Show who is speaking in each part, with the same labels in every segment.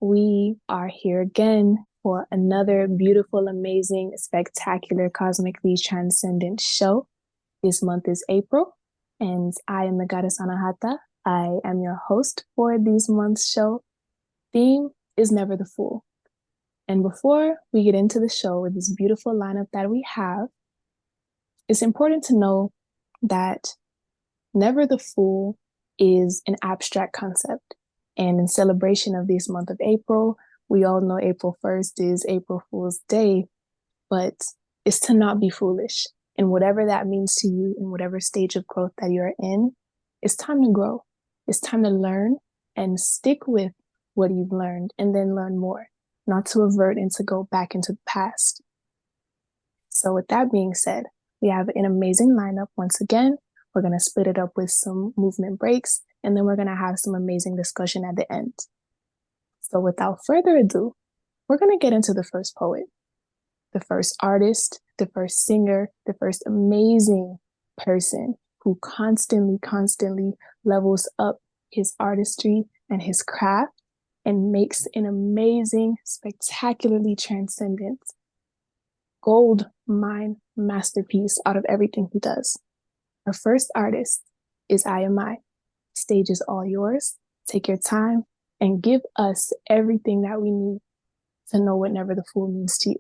Speaker 1: We are here again for another beautiful, amazing, spectacular, cosmically transcendent show. This month is April, and I am the Goddess Anahata. I am your host for this month's show. Theme is Never the Fool. And before we get into the show with this beautiful lineup that we have, it's important to know that Never the Fool is an abstract concept. And in celebration of this month of April, we all know April 1st is April Fool's Day, but it's to not be foolish. And whatever that means to you in whatever stage of growth that you're in, it's time to grow. It's time to learn and stick with what you've learned and then learn more, not to avert and to go back into the past. So with that being said, we have an amazing lineup once again. We're going to split it up with some movement breaks, and then we're going to have some amazing discussion at the end. So without further ado, we're going to get into the first poet, the first artist, the first singer, the first amazing person who constantly levels up his artistry and his craft and makes an amazing, spectacularly transcendent gold mine masterpiece out of everything he does. Our first artist is I Am I. Stage is all yours. Take your time and give us everything that we need to know what Never the Fool means to you.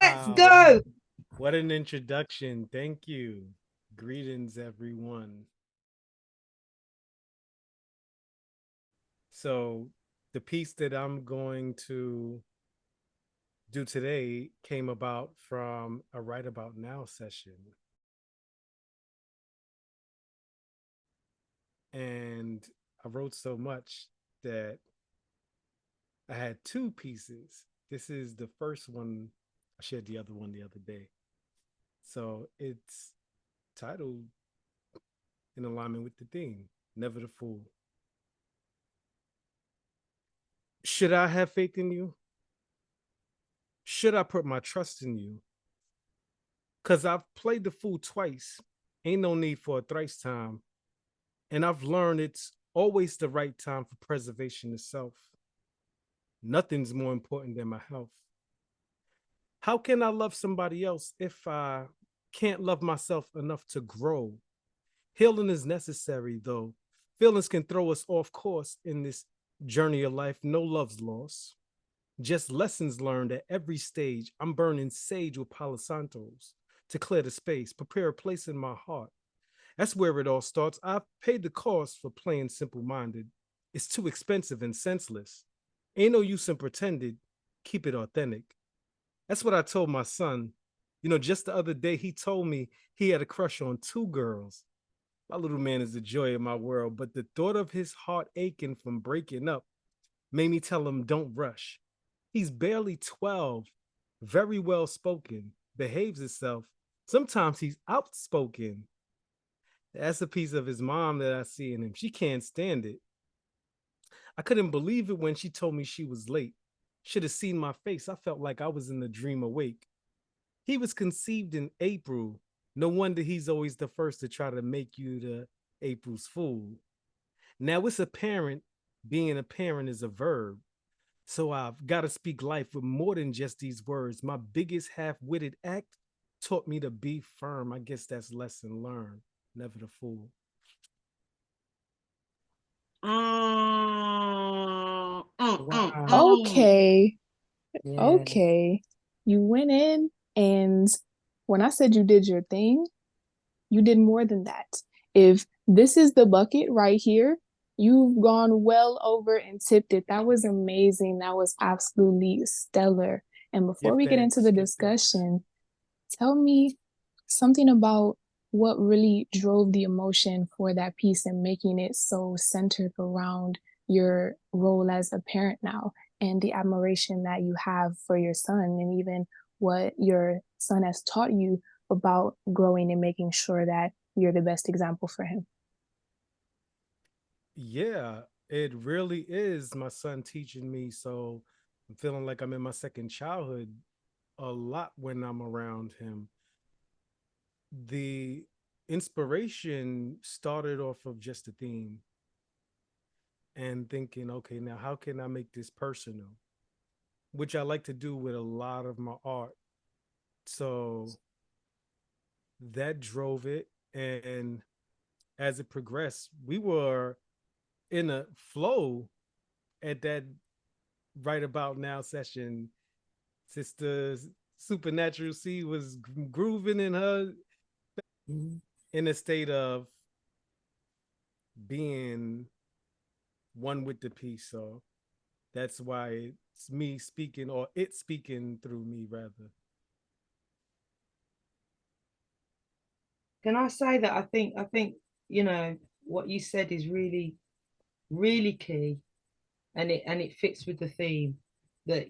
Speaker 2: Let's go. What an introduction. Thank you. Greetings, everyone. So, the piece that I'm going to do today came about from a Right About Now session. And I wrote so much that I had two pieces. This is the first one. I shared the other one the other day. So it's titled in alignment with the theme, Never the Fool. Should I have faith in you? Should I put my trust in you? Because I've played the fool twice. Ain't no need for a thrice time. And I've learned it's always the right time for preservation of self. Nothing's more important than my health. How can I love somebody else if I can't love myself enough to grow? Healing is necessary, though. Feelings can throw us off course in this journey of life. No love's lost. Just lessons learned at every stage. I'm burning sage with Palo Santos to clear the space, prepare a place in my heart. That's where it all starts. I've paid the cost for playing simple minded. It's too expensive and senseless. Ain't no use in pretended. Keep it authentic. That's what I told my son. You know, just the other day, he told me he had a crush on two girls. My little man is the joy of my world, but the thought of his heart aching from breaking up made me tell him, don't rush. He's barely 12, very well spoken, behaves himself. Sometimes he's outspoken. That's a piece of his mom that I see in him. She can't stand it. I couldn't believe it when she told me she was late. Should have seen my face. I felt like I was in the dream awake. He was conceived in April. No wonder he's always the first to try to make you the April's fool. Now it's apparent being a parent is a verb. So I've got to speak life with more than just these words. My biggest half-witted act taught me to be firm. I guess that's lesson learned. Never the fool.
Speaker 3: Wow.
Speaker 1: Okay,
Speaker 3: Yeah.
Speaker 1: okay. You went in, and when I said you did your thing, you did more than that. If this is the bucket right here, you've gone well over and tipped it. That was amazing. That was absolutely stellar. And before
Speaker 2: Give
Speaker 1: we get into
Speaker 2: thanks.
Speaker 1: the
Speaker 2: Give thanks.
Speaker 1: discussion, tell me something about what really drove the emotion for that piece and making it so centered around your role as a parent now and the admiration that you have for your son and even what your son has taught you about growing and making sure that you're the best example for him.
Speaker 2: Yeah, it really is my son teaching me. So I'm feeling like I'm in my second childhood a lot when I'm around him. The inspiration started off of just a theme. and thinking, okay, now how can I make this personal? Which I like to do with a lot of my art. So that drove it. And as it progressed, we were in a flow at that right about now session. Sister Supernatural C was grooving in her in a state of being one with the piece. So that's why it's me speaking, or it speaking through me rather.
Speaker 3: Can I say that I think what you said is really really key, and it fits with the theme that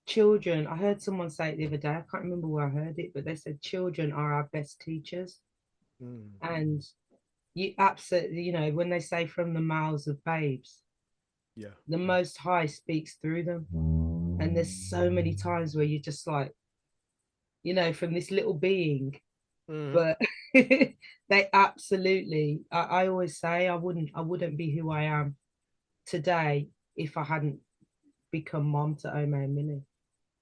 Speaker 3: children. I heard someone say it the other day. I can't remember where I heard it, but they said children are our best teachers.
Speaker 2: Mm,
Speaker 3: And you absolutely, when they say from the mouths of babes,
Speaker 2: yeah.
Speaker 3: the Most High speaks through them. And there's so many times where you're just like, from this little being,
Speaker 2: Mm-hmm.
Speaker 3: but they absolutely. I always say I wouldn't be who I am today if I hadn't become mom to Ome and Minnie.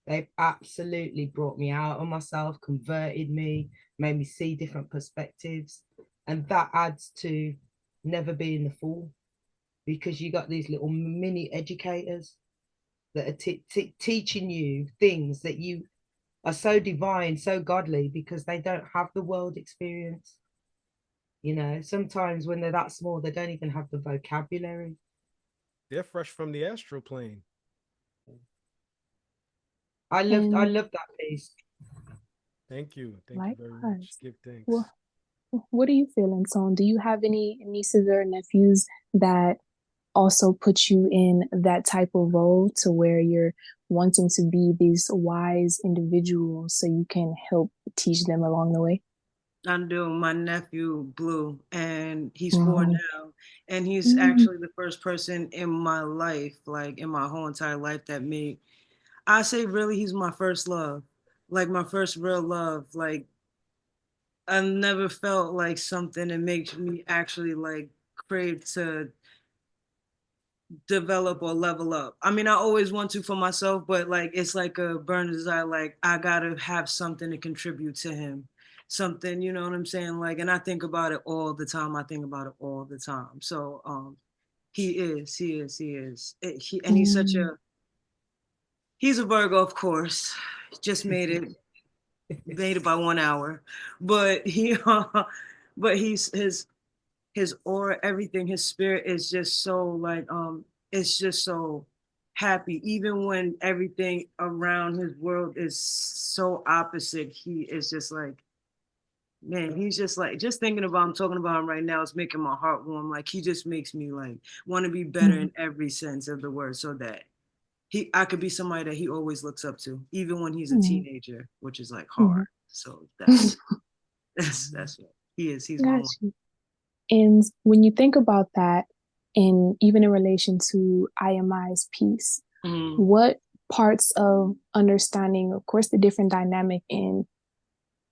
Speaker 3: They've absolutely brought me out of myself, converted me, made me see different perspectives. And that adds to never being the fool, because you got these little mini educators that are teaching you things that you are so divine, so godly, because they don't have the world experience. Sometimes when they're that small, they don't even have the vocabulary.
Speaker 2: They're fresh from the astral plane.
Speaker 3: I
Speaker 1: And
Speaker 3: love that piece.
Speaker 2: Thank you. Thank you very much.
Speaker 1: likewise.
Speaker 2: Give
Speaker 1: Well,
Speaker 2: thanks.
Speaker 1: what are you feeling, Tone? Do you have any nieces or nephews that also put you in that type of role to where you're wanting to be these wise individuals so you can help teach them along the way?
Speaker 4: I do. My nephew Blue, and he's 4
Speaker 1: Mm-hmm.
Speaker 4: now, and he's actually the first person in my life, like in my whole entire life, that made. I say really, he's my first love, like my first real love. Like I never felt like something that makes me actually like crave to develop or level up. I mean, I always want to for myself, but like it's like a burning desire. Like I gotta have something to contribute to him, something. You know what I'm saying? Like, and I think about it all the time. I think about it all the time. So, he is. And he's such
Speaker 1: Mm-hmm.
Speaker 4: a. He's a Virgo, of course. Just made it by 1 hour, but but his aura, everything, his spirit is just so like it's just so happy. Even when everything around his world is so opposite, he is just like, man, he's just like, just thinking about him, talking about him right now, it's making my heart warm. Like he just makes me like want to be better in every sense of the word, so that I could be somebody that he always looks up to, even when he's a
Speaker 1: Mm-hmm.
Speaker 4: teenager, which is like
Speaker 1: Mm-hmm.
Speaker 4: hard. So that's what he is. He's my
Speaker 1: Got
Speaker 4: one.
Speaker 1: you. And when you think about that, and even in relation to IMI's piece,
Speaker 4: Mhm.
Speaker 1: what parts of understanding, of course, the different dynamic in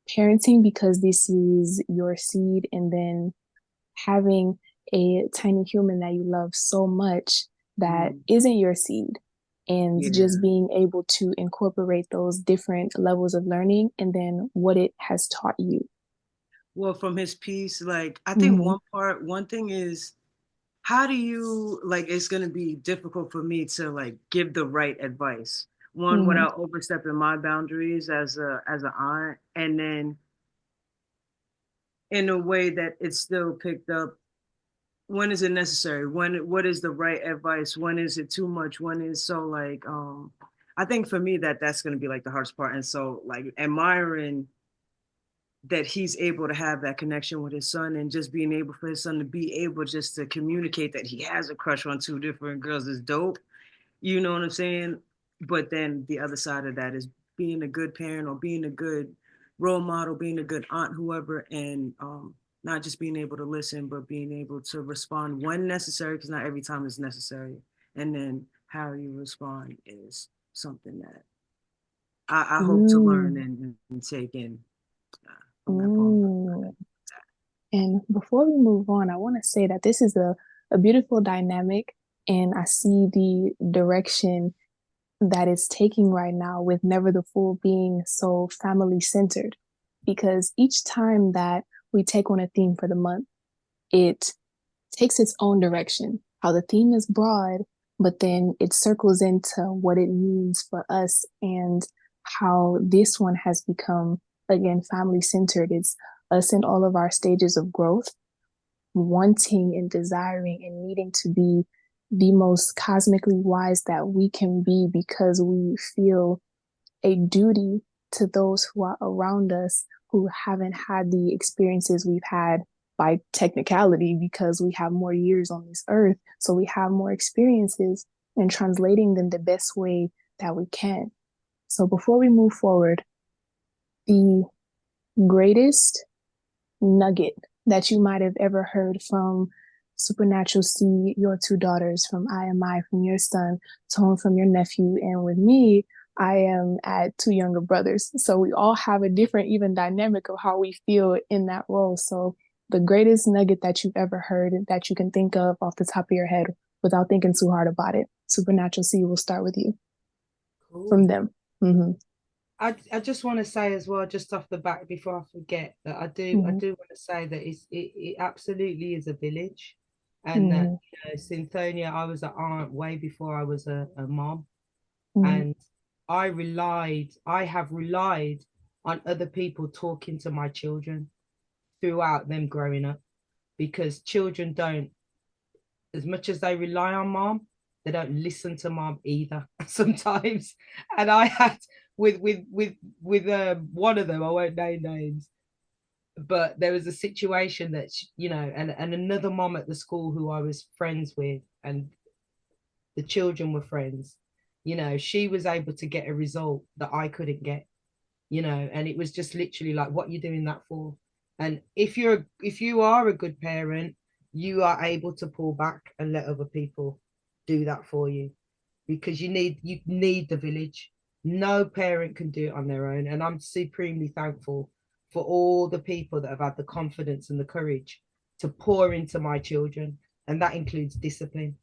Speaker 1: parenting, because this is your seed, and then having a tiny human that you love so much that
Speaker 4: Mhm.
Speaker 1: isn't your seed, and just
Speaker 4: Yeah.
Speaker 1: being able to incorporate those different levels of learning and then what it has taught you.
Speaker 4: Well, from his piece, like I think
Speaker 1: Mm-hmm.
Speaker 4: one thing is, how do you like, it's going to be difficult for me to like give the right advice, one
Speaker 1: Mm-hmm.
Speaker 4: without overstepping my boundaries as an aunt, and then in a way that it's still picked up. When is it necessary? What is the right advice? When is it too much? When is so like I think for me that's going to be like the hardest part. And so like admiring that he's able to have that connection with his son, and just being able for his son to be able just to communicate that he has a crush on two different girls is dope. You know what I'm saying? But then the other side of that is being a good parent, or being a good role model, being a good aunt, whoever, and not just being able to listen, but being able to respond when necessary, because not every time is necessary. And then how you respond is something that I hope to learn
Speaker 1: Mm.
Speaker 4: and take in from that point.
Speaker 1: Mm. And before we move on, I want to say that this is a beautiful dynamic And I see the direction that it's taking right now with Never the Fool being so family centered. Because each time that we take on a theme for the month, it takes its own direction. How the theme is broad, but then it circles into what it means for us and how this one has become, again, family centered. It's us in all of our stages of growth, wanting and desiring and needing to be the most cosmically wise that we can be because we feel a duty to those who are around us who haven't had the experiences we've had by technicality because we have more years on this earth. So we have more experiences and translating them the best way that we can. So before we move forward, the greatest nugget that you might have ever heard from Supernatural C, your two daughters, from IMI, from your son, Tone, from your nephew, and with me, I am at two younger brothers. So we all have a different even dynamic of how we feel in that role. So the greatest nugget that you've ever heard that you can think of off the top of your head without thinking too hard about it. Supernatural C, we'll start with you.
Speaker 3: Cool.
Speaker 1: From them. Mm-hmm.
Speaker 3: I just want to say as well, just off the back before I forget, that I do want to say that it absolutely is a village, and that Cynthonia, I was an aunt way before I was a mom, and I have relied on other people talking to my children throughout them growing up, because children don't, as much as they rely on mom, they don't listen to mom either sometimes. And I had with one of them, I won't name names, but there was a situation that and another mom at the school who I was friends with, and the children were friends. She was able to get a result that I couldn't get. And it was just literally like, what are you doing that for? And if you are a good parent, you are able to pull back and let other people do that for you, because you need the village. No parent can do it on their own, and I'm supremely thankful for all the people that have had the confidence and the courage to pour into my children, and that includes discipline.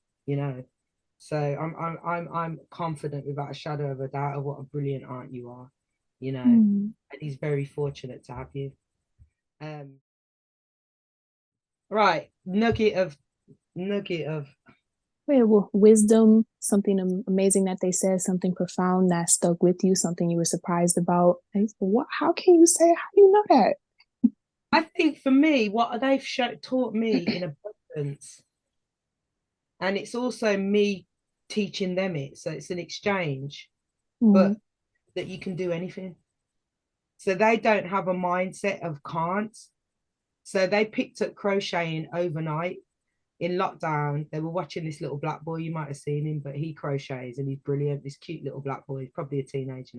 Speaker 3: So I'm confident without a shadow of a doubt of what a brilliant aunt you are, and he's very fortunate to have you. Right, nugget of
Speaker 1: wisdom, something amazing that they said, something profound that stuck with you, something you were surprised about. What? How can you say? How do you know that?
Speaker 3: I think for me, what they've taught me in abundance, and it's also me teaching them it. So it's an exchange, but that you can do anything. So they don't have a mindset of can't. So they picked up crocheting overnight in lockdown. They were watching this little black boy. You might have seen him, but he crochets and he's brilliant. This cute little black boy. He's probably a teenager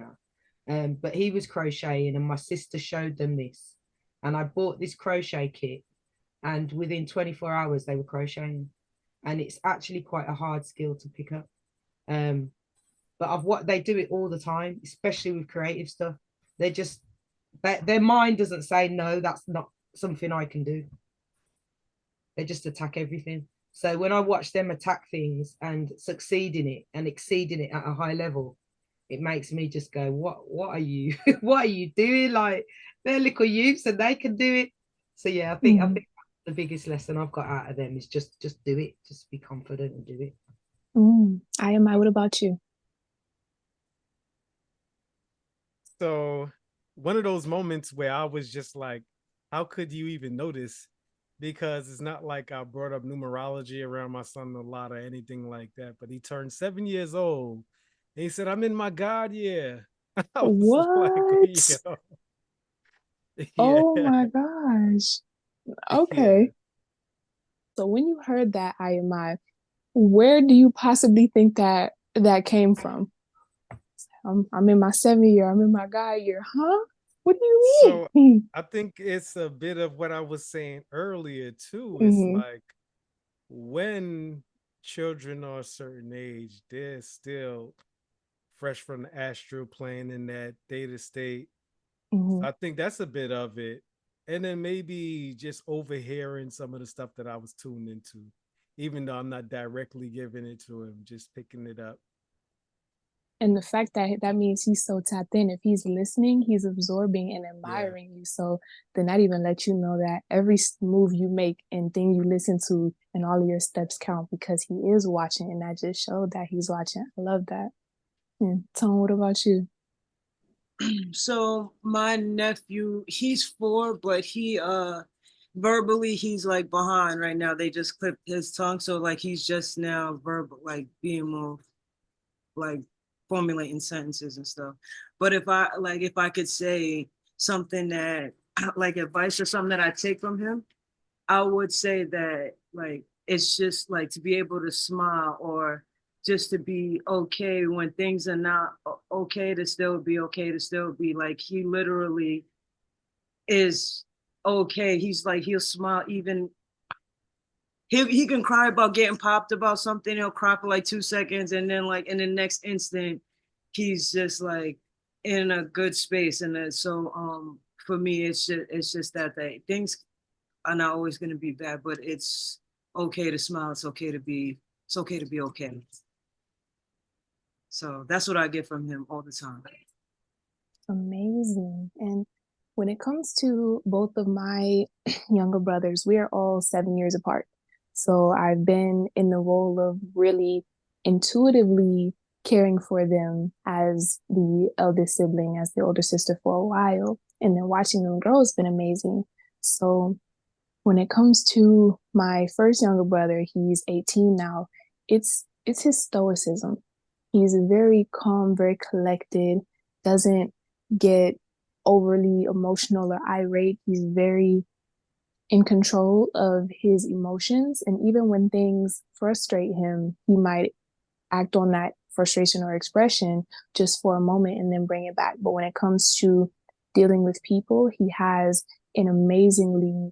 Speaker 3: now. But he was crocheting, and my sister showed them this. And I bought this crochet kit, and within 24 hours they were crocheting. And it's actually quite a hard skill to pick up. But they do it all the time, especially with creative stuff. Their mind doesn't say, no, that's not something I can do. They just attack everything. So when I watch them attack things and succeed in it and exceeding it at a high level, it makes me just go, what are you what are you doing? Like, they're little youths and they can do it. So yeah, I think the biggest lesson I've got out of them is just do it. Just be confident and do it.
Speaker 1: What about you?
Speaker 2: So one of those moments where I was just like, how could you even notice? Because it's not like I brought up numerology around my son a lot or anything like that. But he turned 7 years old. And he said, I'm in my God year. I was
Speaker 1: What?
Speaker 2: like, yo.
Speaker 1: Oh
Speaker 2: Yeah.
Speaker 1: my gosh.
Speaker 2: Yeah.
Speaker 1: Okay. So when you heard that, where do you possibly think that came from? I'm in my 7 year. I'm in my God year. Huh? What do you
Speaker 2: So
Speaker 1: mean?
Speaker 2: I think it's a bit of what I was saying earlier too. It's like when children are a certain age, they're still fresh from the astral plane in that theta state. So I think that's a bit of it. And then maybe just overhearing some of the stuff that I was tuned into. even though I'm not directly giving it to him, just picking it up.
Speaker 1: And the fact that that means he's so tapped in. If he's listening, he's absorbing and
Speaker 2: Yeah.
Speaker 1: admiring you. So then that even lets you know that every move you make and thing you listen to and all of your steps count because he is watching. And that just showed that he's watching. I love that. And Tone, what about you?
Speaker 4: So my nephew, he's 4, but he verbally he's like behind right now. They just clipped his tongue, so like he's just now verbal, like being more like formulating sentences and stuff. But if I could say something that like advice or something that I take from him, I would say that like it's just like to be able to smile, or just to be okay when things are not okay, to still be okay, to still be like, he literally is okay. He's like, he'll smile even, he can cry about getting popped about something, he'll cry for like 2 seconds, and then like in the next instant he's just like in a good space. And then so for me it's just that things are not always going to be bad, but it's okay to smile. It's okay to be okay. So that's what I get from him all the time.
Speaker 1: Amazing. And when it comes to both of my younger brothers, we are all 7 years apart. So I've been in the role of really intuitively caring for them as the eldest sibling, as the older sister for a while. And then watching them grow has been amazing. So when it comes to my first younger brother, he's 18 now. It's his stoicism. He's very calm, very collected, doesn't get overly emotional or irate. He's very in control of his emotions. And even when things frustrate him, he might act on that frustration or expression just for a moment and then bring it back. But when it comes to dealing with people, he has an amazingly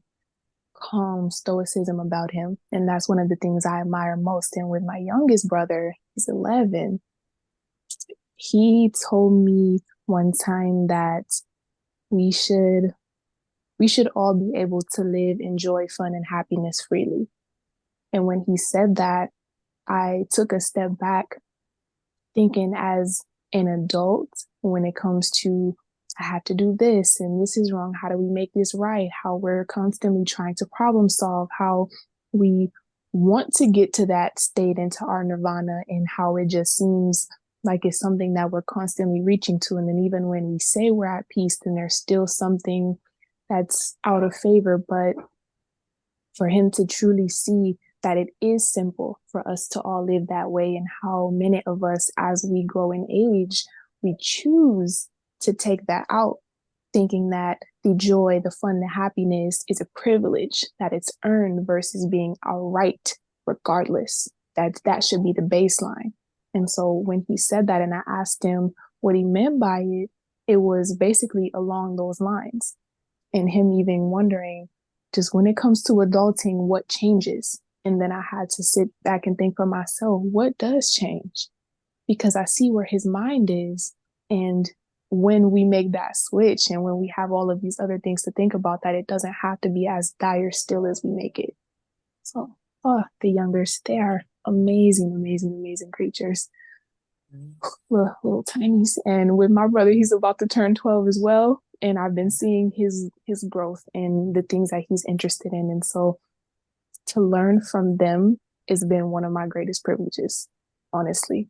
Speaker 1: calm stoicism about him. And that's one of the things I admire most. And with my youngest brother, he's 11, he told me one time that we should we should all be able to live in joy, fun, and happiness freely. And when he said that, I took a step back, thinking as an adult, when it comes to I have to do this and this is wrong, how do we make this right, how we're constantly trying to problem solve, how we want to get to that state into our nirvana, and how it just seems like it's something that we're constantly reaching to. And then even when we say we're at peace, then there's still something that's out of favor. But for him to truly see that it is simple for us to all live that way, and how many of us, as we grow in age, we choose to take that out, thinking that the joy, the fun, the happiness is a privilege, that it's earned versus being a right regardless. That should be the baseline. And so when he said that and I asked him what he meant by it, it was basically along those lines. And him even wondering, just when it comes to adulting, what changes? And then I had to sit back and think for myself, what does change? Because I see where his mind is. And when we make that switch and when we have all of these other things to think about, that it doesn't have to be as dire still as we make it. So, oh, the youngers, they are amazing, amazing, amazing creatures. Little tinies. And with my brother, he's about to turn 12 as well. And I've been seeing his growth and the things that he's interested in. And so to learn from them has been one of my greatest privileges, honestly.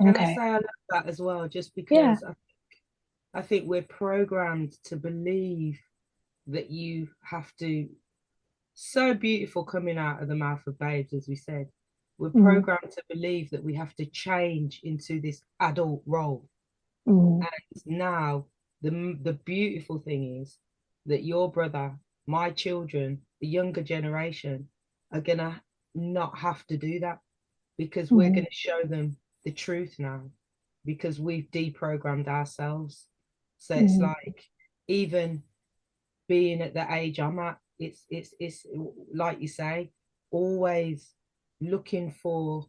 Speaker 3: And I
Speaker 1: Okay.
Speaker 3: say I love that as well, just
Speaker 1: Yeah.
Speaker 3: because I think we're programmed to believe that you have to, so beautiful coming out of the mouth of babes, as we said. We're
Speaker 1: Mm-hmm.
Speaker 3: programmed to believe that we have to change into this adult role.
Speaker 1: Mm-hmm.
Speaker 3: And now the beautiful thing is that your brother, my children, the younger generation are gonna not have to do that, because we're
Speaker 1: Mm-hmm.
Speaker 3: going to show them the truth now, because we've deprogrammed ourselves. So it's
Speaker 1: Mm-hmm.
Speaker 3: like, even being at the age I'm at, it's like you say, always looking for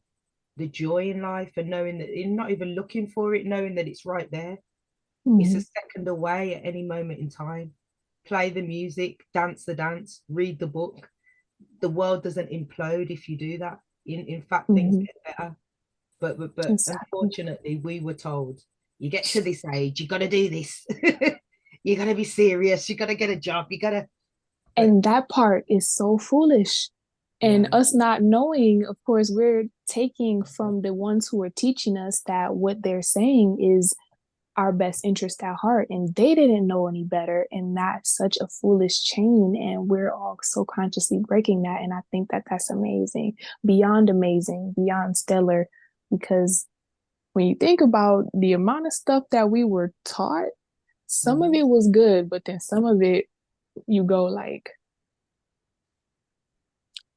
Speaker 3: the joy in life, and knowing that you're not even looking for it, knowing that it's right there. It's
Speaker 1: Mm-hmm.
Speaker 3: a second away at any moment in time. Play the music, dance the dance, read the book. the world doesn't implode if you do that. In fact, things
Speaker 1: Mm-hmm.
Speaker 3: get better. But
Speaker 1: Exactly.
Speaker 3: unfortunately, we were told, you get to this age, you got to do this. You got to be serious. You got to get a job. You got to. But
Speaker 1: And that part is so foolish. And
Speaker 3: yeah,
Speaker 1: us not knowing, of course, we're taking from the ones who are teaching us that what they're saying is our best interest at heart. And they didn't know any better. And that's such a foolish chain. And we're all so consciously breaking that. And I think that that's amazing, beyond stellar, because when you think about the amount of stuff that we were taught, some of it was good, but then some of it, you go like,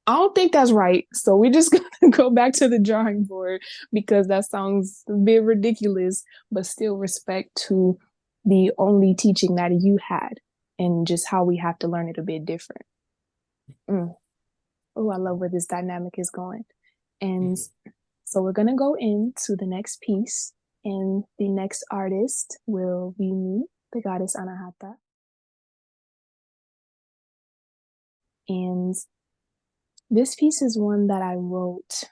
Speaker 1: I don't think that's right. So we just gotta go back to the drawing board because that sounds a bit ridiculous, but still respect to the only teaching that you had and just how we have to learn it a bit different. Oh, I love where this dynamic is going. And so we're gonna go into the next piece, and the next artist will be me, the Goddess Anahata. And this piece is one that I wrote.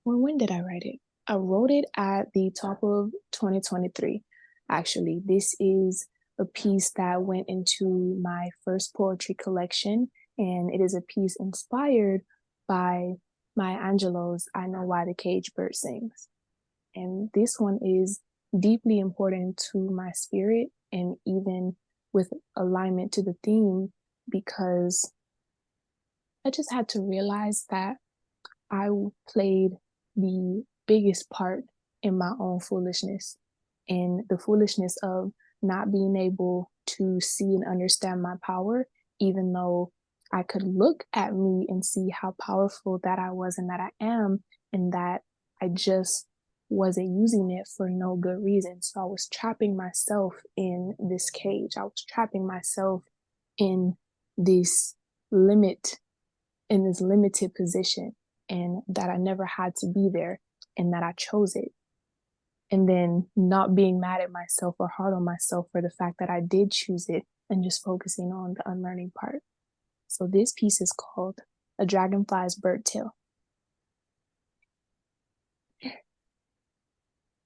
Speaker 1: Well, when did I write it? I wrote it at the top of 2023. Actually, this is a piece that went into my first poetry collection, and it is a piece inspired by Maya Angelou's I Know Why the Caged Bird Sings. And this one is deeply important to my spirit and even with alignment to the theme because I just had to realize that I played the biggest part in my own foolishness and the foolishness of not being able to see and understand my power, even though I could look at me and see how powerful that I was and that I am, and that I just wasn't using it for no good reason. So I was trapping myself in this cage. I was trapping myself in this limit, in this limited position, and that I never had to be there and that I chose it. And then not being mad at myself or hard on myself for the fact that I did choose it and just focusing on the unlearning part. So this piece is called A Dragonfly's Bird Tail.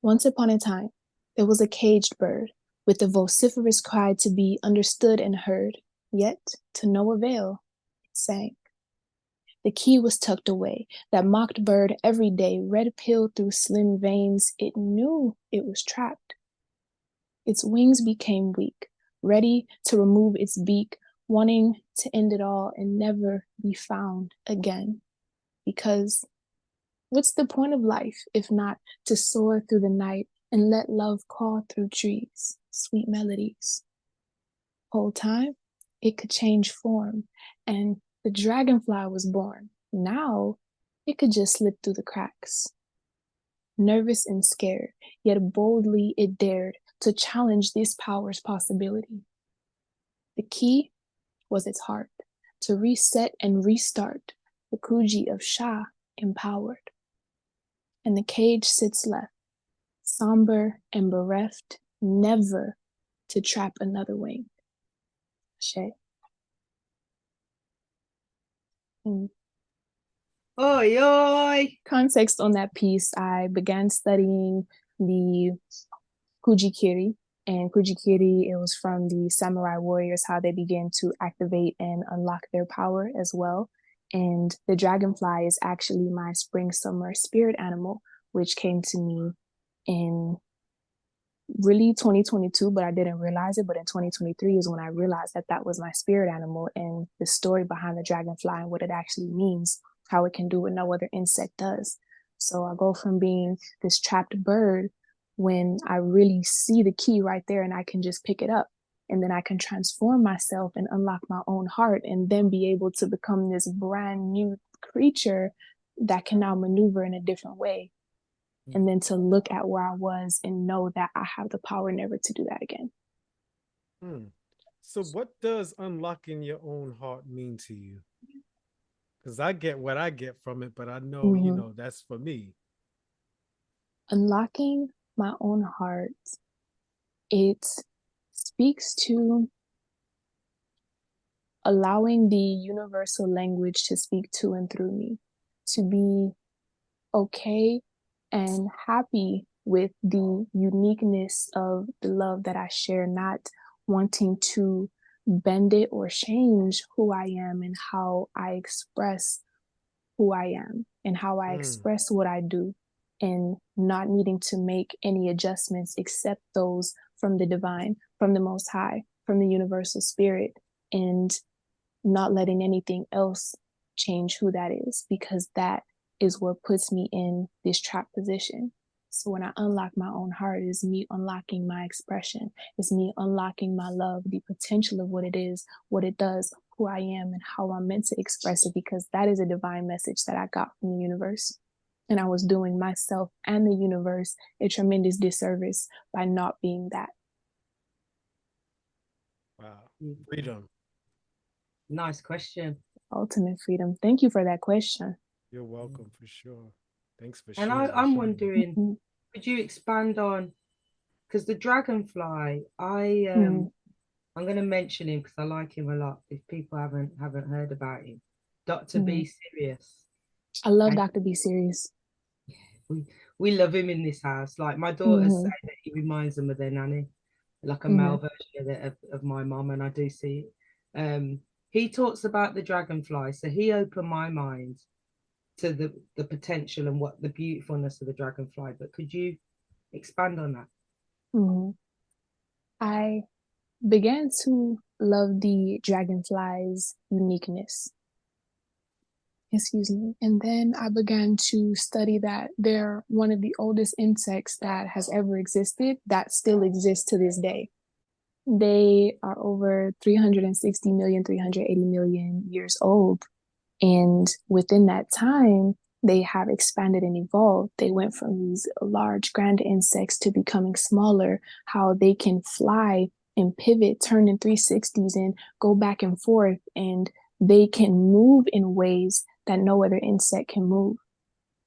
Speaker 1: Once upon a time, there was a caged bird with a vociferous cry to be understood and heard, yet to no avail, it sang. The key was tucked away. That mocked bird every day, red pilled through slim veins, it knew it was trapped. Its wings became weak, ready to remove its beak, wanting to end it all and never be found again. Because what's the point of life if not to soar through the night and let love call through trees, sweet melodies? Whole time, it could change form, and the dragonfly was born. Now, it could just slip through the cracks. Nervous and scared, yet boldly it dared to challenge this power's possibility. The key was its heart, to reset and restart, the Kuji of Shah empowered. And the cage sits left, somber and bereft, never to trap another wing. Shay.
Speaker 3: oi, oi.
Speaker 1: Context on that piece, I began studying the Kujikiri. And Kujikiri, it was from the samurai warriors, how they began to activate and unlock their power as well. And the dragonfly is actually my spring summer spirit animal, which came to me in really 2022, but I didn't realize it. But in 2023 is when I realized that that was my spirit animal and the story behind the dragonfly and what it actually means, how it can do what no other insect does. So I go from being this trapped bird when I really see the key right there and I can just pick it up. And then I can transform myself and unlock my own heart and then be able to become this brand new creature that can now maneuver in a different way. And then to look at where I was and know that I have the power never to do that again.
Speaker 2: So what does unlocking your own heart mean to you? Because I get what I get from it, but I know, you know, that's for me.
Speaker 1: Unlocking my own heart, it speaks to allowing the universal language to speak to and through me, to be okay and happy with the uniqueness of the love that I share, not wanting to bend it or change who I am and how I express who I am and how I express what I do, and not needing to make any adjustments except those from the divine, from the Most High, from the universal spirit, and not letting anything else change who that is, because that is what puts me in this trap position. So when I unlock my own heart, it's me unlocking my expression. It's me unlocking my love, the potential of what it is, what it does, who I am, and how I'm meant to express it, because that is a divine message that I got from the universe. And I was doing myself and the universe a tremendous disservice by not being that.
Speaker 2: Wow. Freedom.
Speaker 3: Nice question.
Speaker 1: Ultimate freedom. Thank you for that question.
Speaker 2: You're welcome, for sure. Thanks for
Speaker 3: And
Speaker 2: sharing.
Speaker 3: I'm wondering,
Speaker 1: Mm-hmm.
Speaker 3: could you expand on, because the dragonfly,
Speaker 1: Mm-hmm.
Speaker 3: I'm going to mention him because I like him a lot. If people haven't heard about him, Dr.
Speaker 1: Mm-hmm.
Speaker 3: B Serious.
Speaker 1: I love
Speaker 3: And
Speaker 1: Dr. B Serious.
Speaker 3: we love him in this house. Like my daughters
Speaker 1: Mm-hmm.
Speaker 3: say that he reminds them of their nanny, like a
Speaker 1: Mm-hmm.
Speaker 3: male version of my mom, and I do see it. He talks about the dragonfly, so he opened my mind to the potential and what the beautifulness of the dragonfly. But could you expand on that?
Speaker 1: Mm-hmm. I began to love the dragonfly's uniqueness. Excuse me. And then I began to study that they're one of the oldest insects that has ever existed, that still exists to this day. They are over 360 million, 380 million years old. And within that time, they have expanded and evolved. They went from these large, grand insects to becoming smaller, how they can fly and pivot, turn in 360s and go back and forth. And they can move in ways that no other insect can move.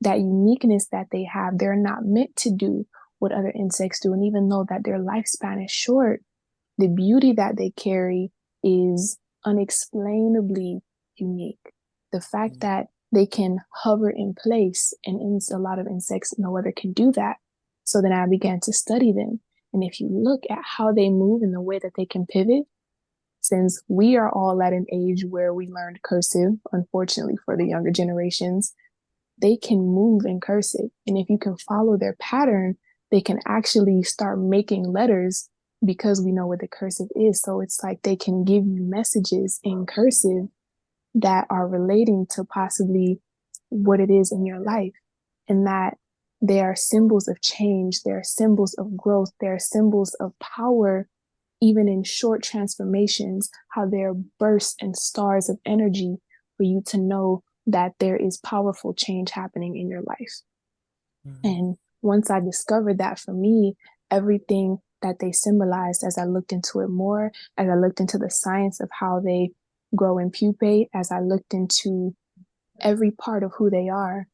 Speaker 1: That uniqueness that they have, they're not meant to do what other insects do. And even though that their lifespan is short, the beauty that they carry is unexplainably unique. The fact that they can hover in place, and in a lot of insects, no other can do that. So then I began to study them. And if you look at how they move and the way that they can pivot, since we are all at an age where we learned cursive, unfortunately for the younger generations, they can move in cursive. And if you can follow their pattern, they can actually start making letters because we know what the cursive is. So it's like they can give you messages in cursive that are relating to possibly what it is in your life, and that they are symbols of change, they are symbols of growth, they are symbols of power, even in short transformations, how they're bursts and stars of energy for you to know that there is powerful change happening in your life. Mm-hmm. And once I discovered that, for me, everything that they symbolized, as I looked into it more, as I looked into the science of how they grow and pupate, as I looked into every part of who they are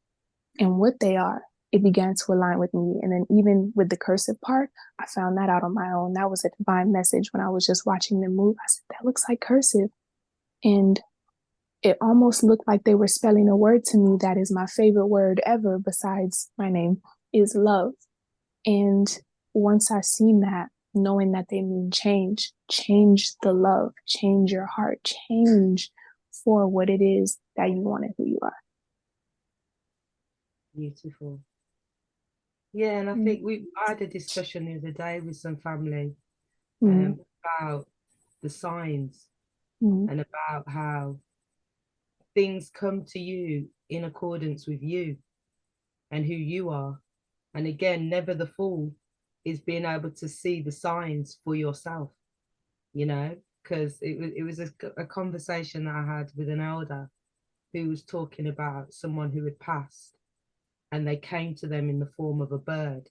Speaker 1: and what they are, it began to align with me. And then even with the cursive part, I found that out on my own. That was a divine message when I was just watching them move. I said, that looks like cursive. And it almost looked like they were spelling a word to me that is my favorite word ever besides my name, is love. And once I seen that, knowing that they mean change, change the love, change your heart, change for what it is that you want and who you are.
Speaker 3: Beautiful. Yeah, and I think I had a discussion the other day with some family about the signs and about how things come to you in accordance with you and who you are. And again, never the fool is being able to see the signs for yourself, you know, because it was a conversation that I had with an elder who was talking about someone who had passed, and they came to them in the form of a bird,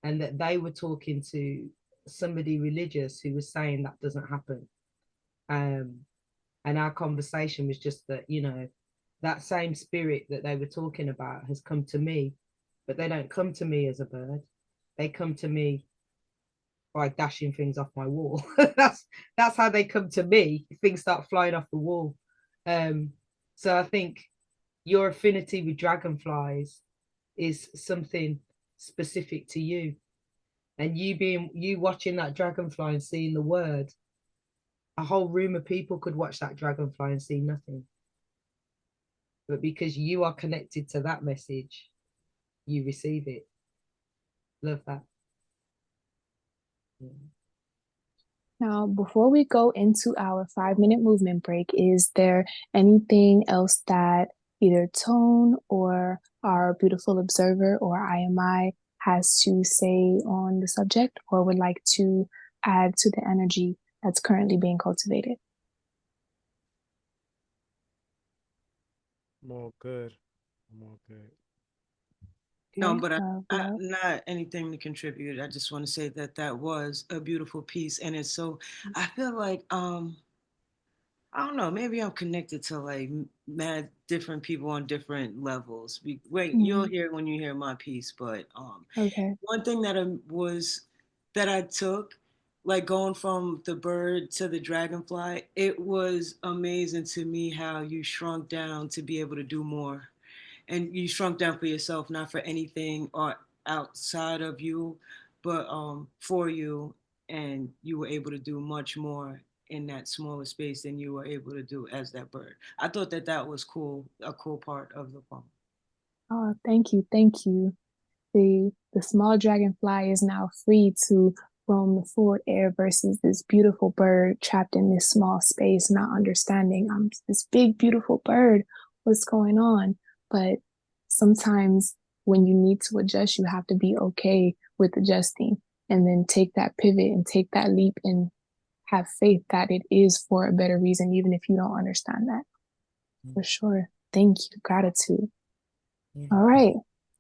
Speaker 3: and that they were talking to somebody religious who was saying that doesn't happen. And our conversation was just that, you know, that same spirit that they were talking about has come to me, but they don't come to me as a bird. They come to me by dashing things off my wall. That's how they come to me. Things start flying off the wall. So I think your affinity with dragonflies is something specific to you. And you watching that dragonfly and seeing the word, a whole room of people could watch that dragonfly and see nothing. But because you are connected to that message, you receive it. Love that. Yeah.
Speaker 1: Now, before we go into our 5-minute movement break, is there anything else that either Tone or our beautiful observer or IMI has to say on the subject or would like to add to the energy that's currently being cultivated?
Speaker 2: I'm all good. I'm all good.
Speaker 4: No,
Speaker 1: Okay,
Speaker 4: but
Speaker 1: love.
Speaker 4: not anything to contribute. I just want to say that that was a beautiful piece, and it's so. I feel like I don't know. Maybe I'm connected to like mad different people on different levels. Wait, you'll hear it when you hear my piece. But
Speaker 1: Okay.
Speaker 4: one thing that that I took, like going from the bird to the dragonfly, it was amazing to me how you shrunk down to be able to do more, and you shrunk down for yourself, not for anything or outside of you, but for you, and you were able to do much more in that smaller space than you were able to do as that bird. I thought that that was cool, a cool part of the poem.
Speaker 1: Oh, thank you, thank you. The small dragonfly is now free to roam the full air versus this beautiful bird trapped in this small space, not understanding I'm this big, beautiful bird. What's going on? But sometimes when you need to adjust, you have to be okay with adjusting and then take that pivot and take that leap and have faith that it is for a better reason, even if you don't understand that. For sure. Thank you. Gratitude. All right.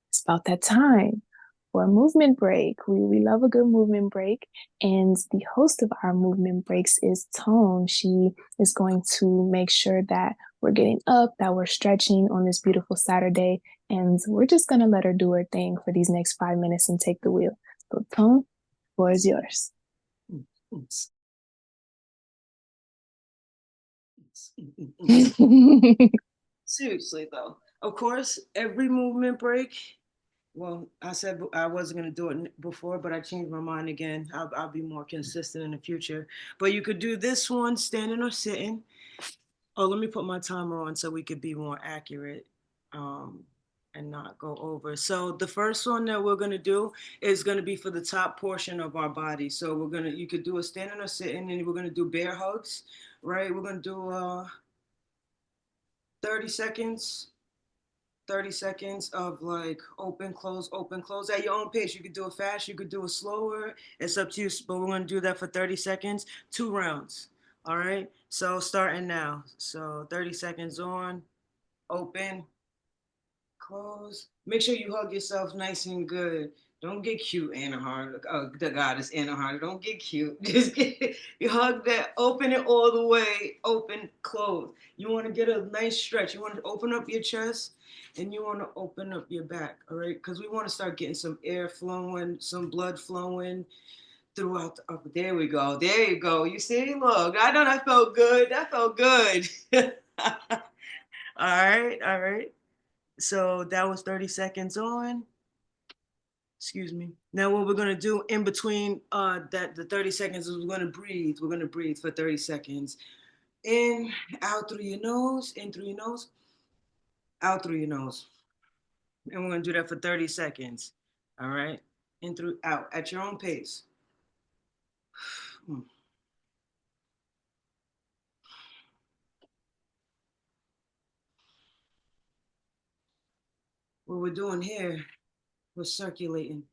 Speaker 1: It's about that time for a movement break. We love a good movement break. And the host of our movement breaks is Tone. She is going to make sure that we're getting up, that we're stretching on this beautiful Saturday. And we're just going to let her do her thing for these next 5 minutes and take the wheel. So, Tone, the floor is yours.
Speaker 4: Seriously though, of course, every movement break. Well, I said I wasn't gonna do it before, but I changed my mind again. I'll be more consistent in the future. But you could do this one standing or sitting. Oh, let me put my timer on so we could be more accurate, and not go over. So the first one that we're gonna do is gonna be for the top portion of our body. So you could do a standing or sitting, and we're gonna do bear hugs, right? We're gonna do 30 seconds 30 seconds of like open, close at your own pace. You could do it fast, you could do it slower. It's up to you, but we're gonna do that for 30 seconds, 2 rounds. All right, so starting now. So 30 seconds on, open, close. Make sure you hug yourself nice and good. Don't get cute, Anahata. The goddess Anahata. Don't get cute. Just you hug that. Open it all the way. Open, close. You want to get a nice stretch. You want to open up your chest, and you want to open up your back. All right, because we want to start getting some air flowing, some blood flowing throughout the upper. There we go. There you go. You see, look. I know that felt good. That felt good. All right. All right. So that was 30 seconds on. Excuse me. Now what we're gonna do in between the 30 seconds is we're gonna breathe. We're gonna breathe for 30 seconds. In, out through your nose, in through your nose, out through your nose. And we're gonna do that for 30 seconds. All right. In through out at your own pace. What we're doing here, we're circulating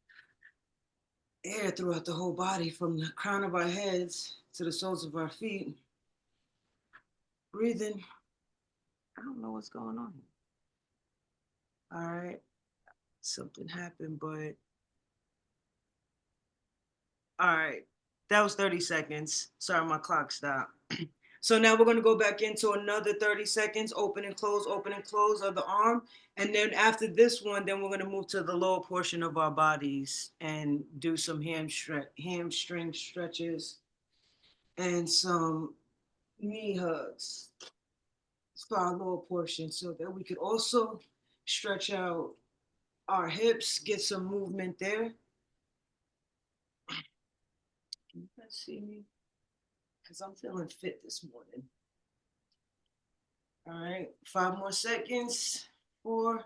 Speaker 4: air throughout the whole body from the crown of our heads to the soles of our feet. Breathing. I don't know what's going on. All right. Something happened, but all right. That was 30 seconds. Sorry, my clock stopped. So now we're going to go back into another 30 seconds, open and close of the arm. And then after this one, then we're going to move to the lower portion of our bodies and do some hamstring stretches and some knee hugs for our lower portion so that we could also stretch out our hips, get some movement there. Can you guys see me? Because I'm feeling fit this morning. All right, 5 more seconds. 4,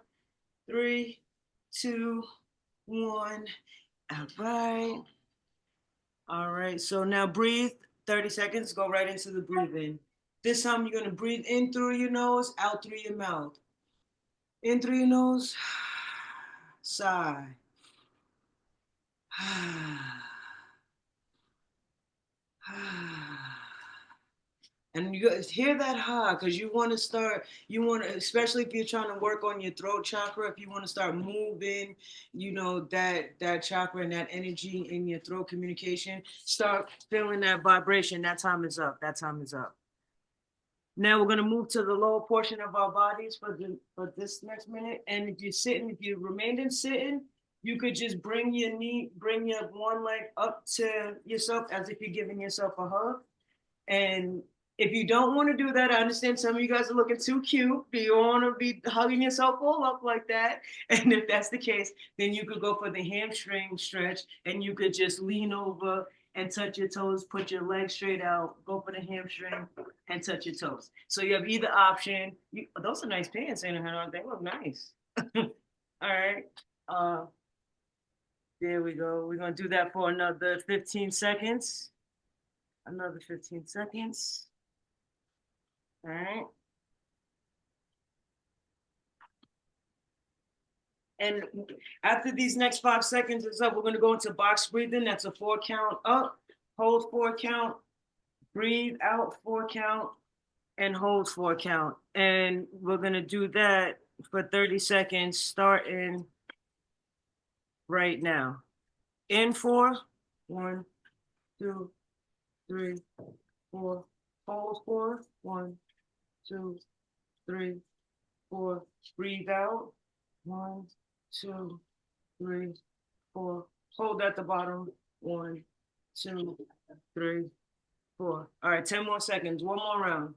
Speaker 4: 3, 2, 1. All right. All right, so now breathe. 30 seconds, go right into the breathing. This time you're gonna breathe in through your nose, out through your mouth. In through your nose, sigh. And you guys hear that because you want to start, especially if you're trying to work on your throat chakra, if you want to start moving, that chakra and that energy in your throat communication, start feeling that vibration. That time is up. Now we're going to move to the lower portion of our bodies for this next minute. And if you remained in sitting, you could just bring your one leg up to yourself as if you're giving yourself a hug. And if you don't want to do that, I understand some of you guys are looking too cute. Do you want to be hugging yourself all up like that? And if that's the case, then you could go for the hamstring stretch and you could just lean over and touch your toes, put your legs straight out, go for the hamstring and touch your toes. So you have either option. Those are nice pants, Anahata. They look nice. All right. There we go. We're going to do that for another 15 seconds. Another 15 seconds. All right. And after these next 5 seconds is up, we're going to go into box breathing. That's a 4 count up, hold 4 count, breathe out 4 count, and hold 4 count. And we're going to do that for 30 seconds, starting right now. In 4, 1, 2, 3, 4, hold 4, 1, 2, 3, 4, breathe out, 1, 2, 3, 4, hold at the bottom, 1, 2, 3, 4. All right, 10 more seconds, one more round.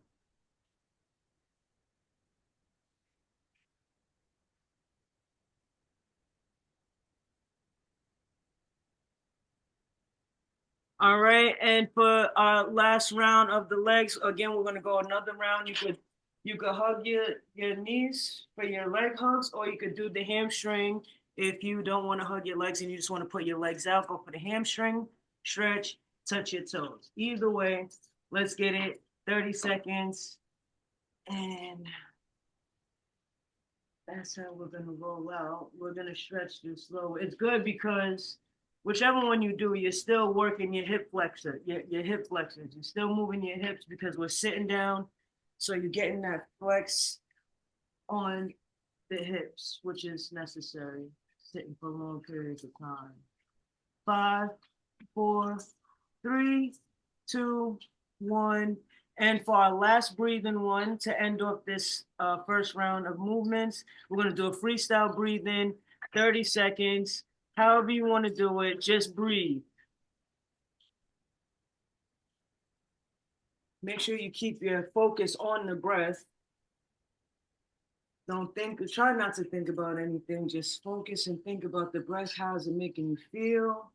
Speaker 4: All right, and for our last round of the legs, again, we're gonna go another round. You could hug your knees for your leg hugs, or you could do the hamstring if you don't want to hug your legs and you just want to put your legs out. Go for the hamstring, stretch, touch your toes. Either way, let's get it. 30 seconds, and that's how we're gonna roll out. We're gonna stretch this slow. It's good because whichever one you do, you're still working your hip flexor, your hip flexors. You're still moving your hips because we're sitting down. So you're getting that flex on the hips, which is necessary, sitting for long periods of time. 5, 4, 3, 2, 1. And for our last breathing one, to end off this first round of movements, we're going to do a freestyle breathing, 30 seconds. However you want to do it, just breathe. Make sure you keep your focus on the breath. Try not to think about anything. Just focus and think about the breath. How is it making you feel?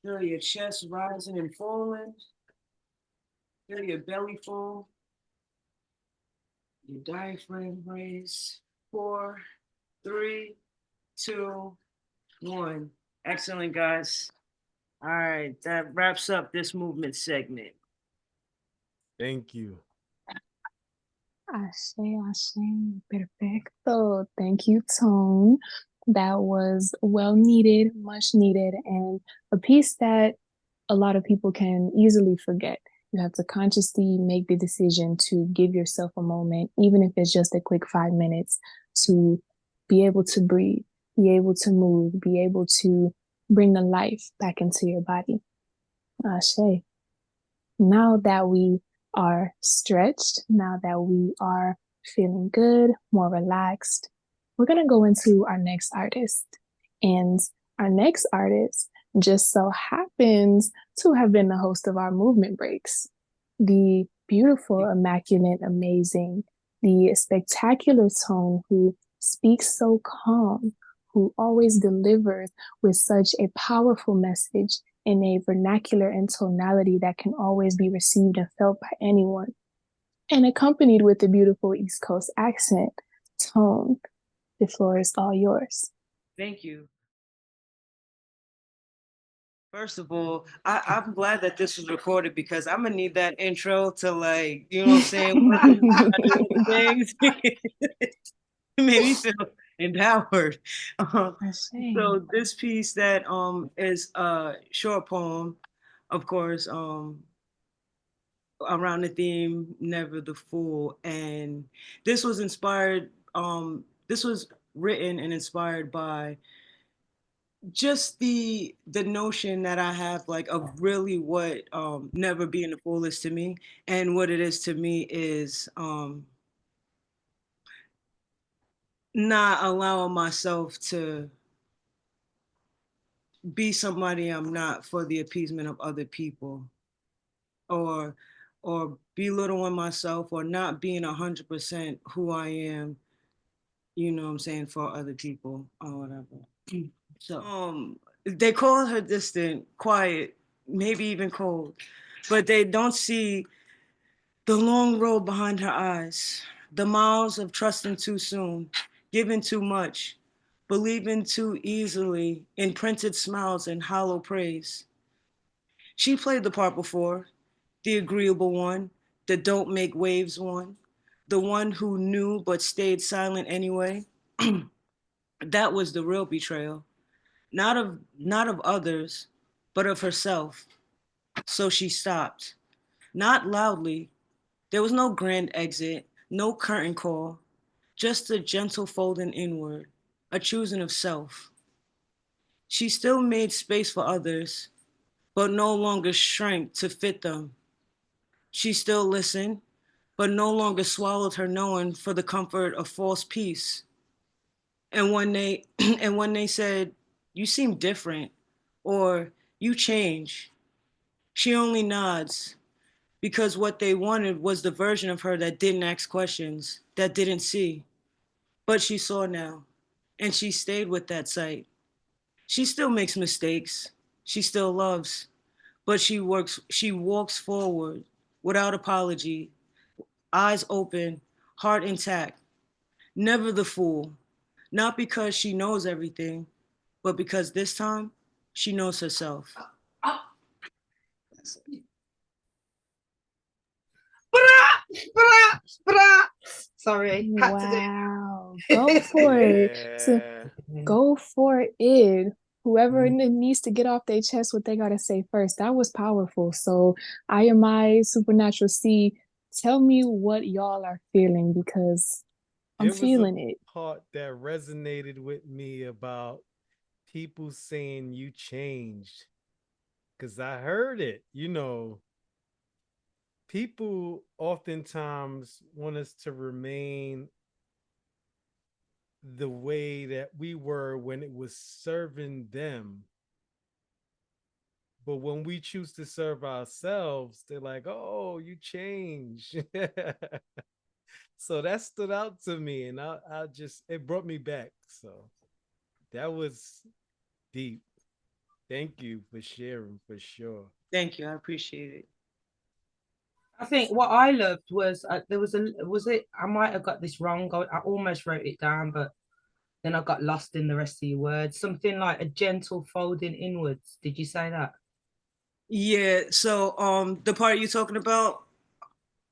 Speaker 4: Feel your chest rising and falling. Feel your belly full. Your diaphragm raise. 4, 3, 2, 1. Excellent, guys. All right, that wraps up this movement segment.
Speaker 2: Thank you.
Speaker 1: Ashe, ashe, perfecto. Thank you, Tone. That was well needed, much needed, and a piece that a lot of people can easily forget. You have to consciously make the decision to give yourself a moment, even if it's just a quick 5 minutes, to be able to breathe, be able to move, be able to bring the life back into your body. Ashe. Now that we are stretched, now that we are feeling good, more relaxed, we're going to go into our next artist. And our next artist just so happens to have been the host of our movement breaks. The beautiful, immaculate, amazing, the spectacular tone who speaks so calm, who always delivers with such a powerful message in a vernacular and tonality that can always be received and felt by anyone, and accompanied with the beautiful East Coast accent. Tone, the floor is all yours.
Speaker 4: Thank you. First of all, I'm glad that this was recorded because I'm gonna need that intro to, like, you know what I'm saying, work with other things. It made me feel empowered. So this piece that is a short poem, of course, around the theme "Never the Fool," and this was inspired. This was written and inspired by just the notion that I have, like, of really what never being a fool is to me, and what it is to me is not allowing myself to be somebody I'm not for the appeasement of other people, or belittling myself, or not being 100% who I am, you know what I'm saying, for other people or whatever. So they call her distant, quiet, maybe even cold, but they don't see the long road behind her eyes, the miles of trusting too soon, giving too much, believing too easily, imprinted smiles and hollow praise. She played the part before, the agreeable one, the don't make waves one, the one who knew but stayed silent anyway. That was the real betrayal, not of others, but of herself. So she stopped, not loudly. There was no grand exit, no curtain call, just a gentle folding inward, a choosing of self. She still made space for others, but no longer shrank to fit them. She still listened, but no longer swallowed her knowing for the comfort of false peace. And when they and when they said, "You seem different," or "You change," she only nods, because what they wanted was the version of her that didn't ask questions, that didn't see. But she saw now, and she stayed with that sight. She still makes mistakes. She still loves, but she walks forward without apology, eyes open, heart intact, never the fool, not because she knows everything, but because this time she knows herself.
Speaker 3: Sorry, had to do.
Speaker 1: Wow. Go for it. So go for it. Whoever needs to get off their chest what they gotta say first. That was powerful. So I am my supernatural C. Tell me what y'all are feeling, because I'm
Speaker 2: There was a
Speaker 1: feeling it.
Speaker 2: part that resonated with me about people saying you changed, because I heard it. People oftentimes want us to remain the way that we were when it was serving them. But when we choose to serve ourselves, they're like, "Oh, you changed." So that stood out to me, and I just, it brought me back. So that was deep. Thank you for sharing, for sure.
Speaker 4: Thank you, I appreciate it.
Speaker 3: I think what I loved was there was it. I might have got this wrong. I almost wrote it down, but then I got lost in the rest of your words. Something like a gentle folding inwards. Did you say that?
Speaker 4: Yeah, so the part you're talking about,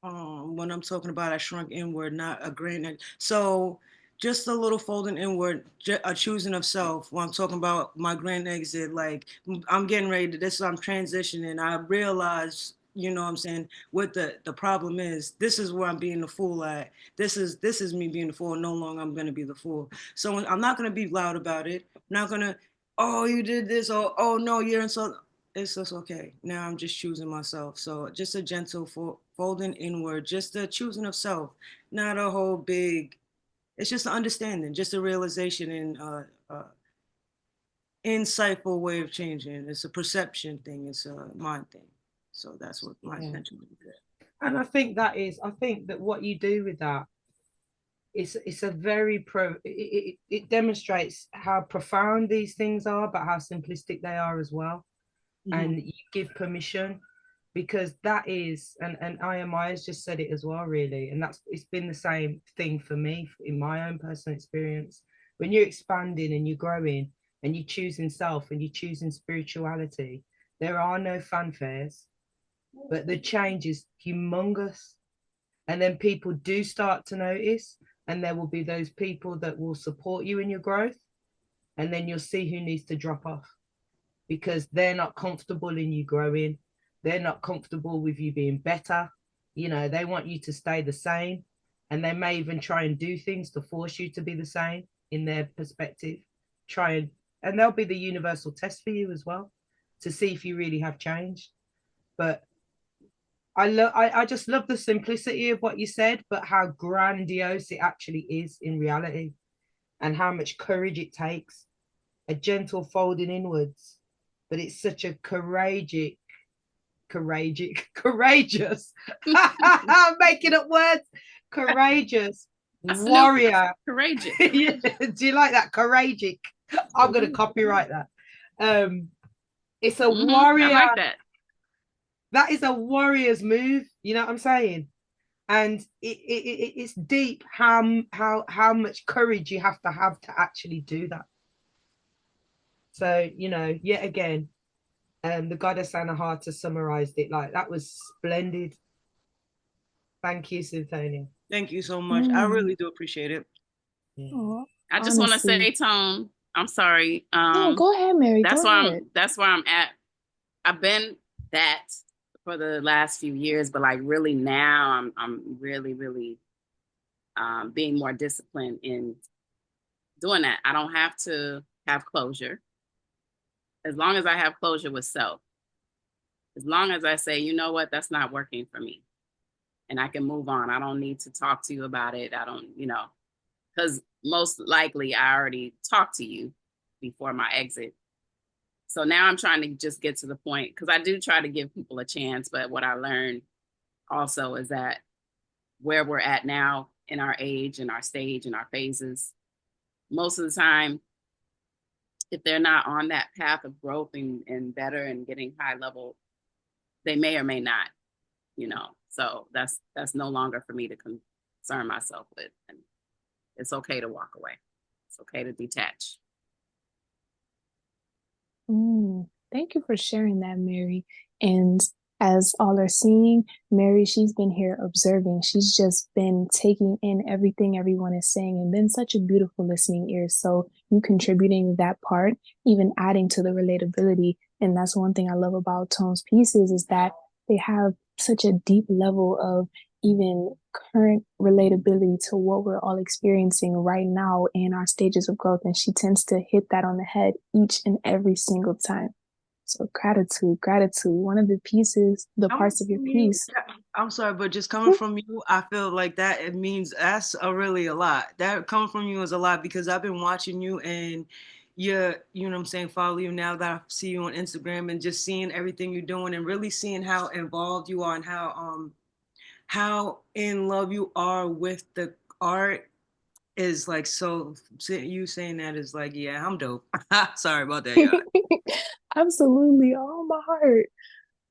Speaker 4: when I'm talking about I shrunk inward, not a grand. So just a little folding inward, a choosing of self. When I'm talking about my grand exit, like I'm getting ready to this, I'm transitioning. I realize, you know what I'm saying, what the problem is. This is where I'm being the fool at. This is me being the fool. No longer I'm gonna be the fool. So I'm not gonna be loud about it. I'm not gonna, oh, you did this, or oh no, you're insult. it's just okay. Now I'm just choosing myself. So just a gentle folding inward, just a choosing of self, not a whole big. It's just an understanding, just a realization, and insightful way of changing. It's a perception thing. It's a mind thing. So that's what my intention is.
Speaker 3: And I think that what you do with that, it's a very it demonstrates how profound these things are, but how simplistic they are as well. And you give permission, because that is, and IMI has just said it as well, really, and it's been the same thing for me in my own personal experience. When you're expanding and you're growing and you're choosing self and you're choosing spirituality, there are no fanfares, but the change is humongous. And then people do start to notice, and there will be those people that will support you in your growth, and then you'll see who needs to drop off, because they're not comfortable in you growing. They're not comfortable with you being better. You know, they want you to stay the same, and they may even try and do things to force you to be the same in their perspective. And they'll be the universal test for you as well, to see if you really have changed. But I just love the simplicity of what you said, but how grandiose it actually is in reality, and how much courage it takes. A gentle folding inwards, but it's such a courageous I'm making up words. Courageous warrior.
Speaker 5: Courageous.
Speaker 3: Yeah. Do you like that? Courageous. I'm gonna copyright that. It's a warrior.
Speaker 5: I like that.
Speaker 3: That is a warrior's move. You know what I'm saying? And it's deep how much courage you have to actually do that. So, you know, yet again, the Goddess Anahata summarized it. Like, that was splendid. Thank you, Cynthonia.
Speaker 4: Thank you so much. I really do appreciate it.
Speaker 1: Oh,
Speaker 5: I just want to say, Tone, I'm sorry.
Speaker 1: No, go ahead, Mary.
Speaker 5: That's
Speaker 1: go ahead.
Speaker 5: That's where I'm at. I've been that for the last few years, but like really now I'm really being more disciplined in doing that. I don't have to have closure. As long as I have closure with self, as long as I say, you know what, that's not working for me, and I can move on. I don't need to talk to you about it. I don't, because most likely I already talked to you before my exit. So now I'm trying to just get to the point, because I do try to give people a chance. But what I learned also is that where we're at now in our age and our stage and our phases, most of the time, if they're not on that path of growth and better and getting high level, they may or may not, So that's no longer for me to concern myself with. And it's okay to walk away. It's okay to detach.
Speaker 1: Thank you for sharing that, Mary. And as all are seeing, Mary, she's been here observing. She's just been taking in everything everyone is saying and been such a beautiful listening ear. So you contributing that part, even adding to the relatability. And that's one thing I love about Tone's pieces, is that they have such a deep level of even current relatability to what we're all experiencing right now in our stages of growth. And she tends to hit that on the head each and every single time. So gratitude. One of the pieces, the parts of your piece.
Speaker 4: I'm sorry, but just coming from you, I feel like that it means that's really a lot. That coming from you is a lot, because I've been watching you and you know what I'm saying, follow you now that I see you on Instagram, and just seeing everything you're doing and really seeing how involved you are and how in love you are with the art is like, so you saying that is like, yeah, I'm dope. Sorry about that, y'all.
Speaker 1: Absolutely. Oh, my heart.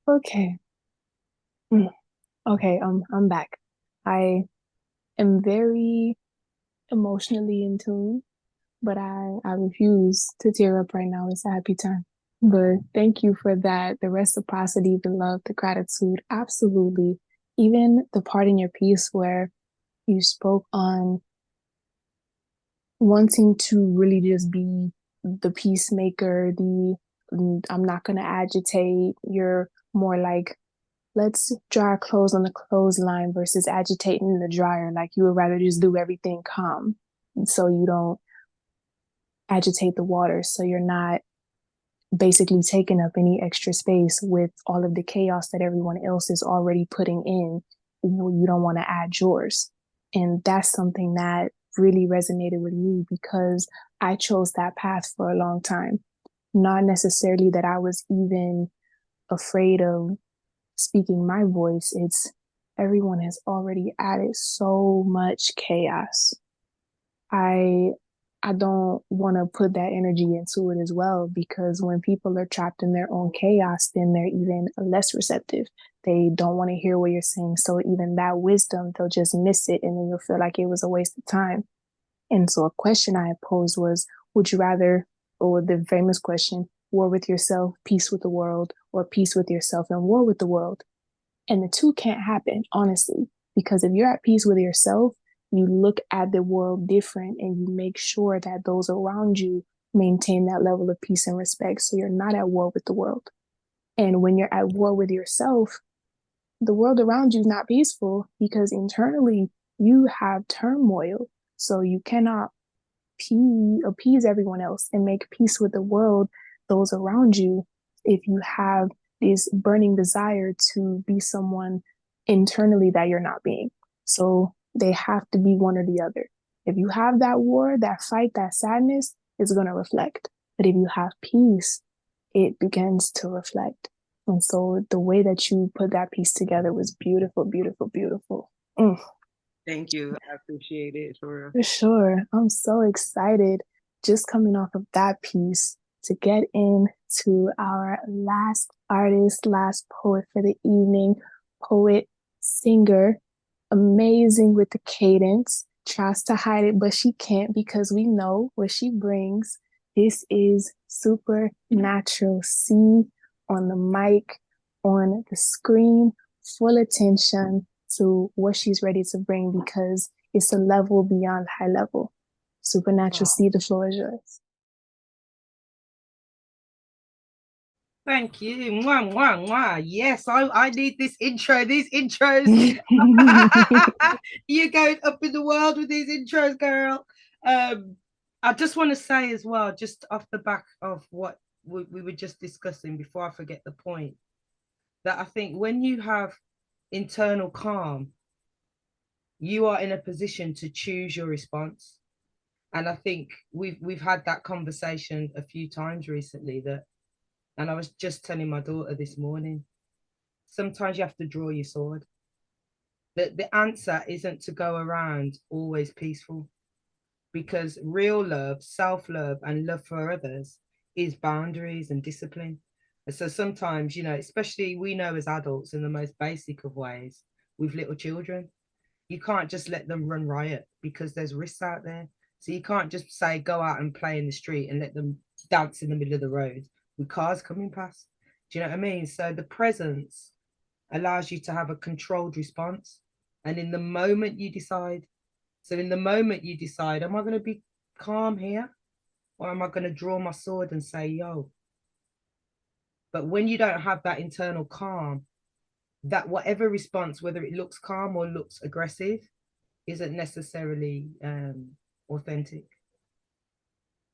Speaker 1: Okay. Okay, I'm back. I am very emotionally in tune, but I refuse to tear up right now. It's a happy time. But thank you for that. The reciprocity, the love, the gratitude. Absolutely. Even the part in your piece where you spoke on wanting to really just be the peacemaker, I'm not going to agitate. You're more like, let's dry our clothes on the clothesline versus agitating in the dryer. Like, you would rather just do everything calm, and so you don't agitate the water. So you're not basically taking up any extra space with all of the chaos that everyone else is already putting in. You don't want to add yours. And that's something that really resonated with me because I chose that path for a long time. Not necessarily that I was even afraid of speaking my voice. It's everyone has already added so much chaos. I I don't want to put that energy into it as well because when people are trapped in their own chaos, then they're even less receptive. They don't want to hear what you're saying. So even that wisdom, they'll just miss it and then you'll feel like it was a waste of time. And so a question I had posed was, would you rather, or the famous question, war with yourself, peace with the world, or peace with yourself and war with the world? And the two can't happen, honestly, because if you're at peace with yourself, you look at the world different and you make sure that those around you maintain that level of peace and respect. So you're not at war with the world. And when you're at war with yourself, the world around you is not peaceful because internally you have turmoil. So you cannot appease everyone else and make peace with the world, those around you, if you have this burning desire to be someone internally that you're not being. So they have to be one or the other. If you have that war, that fight, that sadness is going to reflect. But if you have peace, it begins to reflect. And so the way that you put that piece together was beautiful, beautiful, beautiful.
Speaker 4: Thank you. I appreciate it for
Speaker 1: sure. I'm so excited just coming off of that piece to get into our last artist, last poet for the evening, poet, singer, amazing with the cadence, tries to hide it, but she can't because we know what she brings. This is Supernatural C on the mic, on the screen, full attention to what she's ready to bring because it's a level beyond high level. Supernatural C, the floor is yours.
Speaker 3: Thank you. Mwah, mwah, mwah. Yes, I need this intro. These intros. You're going up in the world with these intros, girl. I just want to say as well, just off the back of what we were just discussing before I forget the point, that I think when you have internal calm, you are in a position to choose your response. And I think we've had that conversation a few times recently, that, and I was just telling my daughter this morning, sometimes you have to draw your sword. That the answer isn't to go around always peaceful, because real love, self-love, and love for others is boundaries and discipline. And so sometimes, you know, especially we know as adults in the most basic of ways with little children, you can't just let them run riot because there's risks out there. So you can't just say, go out and play in the street and let them dance in the middle of the road with cars coming past. Do you know what I mean? So the presence allows you to have a controlled response. And in the moment you decide, am I going to be calm here? Or am I going to draw my sword and say, yo? But when you don't have that internal calm, that whatever response, whether it looks calm or looks aggressive, isn't necessarily authentic,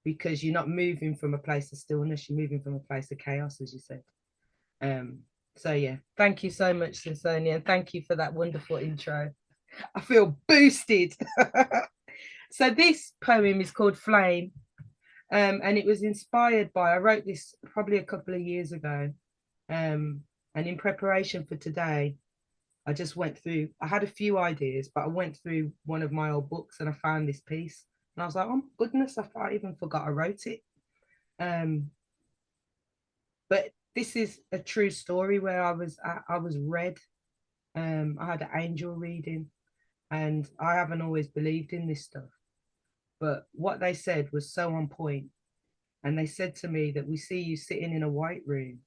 Speaker 3: because you're not moving from a place of stillness, you're moving from a place of chaos, as you said. So yeah, thank you so much, Cynthonia, and thank you for that wonderful intro. I feel boosted. So this poem is called Flame, and it was inspired by, I wrote this probably a couple of years ago, and in preparation for today, I just went through, I had a few ideas, but I went through one of my old books and I found this piece. And I was like, oh my goodness, I even forgot I wrote it. But this is a true story where I was read. I had an angel reading, and I haven't always believed in this stuff. But what they said was so on point. And they said to me that we see you sitting in a white room.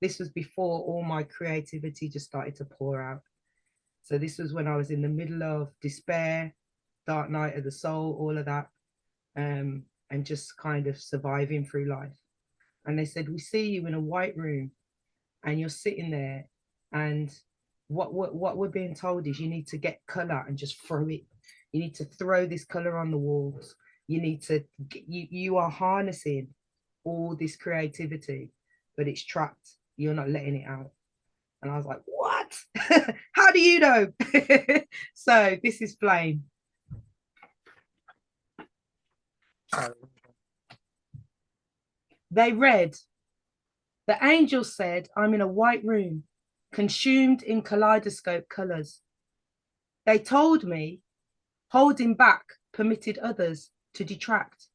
Speaker 3: This was before all my creativity just started to pour out. So this was when I was in the middle of despair, dark night of the soul, all of that, and just kind of surviving through life. And they said, we see you in a white room and you're sitting there, and what we're being told is you need to get color and just throw it. You need to throw this color on the walls. You need to, you are harnessing all this creativity, but it's trapped. You're not letting it out. And I was like, what? How do you know? So this is flame. They read, the angel said, I'm in a white room, consumed in kaleidoscope colors. They told me, holding back permitted others to detract.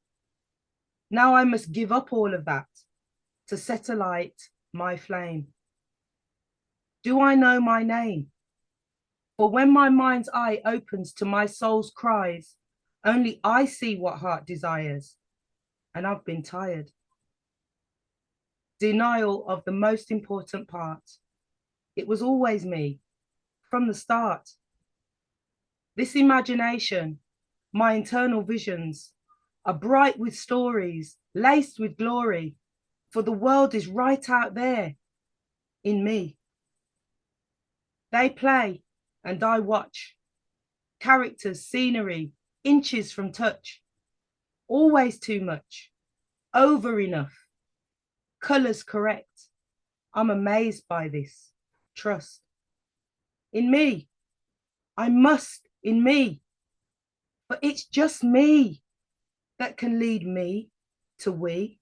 Speaker 3: Now I must give up all of that to set alight my flame. Do I know my name? For when my mind's eye opens to my soul's cries, only I see what heart desires, and I've been tired. Denial of the most important part. It was always me, from the start. This imagination, my internal visions, are bright with stories, laced with glory, for the world is right out there in me. They play and I watch. Characters, scenery, inches from touch. Always too much, over enough. Colors correct. I'm amazed by this. Trust. In me. I must in me. But it's just me that can lead me to we.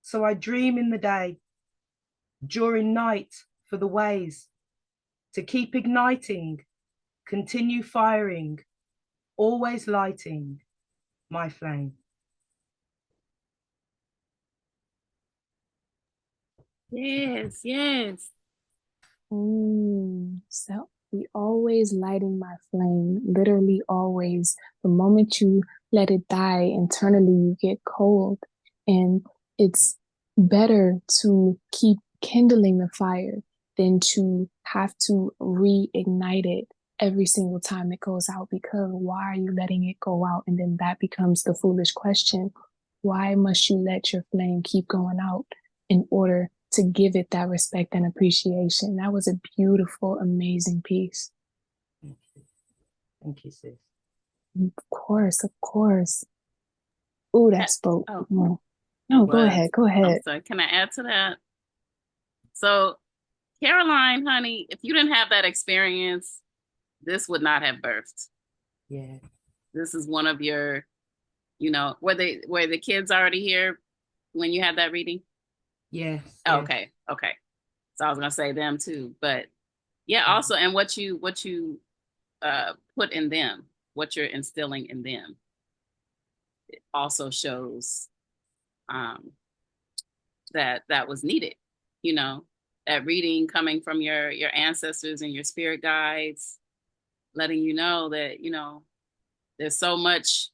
Speaker 3: So I dream in the day, during night for the ways, to keep igniting, continue firing, always lighting my flame.
Speaker 5: Yes, yes.
Speaker 1: So we always lighting my flame, literally always. The moment you let it die, internally you get cold. And it's better to keep kindling the fire than to have to reignite it every single time it goes out, because why are you letting it go out? And then that becomes the foolish question. Why must you let your flame keep going out in order to give it that respect and appreciation? That was a beautiful, amazing piece.
Speaker 3: Thank you. Thank you, sis.
Speaker 1: Of course, of course. Ooh, that spoke.
Speaker 5: Oh.
Speaker 1: No, go ahead. Go ahead.
Speaker 5: I'm sorry. Can I add to that? So, Caroline, honey, if you didn't have that experience, this would not have birthed.
Speaker 3: Yeah.
Speaker 5: This is one of your, were the kids already here when you had that reading?
Speaker 3: Yes.
Speaker 5: Oh,
Speaker 3: yes.
Speaker 5: okay. So I was gonna say them too, but yeah, also, and what you put in them, what you're instilling in them, it also shows that was needed. That reading coming from your ancestors and your spirit guides, letting you know that there's so much,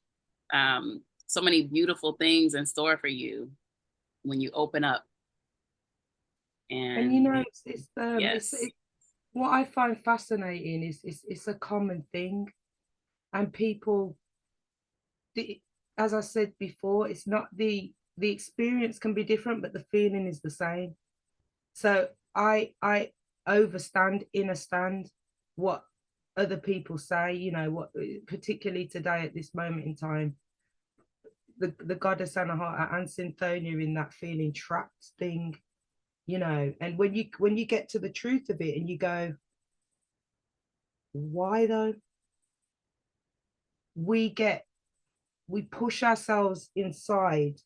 Speaker 5: so many beautiful things in store for you when you open up.
Speaker 3: And
Speaker 5: yes.
Speaker 3: it's what I find fascinating is it's a common thing, and people, as I said before, it's not the experience can be different, but the feeling is the same. So I understand what other people say, what particularly today at this moment in time, the Goddess Anahata and Cynthonia in that feeling trapped thing, and when you get to the truth of it and you go, why though? We push ourselves inside.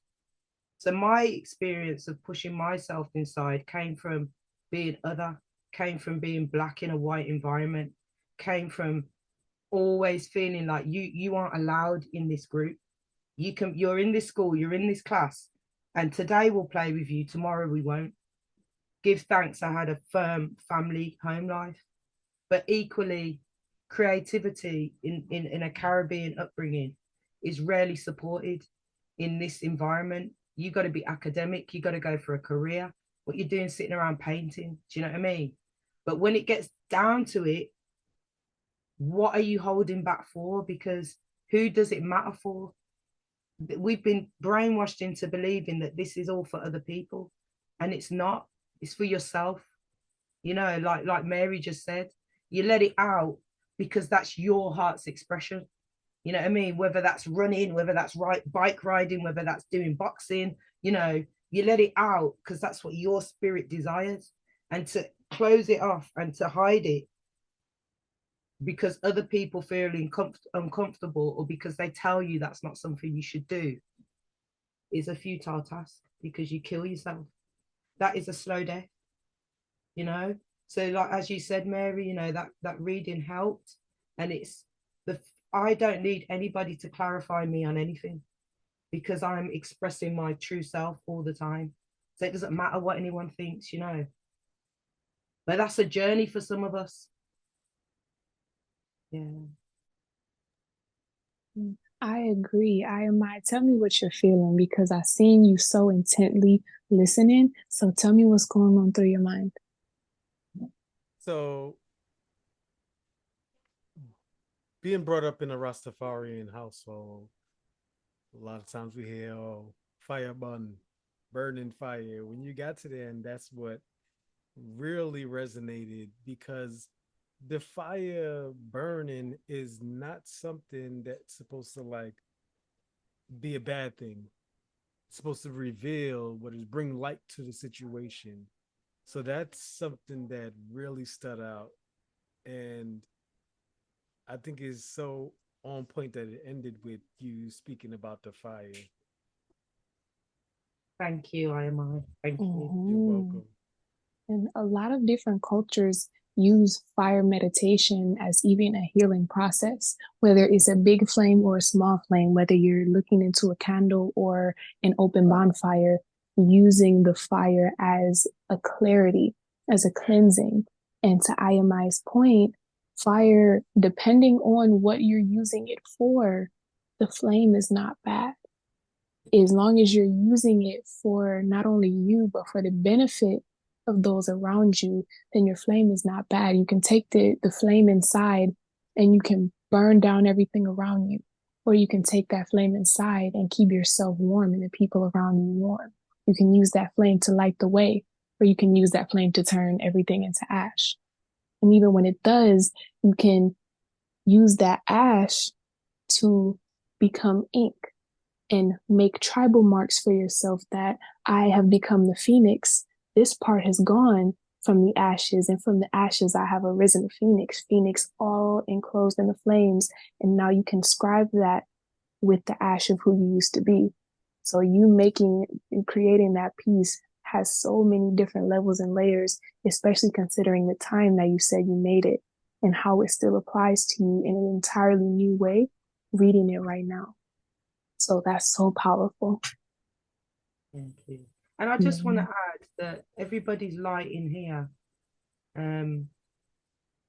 Speaker 3: So my experience of pushing myself inside came from being other, came from being Black in a white environment, came from always feeling like you aren't allowed in this group. You're in this school, you're in this class, and today we'll play with you, tomorrow we won't. Give thanks I had a firm family home life, but equally creativity in a Caribbean upbringing is rarely supported in this environment. You got to be academic, you got to go for a career. What you're doing sitting around painting, do you know what I mean? But when it gets down to it, what are you holding back for? Because who does it matter for? We've been brainwashed into believing that this is all for other people, and it's not. It's for yourself. Like Mary just said, you let it out because that's your heart's expression. You know what I mean? Whether that's running, whether that's bike riding, whether that's doing boxing, you know, you let it out because that's what your spirit desires. And to close it off and to hide it because other people feel uncomfortable, or because they tell you that's not something you should do, is a futile task, because you kill yourself. That is a slow death, you know. So like as you said, Mary, you know, that reading helped. And it's the I don't need anybody to clarify me on anything, because I'm expressing my true self all the time. So it doesn't matter what anyone thinks, you know. But that's a journey for some of us. Yeah.
Speaker 1: I agree. I am. Tell me what you're feeling, because I've seen you so intently listening. So tell me what's going on through your mind.
Speaker 2: So, being brought up in a Rastafarian household, a lot of times we hear, "Oh, fire burning fire." When you got to the end, that's what really resonated, because the fire burning is not something that's supposed to like be a bad thing. It's supposed to reveal what is, bring light to the situation. So that's something that really stood out, and I think is so on point that it ended with you speaking about the fire.
Speaker 3: Thank you, I. Thank you.
Speaker 2: You're welcome.
Speaker 1: And a lot of different cultures use fire meditation as even a healing process, whether it's a big flame or a small flame, whether you're looking into a candle or an open bonfire, using the fire as a clarity, as a cleansing. And to Ayamai's point, fire, depending on what you're using it for, the flame is not bad. As long as you're using it for not only you, but for the benefit of those around you, then your flame is not bad. You can take the flame inside and you can burn down everything around you. Or you can take that flame inside and keep yourself warm and the people around you warm. You can use that flame to light the way, or you can use that flame to turn everything into ash. And even when it does, you can use that ash to become ink and make tribal marks for yourself that I have become the phoenix. This part has gone from the ashes, and from the ashes I have arisen a phoenix, phoenix all enclosed in the flames. And now you can scribe that with the ash of who you used to be. So you making and creating that piece has so many different levels and layers, especially considering the time that you said you made it and how it still applies to you in an entirely new way, reading it right now. So that's so powerful.
Speaker 3: Thank you. And I just want to add that everybody's light in here.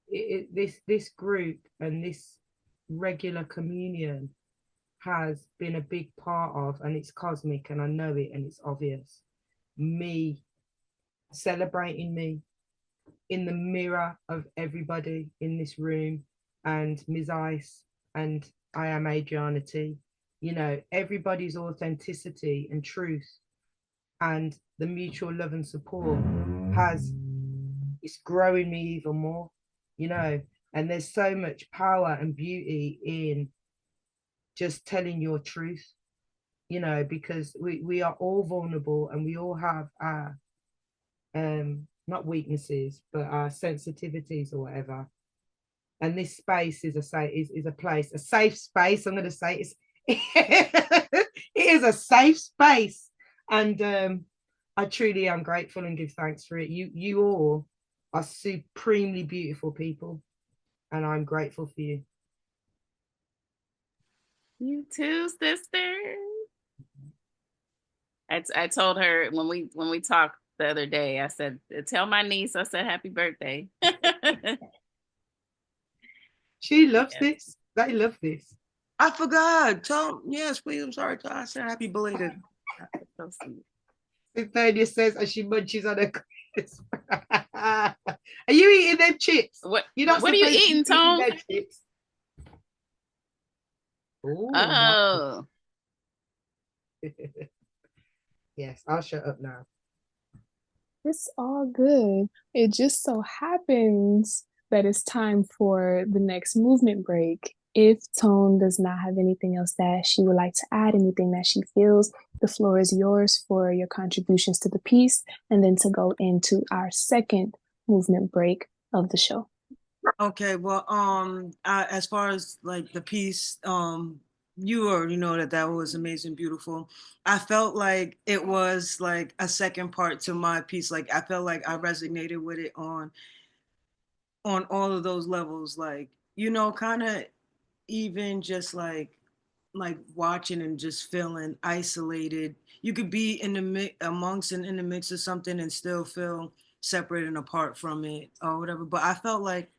Speaker 3: This group and this regular communion has been a big part of, and it's cosmic, and I know it, and it's obvious. Me celebrating me in the mirror of everybody in this room, and Ms. Ice, and I am Adriana T. You know, everybody's authenticity and truth and the mutual love and support it's growing me even more, you know. And there's so much power and beauty in just telling your truth, you know, because we are all vulnerable, and we all have our not weaknesses, but our sensitivities or whatever. And this space is a place, a safe space. I'm going to say it is a safe space, and I truly am grateful and give thanks for it. You all are supremely beautiful people, and I'm grateful for you.
Speaker 5: You too, sister. I told her when we talked the other day, I said, tell my niece, I said, happy birthday.
Speaker 3: She loves this. They love this.
Speaker 4: I forgot. Yes, please. I'm sorry. I said happy belated.
Speaker 5: So sweet.
Speaker 3: Cynthonia says as she munches on her crisp. Are you eating them chips?
Speaker 5: What
Speaker 3: You're not
Speaker 5: are you eating, Tom?
Speaker 3: Chips. Ooh,
Speaker 5: oh.
Speaker 3: Yes, I'll shut up now.
Speaker 1: It's all good. It just so happens that it's time for the next movement break. if Tone does not have anything else that she would like to add, anything that she feels, the floor is yours for your contributions to the piece, and then to go into our second movement break of the show.
Speaker 4: Okay, well, as far as like the piece, you already know that that was amazing, beautiful. I felt like it was like a second part to my piece. Like I felt like I resonated with it on all of those levels. Like, you know, kind of even just like watching and just feeling isolated. You could be in the amongst and in the mix of something and still feel separate and apart from it or whatever. But I felt like,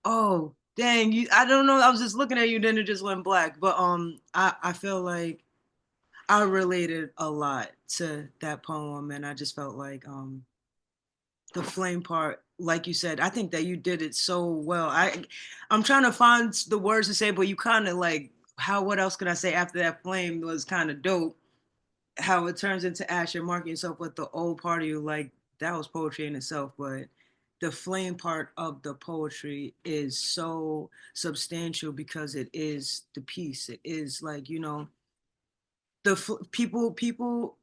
Speaker 4: oh, dang, you, I don't know. I was just looking at you, then it just went black. But I feel like I related a lot to that poem, and I just felt like the flame part, like you said, I think that you did it so well. I'm trying to find the words to say, but you kind of like how, what else could I say after that flame was kind of dope. How it turns into ash and marking yourself with the old part of you, like that was poetry in itself, but the flame part of the poetry is so substantial because it is the piece. It is like, you know, people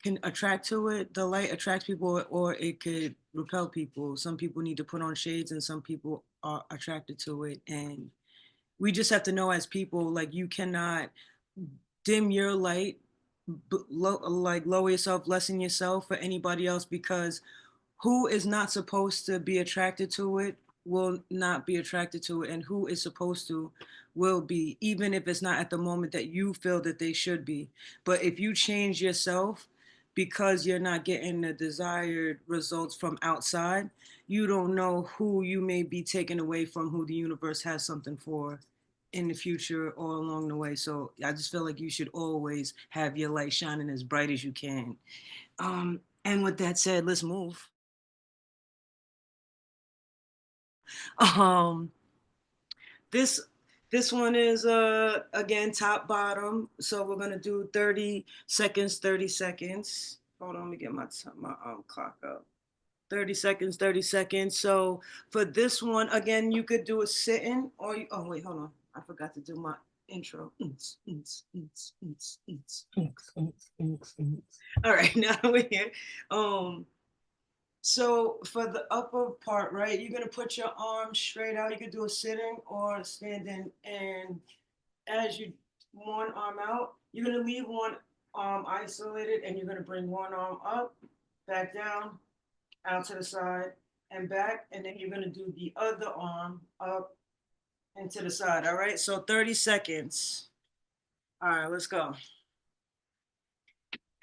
Speaker 4: can attract to it. The light attracts people, or it could repel people. Some people need to put on shades, and some people are attracted to it. And we just have to know as people, like you cannot dim your light, like lower yourself, lessen yourself for anybody else, because who is not supposed to be attracted to it will not be attracted to it, and who is supposed to will be, even if it's not at the moment that you feel that they should be. But if you change yourself because you're not getting the desired results from outside, you don't know who you may be taken away from, who the universe has something for in the future or along the way. So I just feel like you should always have your light shining as bright as you can. And with that said, let's move. Um, this this one is again top bottom. So we're gonna do 30 seconds, 30 seconds. Hold on, let me get my clock up. 30 seconds, 30 seconds. So for this one, again, you could do a sitting or you, oh wait, hold on. I forgot to do my intro. All right, now we're here. So for the upper part, right, you're gonna put your arms straight out. You could do a sitting or standing, and as you one arm out, you're gonna leave one arm isolated, and you're gonna bring one arm up, back down, out to the side, and back, and then you're gonna do the other arm up and to the side. All right, so 30 seconds. All right, let's go.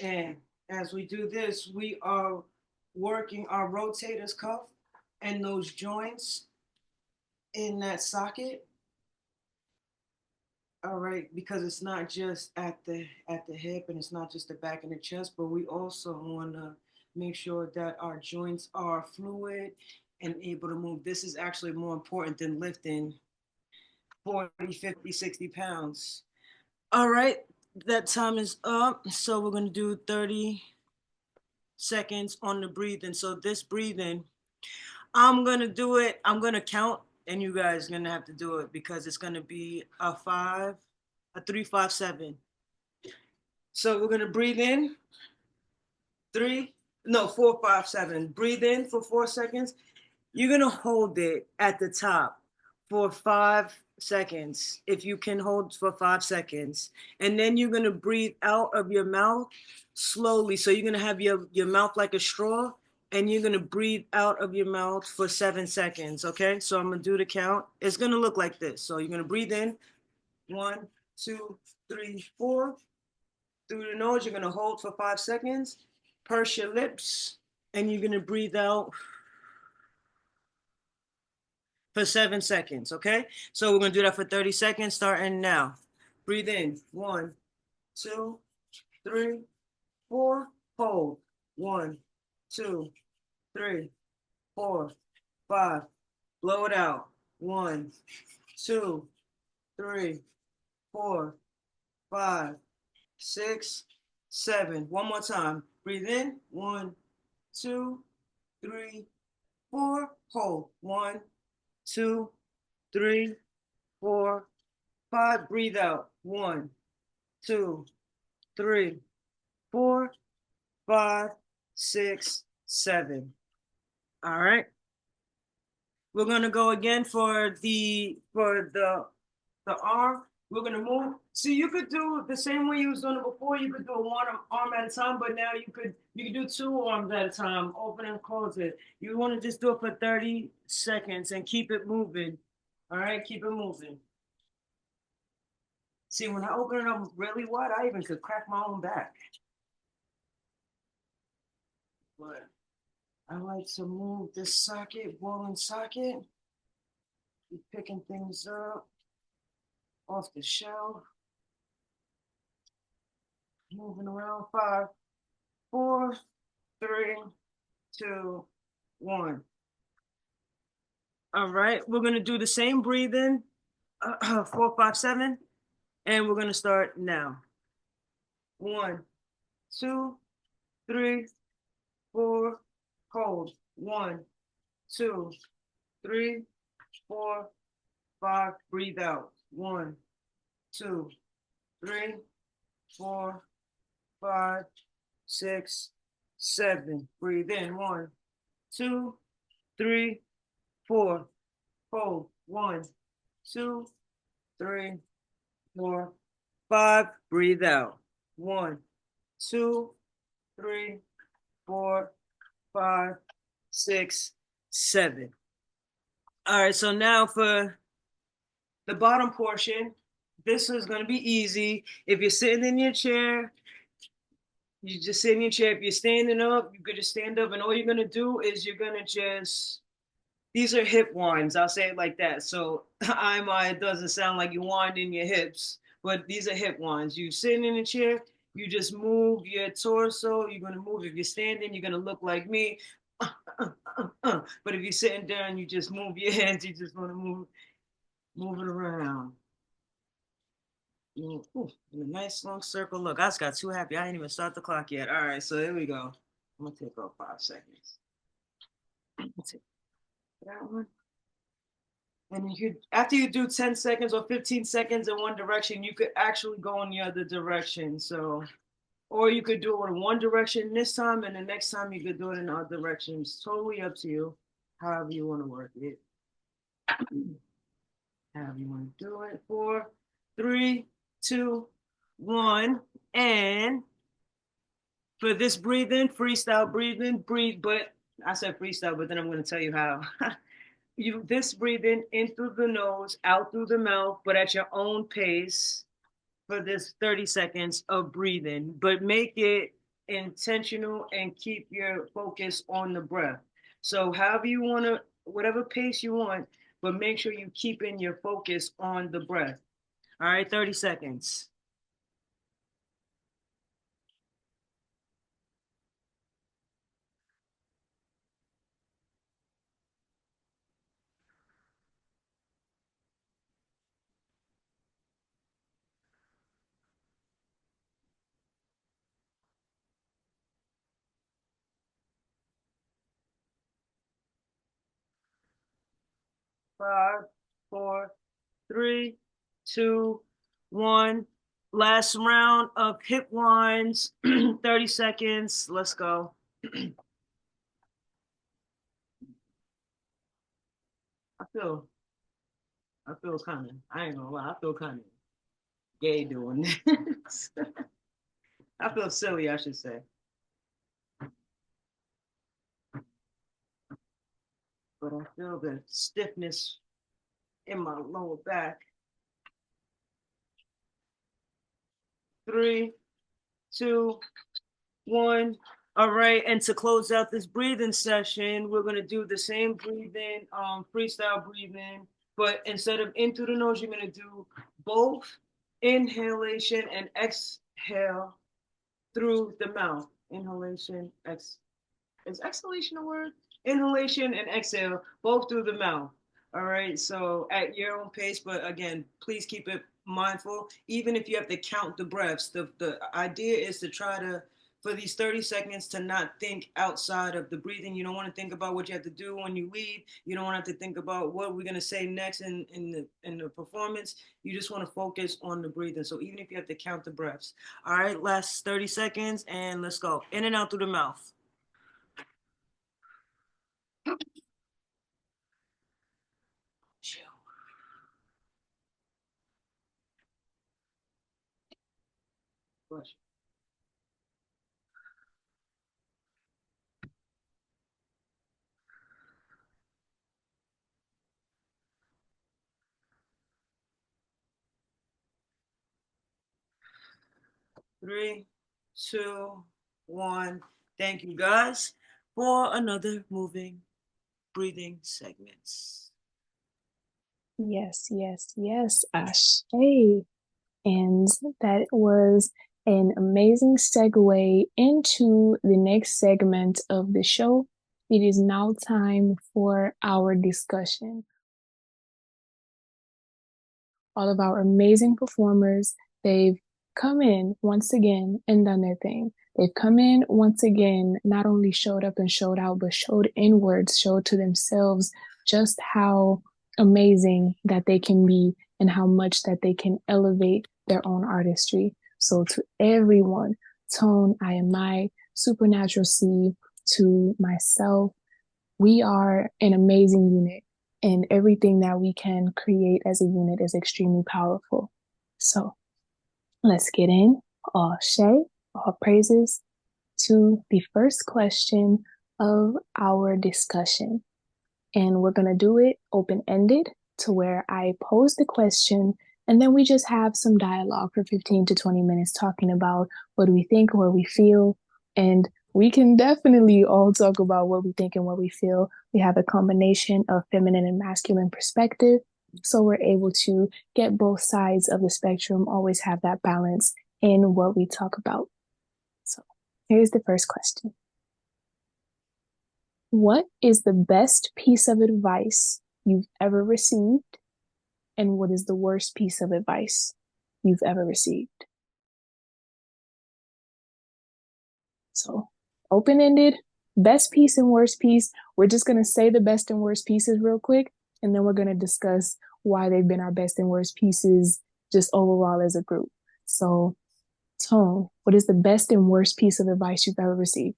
Speaker 4: And as we do this, we are working our rotator's cuff and those joints in that socket. All right, because it's not just at the hip and it's not just the back and the chest, but we also want to make sure that our joints are fluid and able to move. This is actually more important than lifting 40, 50, 60 pounds. All right, that time is up. So we're going to do 30 seconds on the breathing. So this breathing, I'm going to do it. I'm going to count, and you guys are going to have to do it because it's going to be a 3, 5, 7. So we're going to breathe in 4, 5, 7. Breathe in for 4 seconds. You're going to hold it at the top for 5 seconds, if you can hold for 5 seconds. And then you're going to breathe out of your mouth slowly. So you're going to have your mouth like a straw, and you're going to breathe out of your mouth for 7 seconds. Okay, so I'm going to do the count. It's going to look like this. So you're going to breathe in 1, 2, 3, 4. Through the nose, you're going to hold for 5 seconds, purse your lips, and you're going to breathe out for 7 seconds, okay? So we're gonna do that for 30 seconds, starting now. Breathe in, 1, 2, 3, 4, hold, 1, 2, 3, 4, 5, blow it out, 1, 2, 3, 4, 5, 6, 7. One more time, breathe in, 1, 2, 3, 4, hold, 1, 2, 3, 4, 5, breathe out. 1, 2, 3, 4, 5, 6, 7. All right. We're gonna go again for the arm. We're gonna move. So you could do the same way you was doing it before. You could do one arm at a time, but now you could do 2 arms at a time. Open and close it. You want to just do it for 30 seconds and keep it moving. All right, keep it moving. See, when I open it up really wide, I even could crack my own back. But I like to move this socket, woolen socket. Keep picking things up off the shelf. Moving around. 5, 4, 3, 2, 1. All right, we're gonna do the same breathing, 4, 5, 7, and we're gonna start now. 1, 2, 3, 4, hold. 1, 2, 3, 4, 5, breathe out. 1, 2, 3, 4, 5, 6, 7. Breathe in. 1, 2, 3, 4. Hold. 1, 2, 3, 4, 5. Breathe out. 1, 2, 3, 4, 5, 6, 7. All right, so now for the bottom portion, this is going to be easy. If you're sitting in your chair, you just sit in your chair. If you're standing up, you could just stand up, and all you're going to do is you're going to just, these are hip winds. I'll say it like that. So it doesn't sound like you wind in your hips, but these are hip winds. You sitting in a chair, you just move your torso. You're going to move. If you're standing, you're going to look like me. But if you're sitting down, you just move your hands. You just want to move it around. Ooh, in a nice long circle. Look, I just got too happy. I didn't even start the clock yet. All right, so here we go. I'm gonna take off 5 seconds. Take that one. And after you do 10 seconds or 15 seconds in one direction, you could actually go in the other direction. So, or you could do it in one direction this time, and the next time you could do it in other directions. Totally up to you, however you want to work it. However you want to do it. 4, 3, 2, 1, and for this breathing, freestyle breathing, breathe. But I said freestyle, but then I'm going to tell you how. This breathing in through the nose, out through the mouth, but at your own pace for this 30 seconds of breathing. But make it intentional and keep your focus on the breath. So however you want to, whatever pace you want, but make sure you keep in your focus on the breath. All right, 30 seconds. Five, 4, 3, 2, 1. Last round of hip winds, 30 seconds. Let's go. I feel kind of, I ain't gonna lie, I feel kind of gay doing this. I feel silly, I should say. But I feel the stiffness in my lower back. 3, 2, 1. All right, and to close out this breathing session, we're gonna do the same breathing, freestyle breathing, but instead of in through the nose, you're gonna do both inhalation and exhale through the mouth. Inhalation, is exhalation a word? Inhalation and exhale, both through the mouth. All right, so at your own pace, but again, please keep it mindful. Even if you have to count the breaths, the idea is to try for these 30 seconds to not think outside of the breathing. You don't want to think about what you have to do when you leave. You don't want to have to think about what we're going to say next in the performance. You just want to focus on the breathing. So even if you have to count the breaths. All right, last 30 seconds and let's go. In and out through the mouth. Chill. Push. 3, 2, 1. Thank you guys for another moving, breathing segments.
Speaker 1: Yes, yes, yes, Ashe. And that was an amazing segue into the next segment of the show. It is now time for our discussion. All of our amazing performers, they've come in once again and done their thing. They've come in once again, not only showed up and showed out, but showed inwards, showed to themselves just how amazing that they can be and how much that they can elevate their own artistry. So to everyone, Tone, I Am I, Supernatural C, to myself, we are an amazing unit, and everything that we can create as a unit is extremely powerful. So let's get in. All Shay, all praises to the first question of our discussion. And we're going to do it open-ended to where I pose the question and then we just have some dialogue for 15 to 20 minutes talking about what we think, what we feel, and we can definitely all talk about what we think and what we feel. We have a combination of feminine and masculine perspective, so we're able to get both sides of the spectrum, always have that balance in what we talk about. So here's the first question. What is the best piece of advice you've ever received? And what is the worst piece of advice you've ever received? So, open-ended, best piece and worst piece. We're just going to say the best and worst pieces real quick, and then we're going to discuss why they've been our best and worst pieces just overall as a group. So, Tone, what is the best and worst piece of advice you've ever received?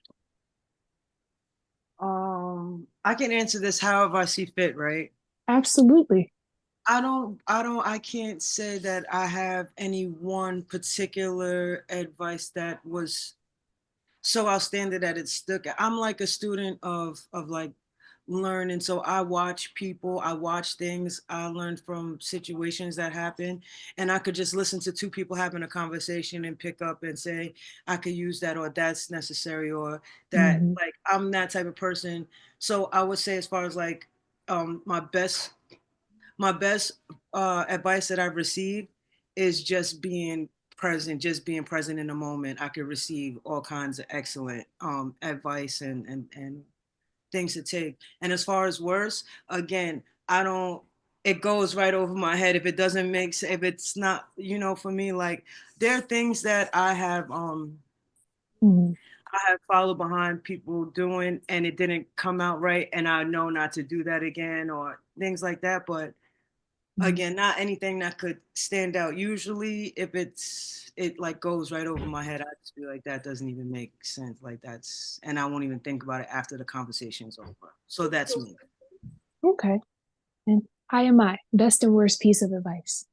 Speaker 4: I can answer this however I see fit, right?
Speaker 1: Absolutely.
Speaker 4: I can't say that I have any one particular advice that was so outstanding that it stuck. I'm like a student of like learning. So I watch people, I watch things, I learn from situations that happen, and I could just listen to two people having a conversation and pick up and say, I could use that, or that's necessary, or that like I'm that type of person. So I would say as far as like my best advice that I've received is just being present, in the moment. I could receive all kinds of excellent advice and things to take. And as far as worse, again, I don't. It goes right over my head if it doesn't make sense. If it's not, for me, like there are things that I have followed behind people doing, and it didn't come out right, and I know not to do that again, or things like that. But again, not anything that could stand out. Usually if it like goes right over my head, I just feel like that doesn't even make sense. Like and I won't even think about it after the conversation's over. So that's me.
Speaker 1: Okay. And I am I, best and worst piece of advice.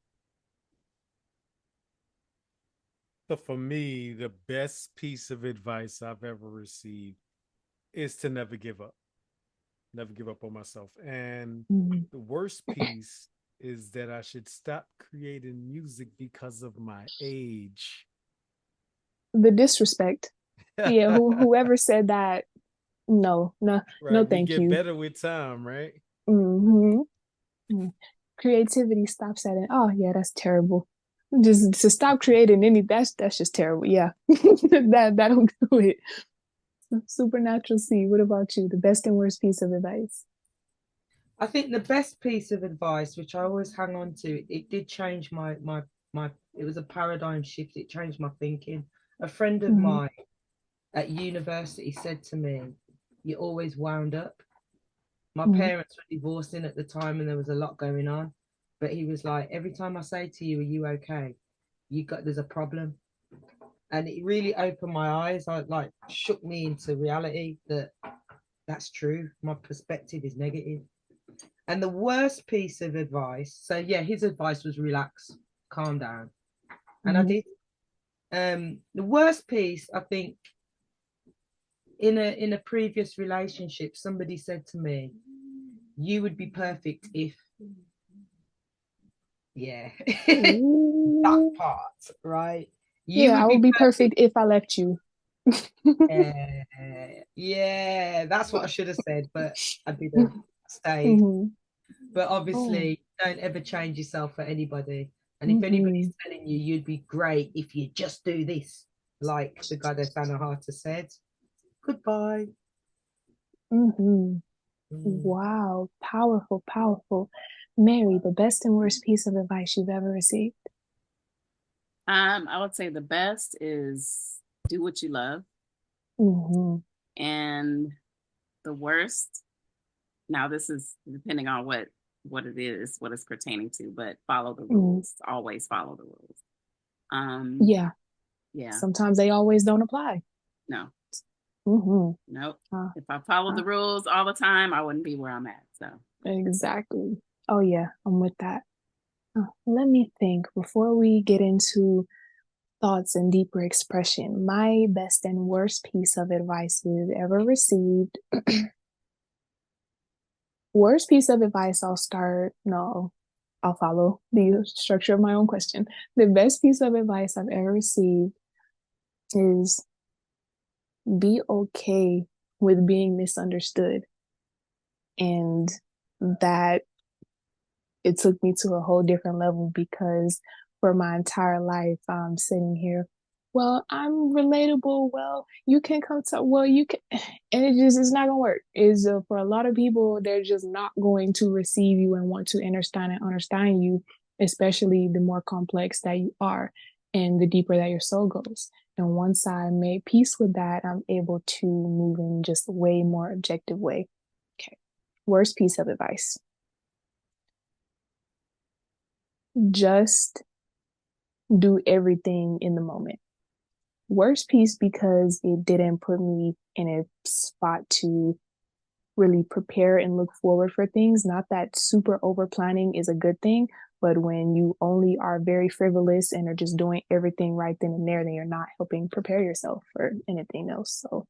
Speaker 2: So for me, the best piece of advice I've ever received is to never give up. Never give up on myself. And the worst piece is that I should stop creating music because of my age.
Speaker 1: The disrespect. Yeah, whoever said that, no,
Speaker 2: right,
Speaker 1: no,
Speaker 2: we
Speaker 1: thank
Speaker 2: get
Speaker 1: you.
Speaker 2: better with time, right?
Speaker 1: Creativity stops at it. Oh yeah, that's terrible. Just to stop creating that's just terrible. Yeah, that'll do it. Supernatural C. What about you? The best and worst piece of advice?
Speaker 3: I think the best piece of advice, which I always hang on to, it did change my it was a paradigm shift. It changed my thinking. A friend of mine, at university said to me, "You always wound up." My
Speaker 1: Mhm.
Speaker 3: parents were divorcing at the time and there was a lot going on. But he was like, every time I say to you, "Are you okay?" There's a problem. And it really opened my eyes. I like shook me into reality that that's true. My perspective is negative. And the worst piece of advice, so yeah, his advice was relax, calm down. And I
Speaker 1: Mhm.
Speaker 3: did. The worst piece, I think, in a previous relationship, somebody said to me, "You would be perfect if," yeah, that
Speaker 1: Ooh.
Speaker 3: part, right? You
Speaker 1: Yeah, I
Speaker 3: would
Speaker 1: would
Speaker 3: be
Speaker 1: be
Speaker 3: perfect.
Speaker 1: perfect if I left you.
Speaker 3: Yeah, that's what I should have said, but I didn't. Stayed.
Speaker 1: Mhm.
Speaker 3: But
Speaker 1: Oh.
Speaker 3: obviously, don't ever change yourself for anybody. And if anybody's
Speaker 1: Mhm.
Speaker 3: telling you you'd be great if you just do this, like the Goddess Anahata said, goodbye.
Speaker 1: Mhm.
Speaker 3: Mm.
Speaker 1: Wow, powerful, powerful. Mary, the best and worst piece of advice you've ever received.
Speaker 5: I would say the best is do what you love,
Speaker 1: Mhm.
Speaker 5: and the worst. Now, this is depending on what it is, what it's pertaining to, but follow the
Speaker 1: Mhm.
Speaker 5: rules. Always follow the rules.
Speaker 1: Yeah,
Speaker 5: Yeah,
Speaker 1: sometimes they always don't apply.
Speaker 5: no,
Speaker 1: Mhm.
Speaker 5: nope.
Speaker 1: Uh,
Speaker 5: If I followed
Speaker 1: uh,
Speaker 5: the rules all the time, I wouldn't be where I'm at. So,
Speaker 1: exactly. Oh yeah, I'm with that. Let me think before we get into thoughts and deeper expression. My best and worst piece of advice you've ever received. Worst piece of advice, I'll start. No, I'll follow the structure of my own question. The best piece of advice I've ever received is be okay with being misunderstood. And that it took me to a whole different level because for my entire life, I'm sitting here. Well, I'm relatable. Well, you can come to, well, you can, and it's not gonna work. Is for a lot of people, they're just not going to receive you and want to understand you, especially the more complex that you are and the deeper that your soul goes. And once I made peace with that, I'm able to move in just a way more objective way. Okay. Worst piece of advice. Just do everything in the moment. Worst piece because it didn't put me in a spot to really prepare and look forward for things. Not that super over planning is a good thing, but when you only are very frivolous and are just doing everything right then and there, then you're not helping prepare yourself for anything else. So,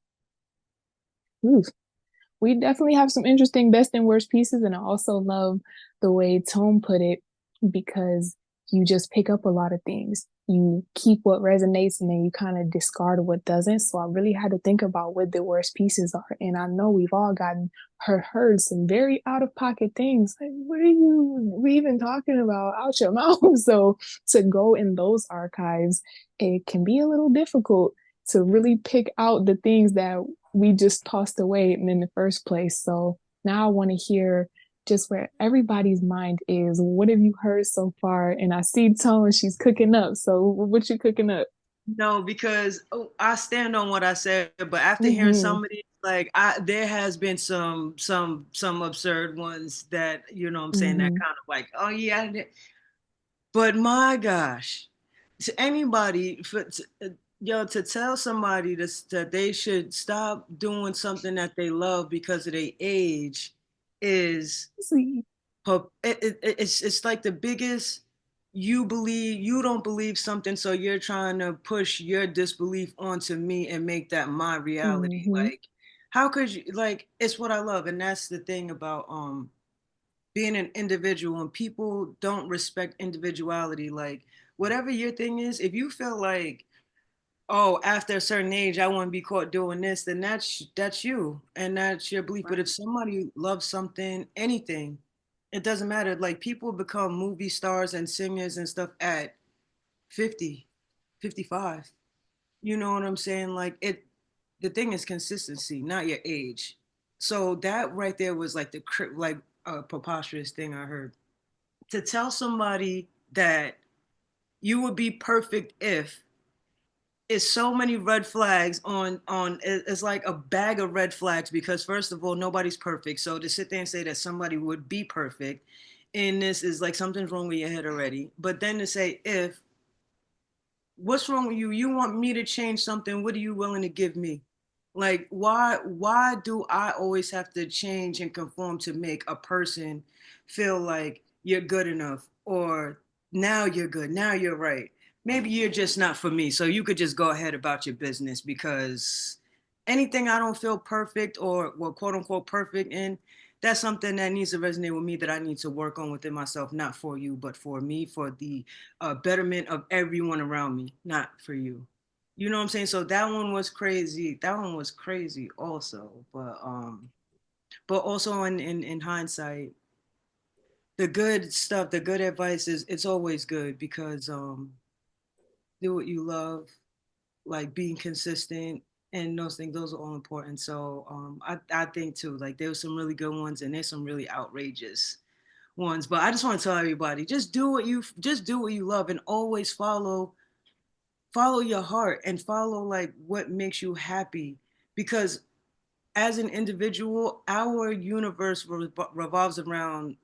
Speaker 1: oof. We definitely have some interesting best and worst pieces. And I also love the way Tone put it because you just pick up a lot of things. You keep what resonates and then you kind of discard what doesn't. So I really had to think about what the worst pieces are. And I know we've all heard some very out of pocket things. Like, what are you even talking about out your mouth? So to go in those archives, it can be a little difficult to really pick out the things that we just tossed away in the first place. So now I want to hear just where everybody's mind is. What have you heard so far? And I see Tone, she's cooking up. So what you cooking up?
Speaker 4: No, because I stand on what I said, but after hearing
Speaker 1: Mm-hmm.
Speaker 4: some of these, like there has been some absurd ones that, you know what I'm saying, that
Speaker 1: Mm-hmm.
Speaker 4: kind of like, oh yeah, but my gosh, to anybody to tell somebody that they should stop doing something that they love because of their age is
Speaker 1: See.
Speaker 4: it's like the biggest. You don't believe something, so you're trying to push your disbelief onto me and make that my reality.
Speaker 1: Mm-hmm.
Speaker 4: Like, how could you? Like, it's what I love, and that's the thing about being an individual. And people don't respect individuality. Like, whatever your thing is, if you feel like, oh, after a certain age, I want to be caught doing this, then that's you and that's your belief. But
Speaker 5: right.
Speaker 4: if somebody loves something, anything, it doesn't matter. Like people become movie stars and singers and stuff at 50, 55. You know what I'm saying? Like the thing is consistency, not your age. So that right there was like like a preposterous thing I heard. To tell somebody that you would be perfect if it's so many red flags it's like a bag of red flags, because first of all, nobody's perfect. So to sit there and say that somebody would be perfect in this is like something's wrong with your head already. But then to say, if what's wrong with you? You want me to change something? What are you willing to give me? Like, why do I always have to change and conform to make a person feel like you're good enough, or now you're good, now you're right? Maybe you're just not for me. So you could just go ahead about your business, because anything I don't feel perfect or, well, quote unquote perfect in, that's something that needs to resonate with me, that I need to work on within myself, not for you, but for me, for the betterment of everyone around me, not for you. You know what I'm saying? So that one was crazy. That one was crazy also. But also in hindsight, the good stuff, the good advice is, it's always good, because do what you love, like being consistent, and those things, those are all important. So I think too, like there were some really good ones, and there's some really outrageous ones. But I just want to tell everybody, just do what you love, and always follow your heart, and follow like what makes you happy, because as an individual, our universe revolves around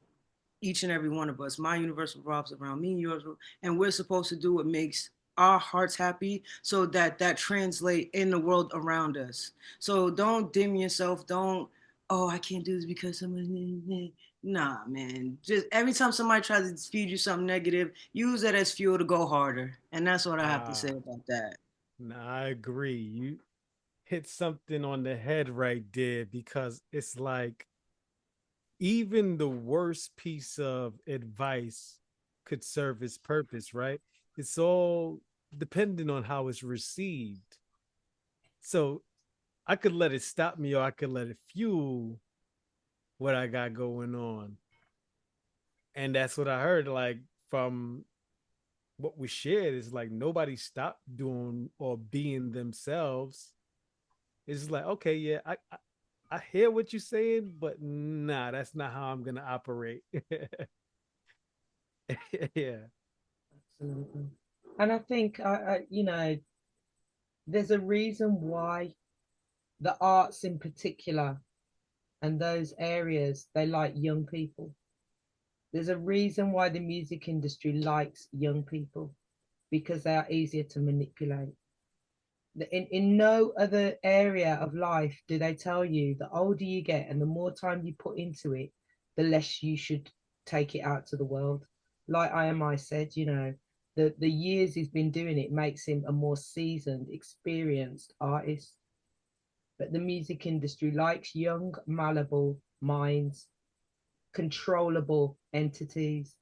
Speaker 4: each and every one of us. My universe revolves around me, yours, and we're supposed to do what makes our hearts happy, so that that translate in the world around us. So don't dim yourself. Don't, oh, I can't do this because someone. Nah, man. Just every time somebody tries to feed you something negative, use that as fuel to go harder. And that's what I have to say
Speaker 2: Ah,
Speaker 4: about that.
Speaker 2: no, I agree. You hit something on the head right there, because it's like even the worst piece of advice could serve its purpose, right? It's all dependent on how it's received. So I could let it stop me, or I could let it fuel what I got going on. And that's what I heard, like from what we shared, is like nobody stopped doing or being themselves. It's just like, okay, yeah, I hear what you're saying, but nah, that's not how I'm gonna operate. Yeah.
Speaker 3: Absolutely. And I think, there's a reason why the arts in particular and those areas, they like young people. There's a reason why the music industry likes young people, because they are easier to manipulate. In no other area of life do they tell you the older you get and the more time you put into it, the less you should take it out to the world. Like IMI said, the years he's been doing it makes him a more seasoned, experienced artist. But the music industry likes young, malleable minds, controllable entities.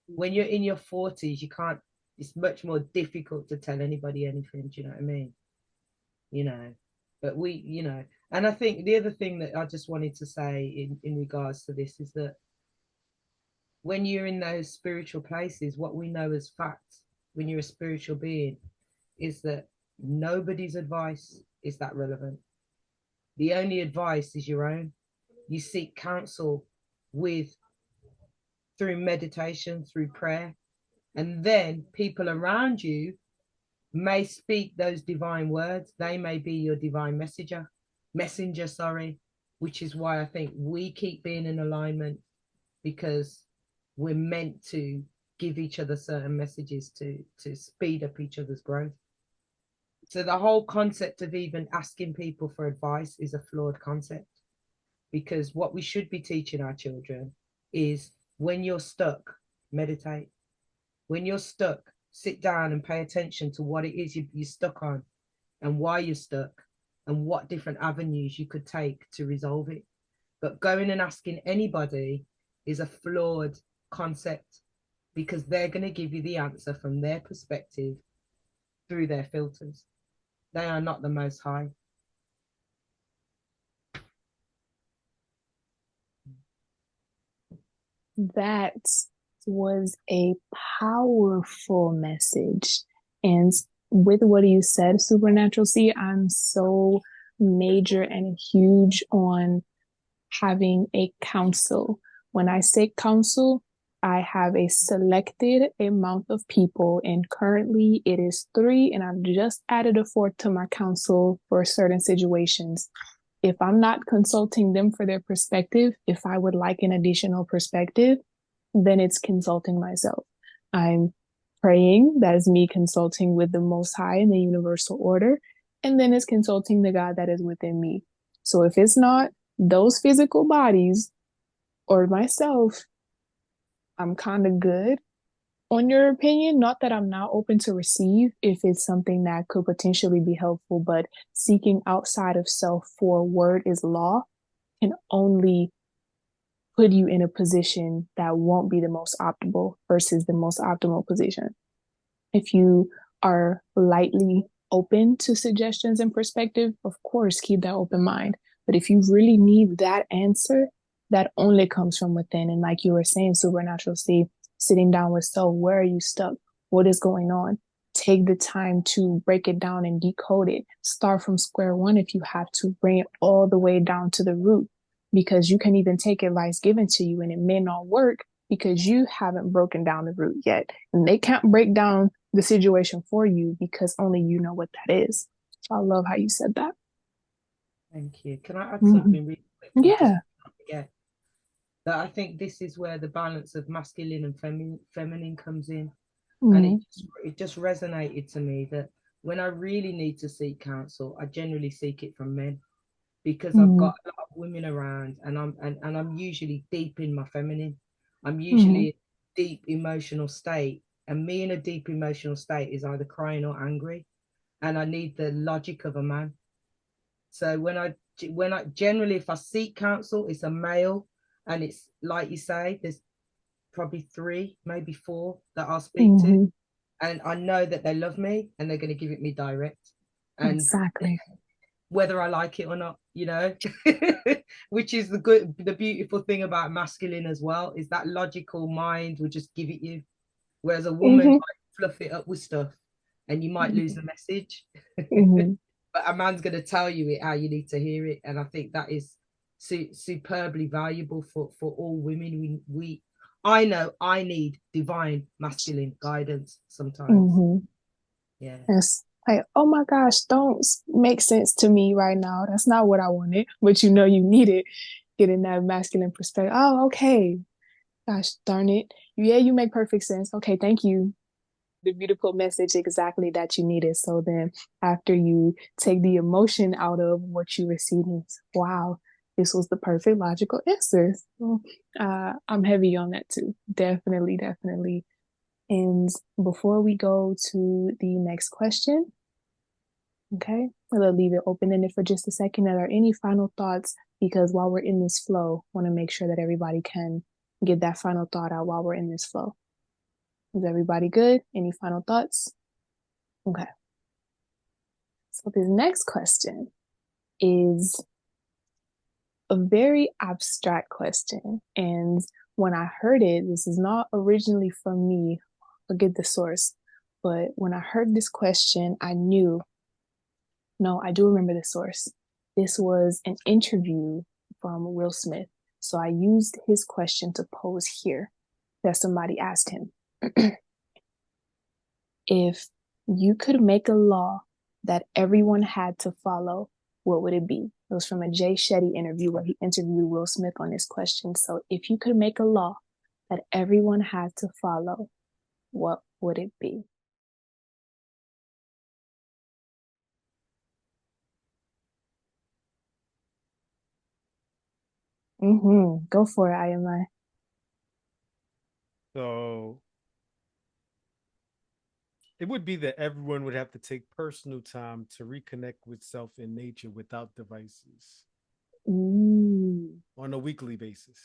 Speaker 3: When you're in your 40s, you can't, it's much more difficult to tell anybody anything. Do you know what I mean? you know but and I think the other thing that I just wanted to say in regards to this is that when you're in those spiritual places, what we know as facts, when you're a spiritual being, is that nobody's advice is that relevant. The only advice is your own. You seek counsel with through meditation, through prayer, and then people around you may speak those divine words. They may be your divine messenger, sorry, which is why I think we keep being in alignment, because we're meant to give each other certain messages to speed up each other's growth. So the whole concept of even asking people for advice is a flawed concept, because what we should be teaching our children is, when you're stuck, meditate. When you're stuck, sit down and pay attention to what it is you're stuck on, and why you're stuck, and what different avenues you could take to resolve it. But going and asking anybody is a flawed concept, because they're going to give you the answer from their perspective through their filters. They are not the Most High.
Speaker 1: That was a powerful message. And with what you said, Supernatural C, I'm so major and huge on having a council. When I say council, I have a selected amount of people, and currently it is 3, and I've just added a 4th to my council for certain situations. If I'm not consulting them for their perspective, if I would like an additional perspective, then it's consulting myself. I'm praying, that is me consulting with the Most High and the universal order, and then it's consulting the God that is within me. So if it's not those physical bodies or myself, I'm kind of good on your opinion. Not that I'm not open to receive if it's something that could potentially be helpful, but seeking outside of self for word is law can only put you in a position that won't be the most optimal versus the most optimal position. If you are lightly open to suggestions and perspective, of course, keep that open mind. But if you really need that answer, that only comes from within. And like you were saying, Supernatural Steve, sitting down with self, where are you stuck? What is going on? Take the time to break it down and decode it. Start from square one if you have to, bring it all the way down to the root, because you can even take advice given to you and it may not work because you haven't broken down the root yet. And they can't break down the situation for you because only you know what that is. So I love how you said that.
Speaker 3: Thank you. Can I add
Speaker 1: Mhm.
Speaker 3: something really quick?
Speaker 1: Yeah.
Speaker 3: Yeah. That I think this is where the balance of masculine and feminine comes in. And
Speaker 1: Mhm.
Speaker 3: it just resonated to me that when I really need to seek counsel, I generally seek it from men, because I've
Speaker 1: Mhm.
Speaker 3: got a lot of women around, and I'm usually deep in my feminine. I'm
Speaker 1: Mhm.
Speaker 3: usually in a deep emotional state, and me in a deep emotional state is either crying or angry, and I need the logic of a man. So when I generally, if I seek counsel, it's a male, and it's like you say, there's probably 3, maybe 4 that I'll speak to,
Speaker 1: Mhm.
Speaker 3: and I know that they love me and they're going to give it me direct, and
Speaker 1: Exactly.
Speaker 3: whether I like it or not, which is the beautiful thing about masculine as well, is that logical mind will just give it you, whereas a woman
Speaker 1: Mhm.
Speaker 3: might fluff it up with stuff and you might lose the message.
Speaker 1: Mhm.
Speaker 3: But a man's going to tell you it how you need to hear it, and I think that is superbly valuable for all women. I know I need divine masculine guidance sometimes.
Speaker 1: Mhm.
Speaker 3: Yeah.
Speaker 1: It's like, oh my gosh, don't make sense to me right now. That's not what I wanted, but you know you need it. Getting that masculine perspective. Oh, okay. Gosh darn it. Yeah, you make perfect sense. Okay, thank you. The beautiful message exactly that you needed. So then after you take the emotion out of what you received, wow, this was the perfect logical answer. So, I'm heavy on that too. Definitely, definitely. And before we go to the next question, okay, I'll leave it open-ended for just a second. Are there any final thoughts? Because while we're in this flow, I want to make sure that everybody can get that final thought out while we're in this flow. Is everybody good? Any final thoughts? Okay. So this next question is a very abstract question. And when I heard it, this is not originally from me, forget the source, but when I heard this question, I knew, no, I do remember the source. This was an interview from Will Smith. So I used his question to pose here that somebody asked him. If you could make a law that everyone had to follow, what would it be? It was from a Jay Shetty interview where he interviewed Will Smith on this question. So if you could make a law that everyone had to follow, what would it be? Go for it, IMI.
Speaker 2: So it would be that everyone would have to take personal time to reconnect with self and nature without devices on a weekly basis.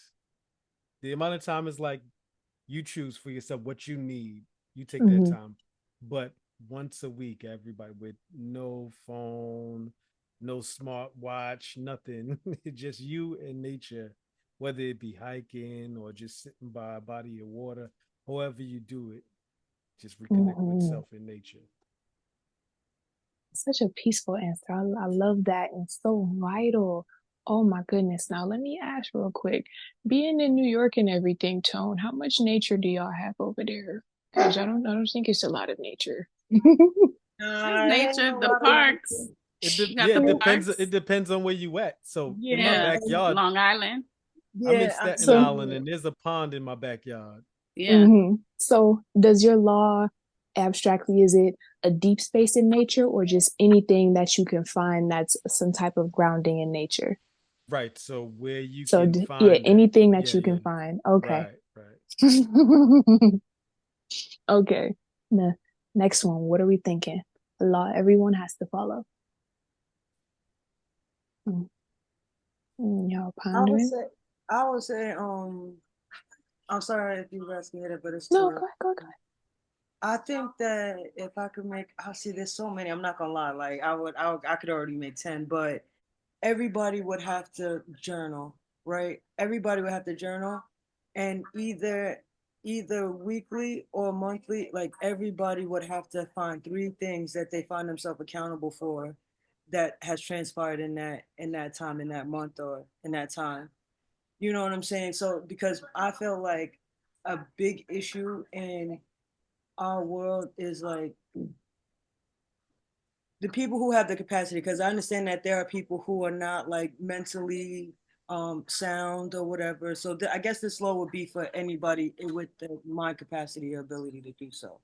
Speaker 2: The amount of time is like you choose for yourself what you need. You take that
Speaker 1: Mm-hmm.
Speaker 2: time. But once a week, everybody with no phone, no smartwatch, nothing. Just you and nature, whether it be hiking or just sitting by a body of water, however you do it, just reconnect with self and nature.
Speaker 1: Such a peaceful answer. I love that and so vital. Oh my goodness. Now let me ask real quick. Being in New York and everything, Tone, how much nature do y'all have over there? Because I don't think it's a lot of nature.
Speaker 5: There's
Speaker 4: It ain't
Speaker 5: nature,
Speaker 4: a
Speaker 5: the
Speaker 4: lot of
Speaker 5: parks.
Speaker 4: nature.
Speaker 5: You got
Speaker 2: Yeah,
Speaker 5: the
Speaker 2: it depends.
Speaker 5: parks.
Speaker 2: It depends on where you at. So in my
Speaker 4: Yeah,
Speaker 5: Yeah,
Speaker 2: backyard,
Speaker 5: Long Island.
Speaker 2: I'm in
Speaker 4: yeah. I
Speaker 2: Staten
Speaker 1: So,
Speaker 2: Island,
Speaker 4: mean,
Speaker 2: and there's a pond in my backyard.
Speaker 5: Yeah.
Speaker 1: so does your law abstractly, is it a deep space in nature or just anything that you can find that's some type of grounding in nature?
Speaker 2: Right. So where you
Speaker 1: So
Speaker 2: can
Speaker 1: yeah,
Speaker 2: find that.
Speaker 1: anything that
Speaker 2: Yeah,
Speaker 1: you can
Speaker 2: yeah.
Speaker 1: find. Okay.
Speaker 2: Right, right.
Speaker 1: Okay. The next one, what are we thinking? A law everyone has to follow. Mm. Y'all
Speaker 4: I would
Speaker 1: pondering?
Speaker 4: say, I would say, I'm sorry if you guys can hear it, but it's
Speaker 1: No,
Speaker 4: too
Speaker 1: go
Speaker 4: loud.
Speaker 1: ahead, go ahead.
Speaker 4: I think that if I could make, I see there's so many. I'm not gonna lie. Like I could already make 10, but everybody would have to journal, right? Everybody would have to journal, and either weekly or monthly, like everybody would have to find three things that they find themselves accountable for that has transpired in that time, in that month, or in that time. You know what I'm saying? So because I feel like a big issue in our world is like the people who have the capacity, because I understand that there are people who are not like mentally sound or whatever. So I guess this law would be for anybody with the mind capacity or ability to do so.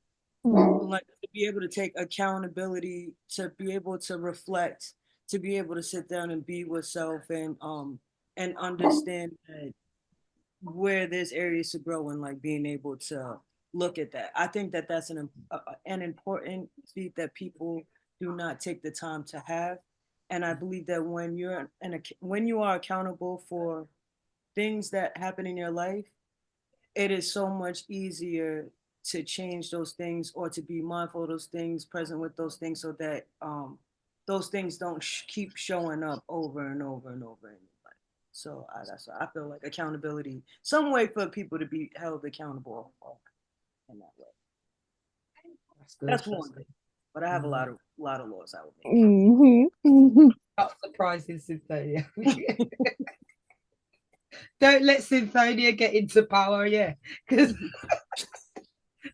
Speaker 1: Mm.
Speaker 4: Like to be able to take accountability, to be able to reflect, to be able to sit down and be with self and understand that where there's areas to grow and like being able to look at that. I think that that's an important feat that people do not take the time to have. And I believe that when you are accountable for things that happen in your life, it is so much easier to change those things or to be mindful of those things, present with those things, so that those things don't keep showing up over and over and over in your life. So that's why I feel like accountability, some way for people to be held accountable in that way.
Speaker 3: That's good.
Speaker 4: That's
Speaker 3: That's
Speaker 4: one.
Speaker 3: good.
Speaker 4: But I have a lot of laws I would make.
Speaker 1: Mm-hmm.
Speaker 3: Not surprising, Cynthonia. Don't let Cynthonia get into power, yeah, because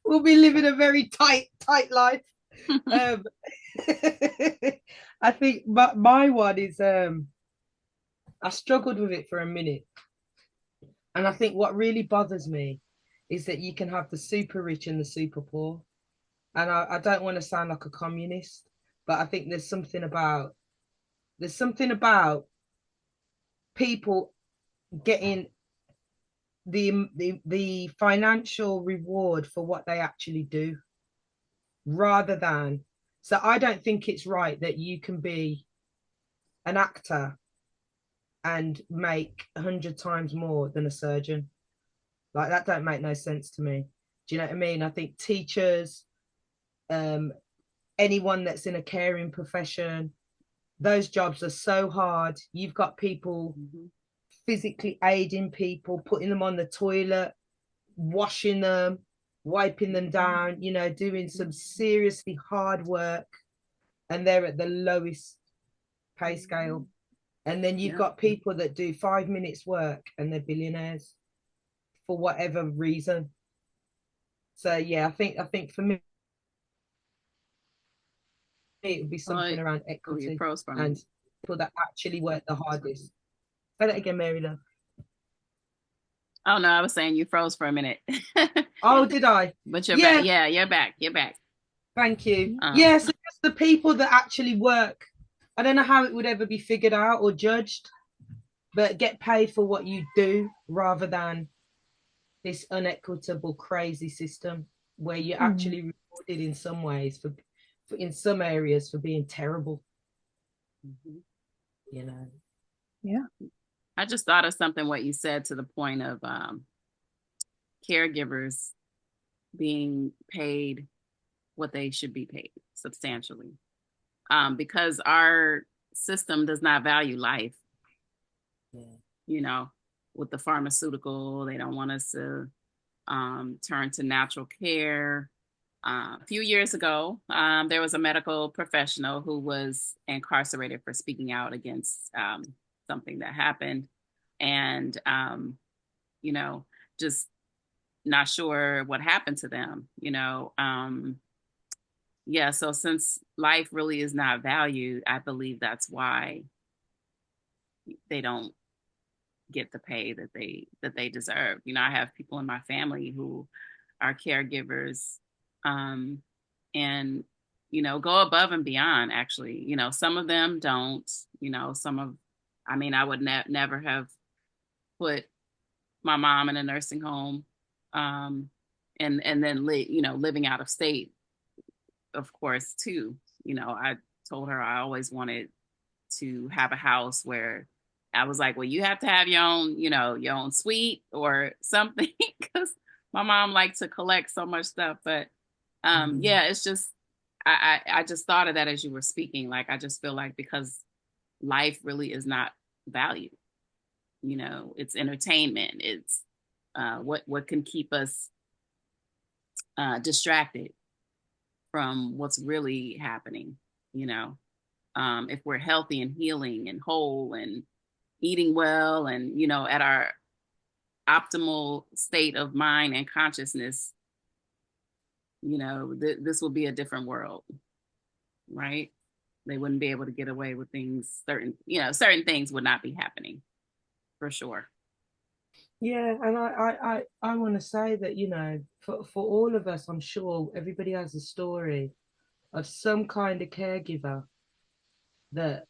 Speaker 3: we'll be living a very tight life. Um, I think my one is I struggled with it for a minute, and I think what really bothers me is that you can have the super rich and the super poor, and I don't want to sound like a communist, but I think there's something about people getting the financial reward for what they actually do, rather than, so I don't think it's right that you can be an actor and make 100 times more than a surgeon. Like that don't make no sense to me. Do you know what I mean? I think teachers, um anyone that's in a caring profession, those jobs are so hard. You've got people physically aiding people, putting them on the toilet, washing them, wiping them down, doing some seriously hard work, and they're at the lowest pay scale. And then you've got people that do 5 minutes work and they're billionaires for whatever reason. So yeah, I think for me it would be something around
Speaker 5: You
Speaker 4: equity
Speaker 5: froze for a
Speaker 4: and
Speaker 5: minute.
Speaker 4: people that actually work the hardest. Say that again, Mary Love.
Speaker 5: Oh no, I was saying you froze for a minute.
Speaker 4: Oh, did I?
Speaker 5: But you're back.
Speaker 4: Yeah,
Speaker 5: Yeah, you're back. You're back.
Speaker 4: thank you.
Speaker 5: Um,
Speaker 4: Yeah, so just the people that actually work. I don't know how it would ever be figured out or judged, but get paid for what you do rather than this unequitable, crazy system where you're actually rewarded in some ways for in some areas for being terrible. You know.
Speaker 1: Yeah.
Speaker 5: I just thought of something what you said to the point of caregivers being paid what they should be paid substantially, because our system does not value life. You know, with the pharmaceutical, they don't want us to turn to natural care. A few years ago, there was a medical professional who was incarcerated for speaking out against something that happened, and you know, just not sure what happened to them, you know. Yeah, so since life really is not valued, I believe that's why they don't get the pay that they deserve. You know, I have people in my family who are caregivers, and you know, go above and beyond. Actually, you know, some of them don't. You know, some of, I mean, I would never have put my mom in a nursing home, and then you know, living out of state, of course, too. You know, I told her I always wanted to have a house where I was like, well, you have to have your own, you know, your own suite or something, because my mom liked to collect so much stuff. But yeah, it's just, I just thought of that as you were speaking. Like, I just feel like because life really is not valued, you know, it's entertainment, it's what can keep us distracted from what's really happening, you know. If we're healthy and healing and whole and eating well and, you know, at our optimal state of mind and consciousness, you know, this will be a different world, right? They wouldn't be able to get away with things. Certain things would not be happening, for sure.
Speaker 3: Yeah, and I want to say that, you know, for all of us, I'm sure everybody has a story of some kind of caregiver that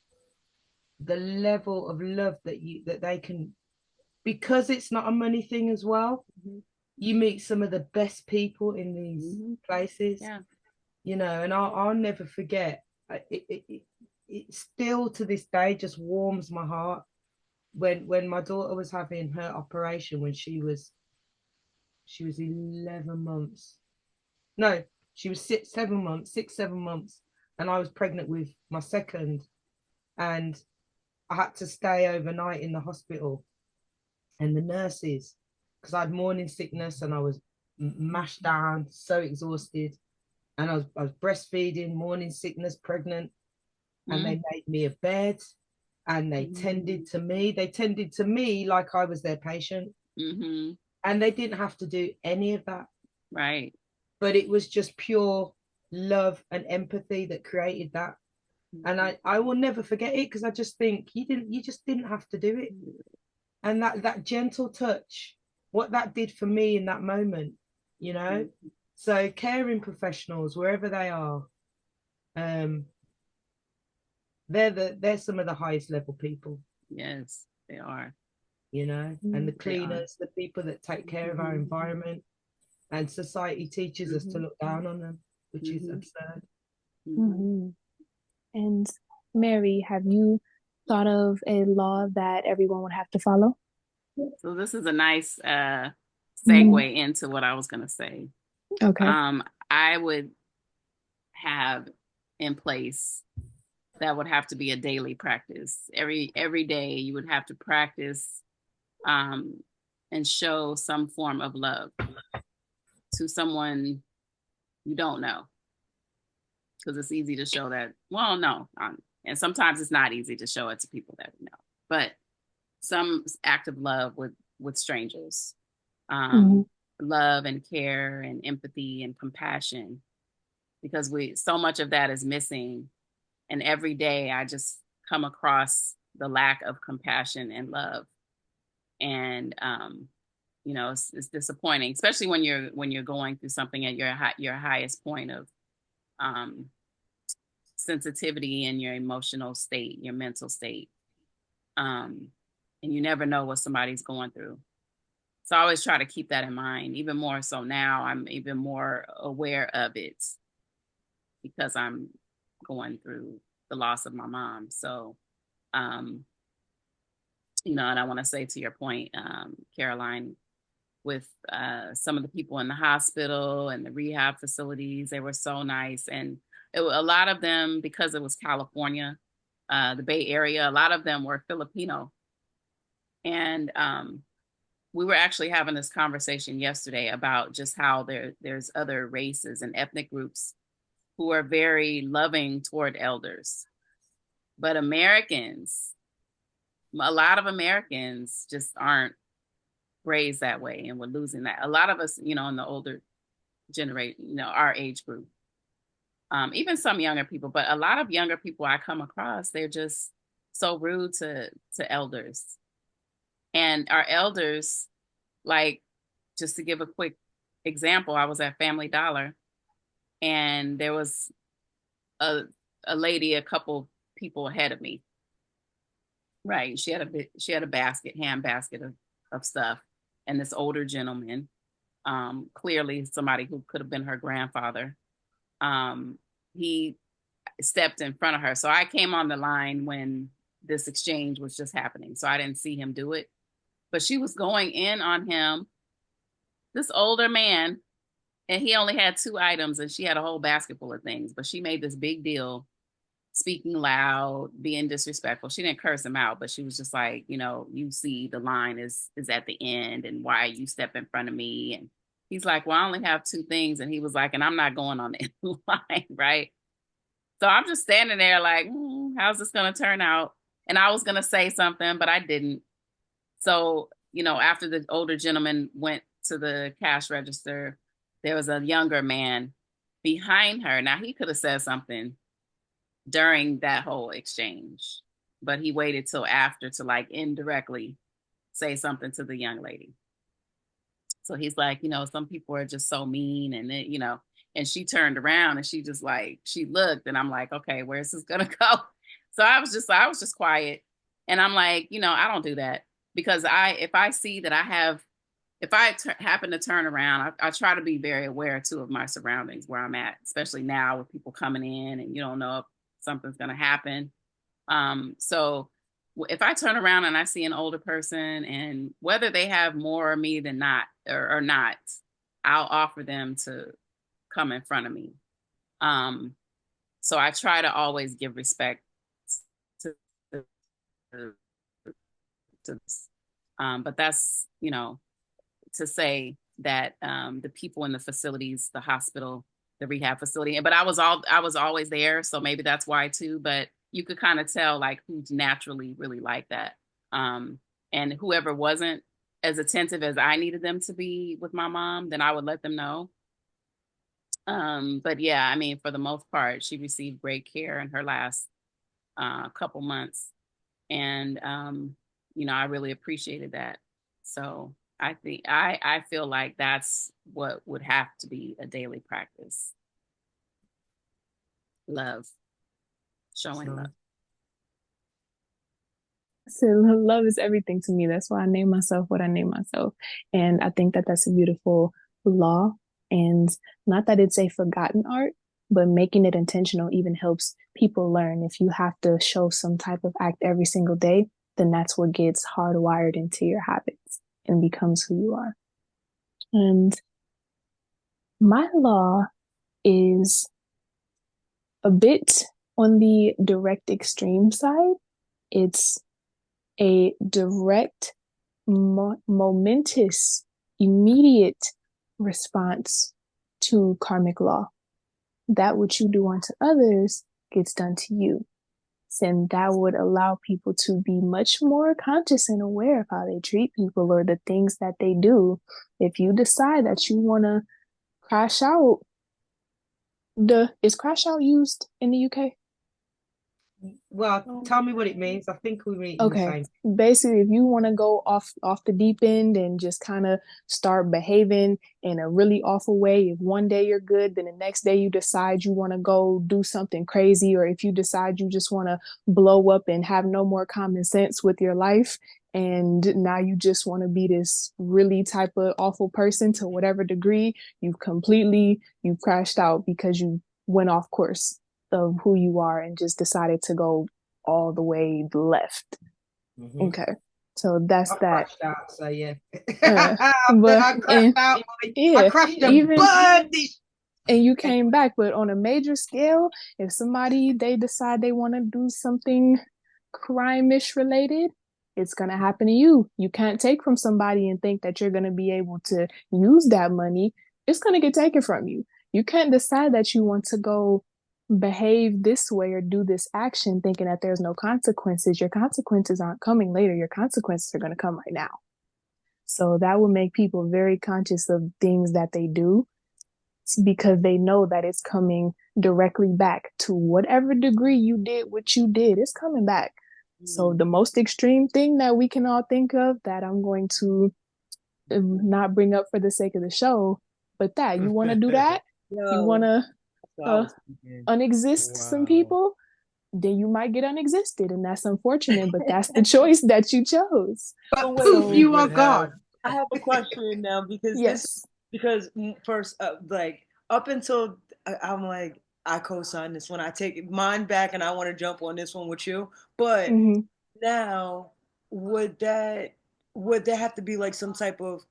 Speaker 3: the level of love that they can, because it's not a money thing as well.
Speaker 5: Mm-hmm.
Speaker 3: You meet some of the best people in these places.
Speaker 5: Yeah.
Speaker 3: You know, and I'll never forget. It still to this day just warms my heart when my daughter was having her operation when she was 11 months. No, she was 6, 7 months, and I was pregnant with my second, and I had to stay overnight in the hospital. And the nurses, because I had morning sickness and I was mashed down, so exhausted, and I was breastfeeding, morning sickness, pregnant, and they made me a bed, and they tended to me. They tended to me like I was their patient, and they didn't have to do any of that.
Speaker 5: Right.
Speaker 3: But it was just pure love and empathy that created that. And I will never forget it, because I just think you just didn't have to do it. And that gentle touch, what that did for me in that moment, you know. So caring professionals, wherever they are, they're some of the highest level people.
Speaker 5: Yes, they are.
Speaker 3: You know, and the cleaners, the people that take care of our environment, and society teaches us to look down on them, which is absurd.
Speaker 1: And Mary, have you thought of a law that everyone would have to follow?
Speaker 5: So this is a nice segue into what I was going to say.
Speaker 1: Okay.
Speaker 5: I would have in place that would have to be a daily practice. Every day you would have to practice and show some form of love to someone you don't know, because it's easy to show that. Well, no, and sometimes it's not easy to show it to people that we know, but some act of love with strangers, love and care and empathy and compassion, because so much of that is missing. And every day I just come across the lack of compassion and love. And, you know, it's disappointing, especially when you're going through something at your highest point of sensitivity in your emotional state, your mental state. And you never know what somebody's going through. So I always try to keep that in mind. Even more so now, I'm even more aware of it because I'm going through the loss of my mom. So, you know, and I want to say to your point, Caroline, with some of the people in the hospital and the rehab facilities, they were so nice. And a lot of them, because it was California, the Bay Area, a lot of them were Filipino. And we were actually having this conversation yesterday about just how there's other races and ethnic groups who are very loving toward elders. But Americans, a lot of Americans just aren't raised that way, and we're losing that. A lot of us, in the older generation, our age group, even some younger people, but a lot of younger people I come across, they're just so rude to elders. And our elders, like, just to give a quick example, I was at Family Dollar, and there was a lady, a couple people ahead of me. Right. She had a hand basket of stuff. And this older gentleman, clearly somebody who could have been her grandfather, he stepped in front of her. So I came on the line when this exchange was just happening. So I didn't see him do it. But she was going in on him, this older man, and he only had 2 items and she had a whole basket full of things. But she made this big deal, speaking loud, being disrespectful. She didn't curse him out, but she was just like, you see the line is at the end, and why you step in front of me? And he's like, well, I only have 2 things. And he was like, and I'm not going on the line, right? So I'm just standing there like, how's this going to turn out? And I was going to say something, but I didn't. So, after the older gentleman went to the cash register, there was a younger man behind her. Now, he could have said something during that whole exchange, but he waited till after to, like, indirectly say something to the young lady. So he's like, some people are just so mean. And then, and she turned around and she just like, she looked, and I'm like, okay, where's this gonna go? So I was just quiet. And I'm like, I don't do that, because if I see that if I happen to turn around, I try to be very aware too of my surroundings, where I'm at, especially now with people coming in and you don't know if something's going to happen. So if I turn around and I see an older person, and whether they have more of me than not or not, I'll offer them to come in front of me. So I try to always give respect to but that's, to say that the people in the facilities, the hospital, the rehab facility, but I was always there. So maybe that's why too, but you could kind of tell like who's naturally really like that. And whoever wasn't as attentive as I needed them to be with my mom, then I would let them know. But yeah, I mean, for the most part, she received great care in her last couple months. And, I really appreciated that. So I think I feel like that's what would have to be a daily practice. Love, showing love.
Speaker 1: So love is everything to me. That's why I name myself what I name myself. And I think that that's a beautiful law. And not that it's a forgotten art, but making it intentional even helps people learn. If you have to show some type of act every single day, then that's what gets hardwired into your habits and becomes who you are. And my law is a bit on the direct extreme side. It's a direct, momentous, immediate response to karmic law. That which you do unto others gets done to you. And that would allow people to be much more conscious and aware of how they treat people or the things that they do. If you decide that you want to crash out, is crash out used in the UK?
Speaker 3: Well, tell me what it means. I think we mean
Speaker 1: okay. The same. Basically, if you want to go off the deep end and just kind of start behaving in a really awful way, if one day you're good, then the next day you decide you want to go do something crazy, or if you decide you just want to blow up and have no more common sense with your life, and now you just want to be this really type of awful person to whatever degree, you've crashed out because you went off course of who you are and just decided to go all the way left. Mm-hmm. Okay, so that's I
Speaker 3: crashed out, so yeah.
Speaker 1: but
Speaker 3: I crashed out. Yeah, I crashed
Speaker 1: and you came back. But on a major scale, if somebody they decide they want to do something crime-ish related, it's gonna happen to you. You can't take from somebody and think that you're gonna be able to use that money. It's gonna get taken from you. You can't decide that you want to go behave this way or do this action thinking that there's no consequences, your consequences aren't coming later. Your consequences are going to come right now. So that will make people very conscious of things that they do because they know that it's coming directly back to whatever degree you did what you did, it's coming back. So the most extreme thing that we can all think of that I'm going to not bring up for the sake of the show, but that you want to do that, you want to unexist some people, then you might get unexisted, and that's unfortunate, but that's the choice that you chose.
Speaker 3: But poof, you are God.
Speaker 4: I have a question now because
Speaker 1: yes,
Speaker 4: first, like up until I'm like I co-sign this one. I take mine back, and I want to jump on this one with you. But now, would there have to be like some type of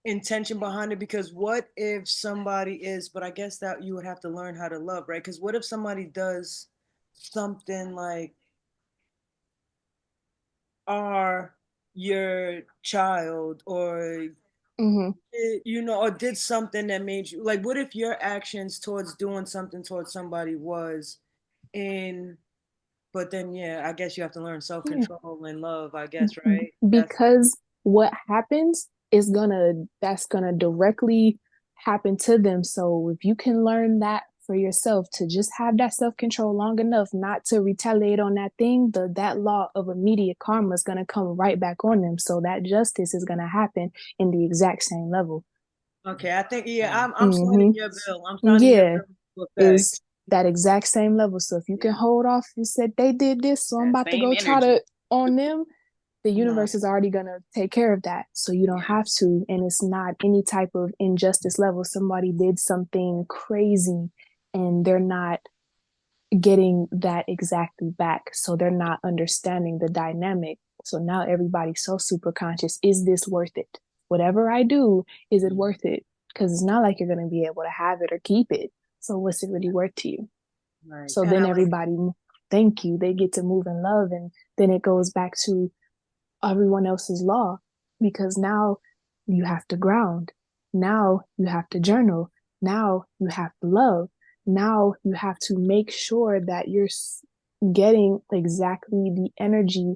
Speaker 4: intention behind it? Because what if somebody is? But I guess that you would have to learn how to love, right? Because what if somebody does something like are your child or or did something that made you like, what if your actions towards doing something towards somebody was in, but then I guess you have to learn self-control and love, I guess, right?
Speaker 1: Because what happens is that's gonna directly happen to them. So if you can learn that for yourself, to just have that self-control long enough not to retaliate on that thing, that law of immediate karma is gonna come right back on them. So that justice is gonna happen in the exact same level.
Speaker 4: Okay, I think I'm signing your bill. I'm signing your bill.
Speaker 1: Is that exact same level. So if you can hold off and said they did this, so I'm about to go try to on them, the universe is already going to take care of that. So you don't have to. And it's not any type of injustice level. Somebody did something crazy and they're not getting that exactly back. So they're not understanding the dynamic. So now everybody's so super conscious. Is this worth it? Whatever I do, is it worth it? Because it's not like you're going to be able to have it or keep it. So what's it really worth to you? Right. So then everybody, thank you, they get to move in love. And then it goes back to everyone else's law, because now you have to ground. Now you have to journal. Now you have to love. Now you have to make sure that you're getting exactly the energy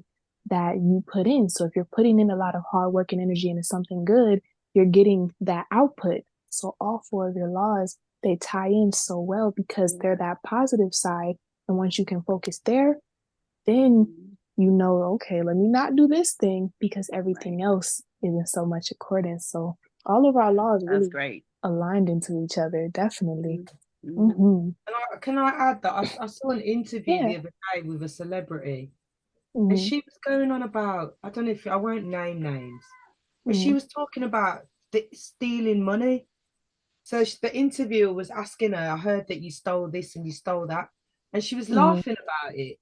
Speaker 1: that you put in. So if you're putting in a lot of hard work and energy into something good, you're getting that output. So all four of your laws, they tie in so well because they're that positive side. And once you can focus there, then you know, okay, let me not do this thing because everything else is in so much accordance. So all of our laws really aligned into each other, definitely.
Speaker 3: Can I add that I saw an interview the other day with a celebrity, and she was going on about, I don't know if I won't name names, but she was talking about stealing money. So the interviewer was asking her, I heard that you stole this and you stole that, and she was laughing about it.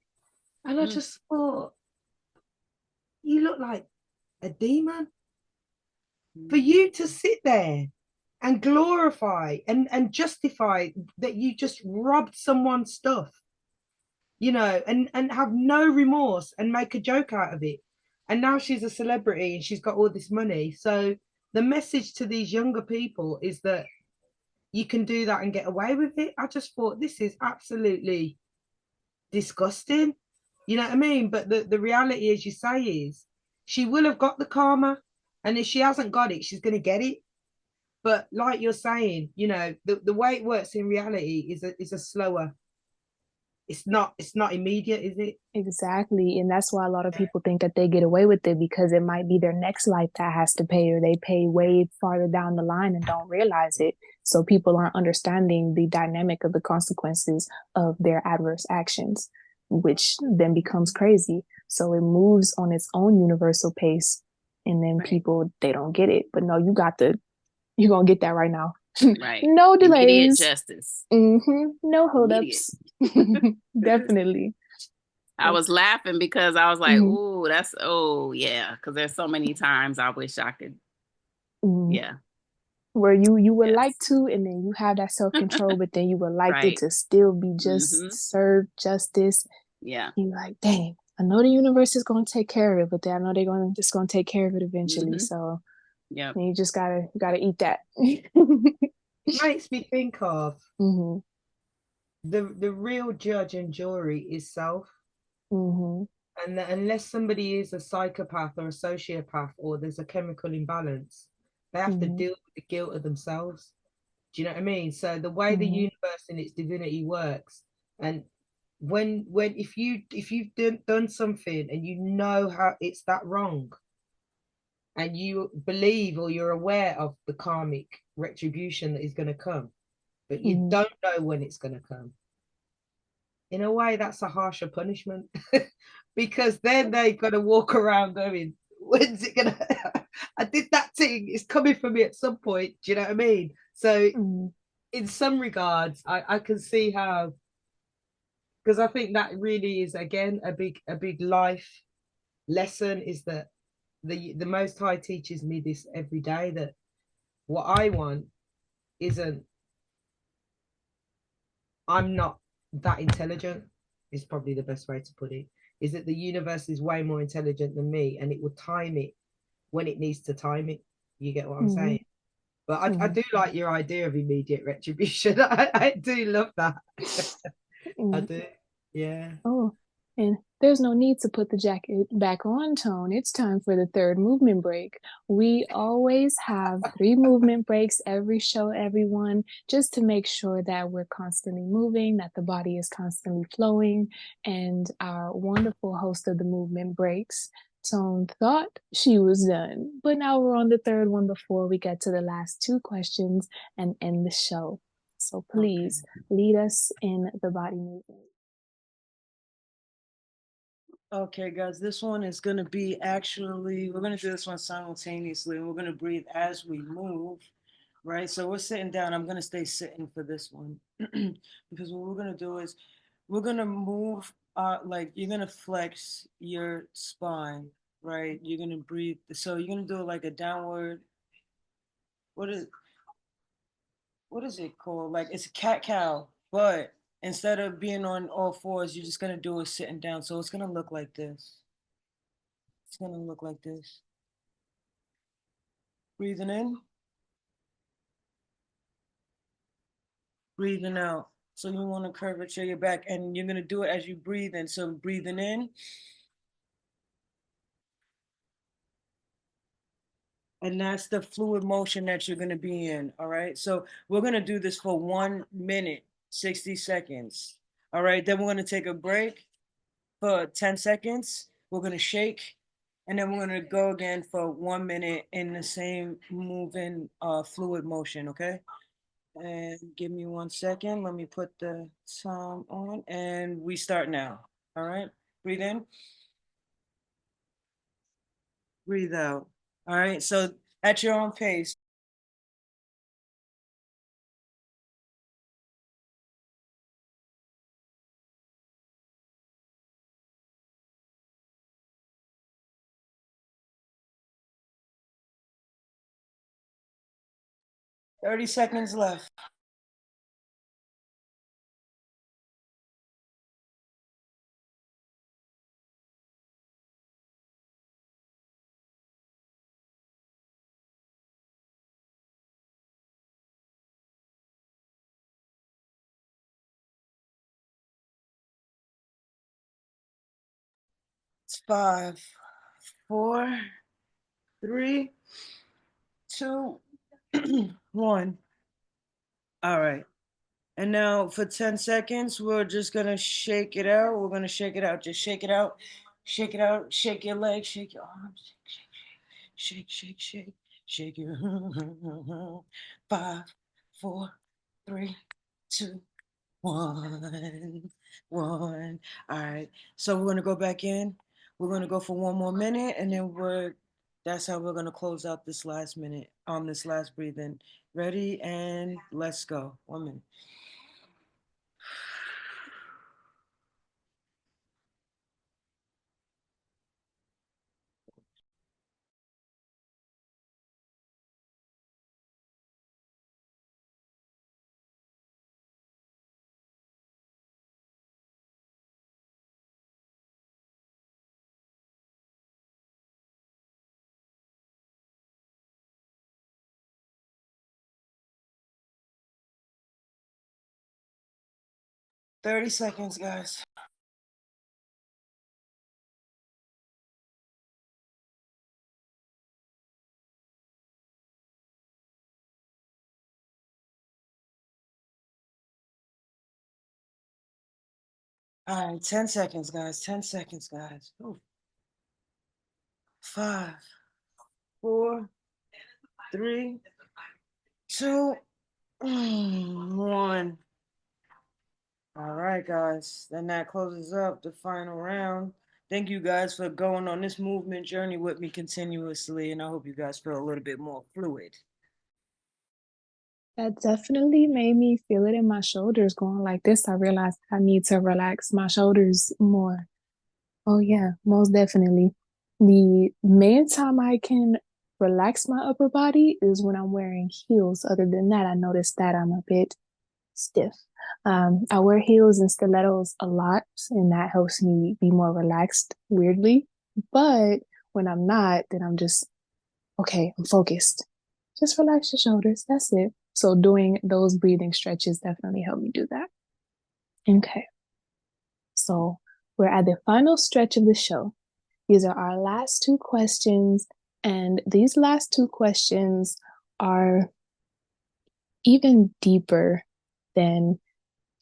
Speaker 3: And I just thought, you look like a demon. For you to sit there and glorify and justify that you just robbed someone's stuff, and have no remorse and make a joke out of it. And now she's a celebrity and she's got all this money. So the message to these younger people is that you can do that and get away with it. I just thought, this is absolutely disgusting. You know what I mean? But the reality, as you say, is she will have got the karma. And if she hasn't got it, she's going to get it. But like you're saying, the way it works in reality is a slower. It's not immediate, is it?
Speaker 1: Exactly. And that's why a lot of people think that they get away with it, because it might be their next life that has to pay, or they pay way farther down the line and don't realize it. So people aren't understanding the dynamic of the consequences of their adverse actions, which then becomes crazy. So it moves on its own universal pace. And then people, they don't get it. But no, you're going to get that right now.
Speaker 5: Right.
Speaker 1: No delays.
Speaker 5: Immediate justice.
Speaker 1: No holdups. Definitely.
Speaker 5: I was laughing because I was like, ooh, because there's so many times I wish I could.
Speaker 1: Where you would like to, and then you have that self-control, but then you would like it to still be just serve justice.
Speaker 5: Yeah.
Speaker 1: You're like, dang, I know the universe is going to take care of it, but then I know they're going to take care of it eventually. So you just gotta eat that.
Speaker 3: Makes me think of the real judge and jury is self.
Speaker 1: Mm-hmm.
Speaker 3: And that unless somebody is a psychopath or a sociopath or there's a chemical imbalance, they have to
Speaker 1: Mm-hmm.
Speaker 3: deal with the guilt of themselves. Do you know what I mean? So the way the
Speaker 1: Mm-hmm.
Speaker 3: universe and its divinity works, and when if you've done something and you know how it's that wrong, and you believe or you're aware of the karmic retribution that is going to come, but you
Speaker 1: Mm-hmm.
Speaker 3: don't know when it's going to come, in a way, that's a harsher punishment because then they got to walk around going, when's it gonna? I did that thing. It's coming for me at some point. Do you know what I mean? So,
Speaker 1: Mm-hmm.
Speaker 3: in some regards, I can see how, because I think that really is again a big life lesson is that the Most High teaches me this every day, that what I want isn't, I'm not that intelligent, is probably the best way to put it. Is that the universe is way more intelligent than me and it will time it when it needs to time it. You get what I'm
Speaker 1: Mm-hmm.
Speaker 3: saying? But I
Speaker 1: Mm-hmm.
Speaker 3: do like your idea of immediate retribution. I do love that. I
Speaker 1: Mm-hmm.
Speaker 3: do. Yeah.
Speaker 1: Oh, and there's no need to put the jacket back on, Tone. It's time for the third movement break. We always have three movement breaks every show, everyone, just to make sure that we're constantly moving, that the body is constantly flowing. And our wonderful host of the movement breaks, Tone, thought she was done. But now we're on the third one before we get to the last two questions and end the show. So
Speaker 4: Okay.
Speaker 1: please lead us in the body movement.
Speaker 4: Okay, guys, this one is going to be actually, we're going to do this one simultaneously, and we're going to breathe as we move, right? So we're sitting down. I'm going to stay sitting for this one because what we're going to do is we're going to move, like you're going to flex your spine, right? You're going to breathe. So you're going to do it like a downward, what is, what is it called? Like it's a cat cow, but instead of being on all fours, you're just going to do it sitting down. So it's going to look like this. It's gonna look like this. Breathing in, breathing out. So you want to curvature your back, and you're gonna do it as you breathe in. So breathing in, and that's the fluid motion that you're gonna be in. All right. So we're gonna do this for 1 minute, 60 seconds. All right. Then we're gonna take a break for 10 seconds. We're gonna shake, and then we're gonna go again for 1 minute in the same moving fluid motion. Okay. And give me 1 second. Let me put the time on and we start now. All right. Breathe in, breathe out. All right. So at your own pace. 30 seconds left. It's 5, 4, 3, 2, 1. All right. And now for 10 seconds, we're just going to shake it out. We're going to shake it out. Just shake it out. Shake it out. Shake your legs. Shake your arms. Shake, shake, shake, shake it. 5, 4, 3, 2, 1, 1. All right. So we're gonna go back in. We're gonna go for 1 more minute, and then that's how we're gonna close out this last minute on this last breathing. Ready and let's go. 1 minute. 30 seconds, guys. All right, 10 seconds, guys. 10 seconds, guys. Ooh. 5, 4, 3, 2, 1. All right, guys. Then that closes up the final round. Thank you guys for going on this movement journey with me continuously, and I hope you guys feel a little bit more fluid.
Speaker 1: That definitely made me feel it in my shoulders going like this. I realized I need to relax my shoulders more. Oh, yeah, most definitely. The main time I can relax my upper body is when I'm wearing heels. Other than that, I noticed that I'm a bit stiff. I wear heels and stilettos a lot, and that helps me be more relaxed, weirdly. But when I'm not, then I'm just, okay, I'm focused. Just relax your shoulders. That's it. So doing those breathing stretches definitely help me do that. Okay. So we're at the final stretch of the show. These are our last two questions. And these last two questions are even deeper than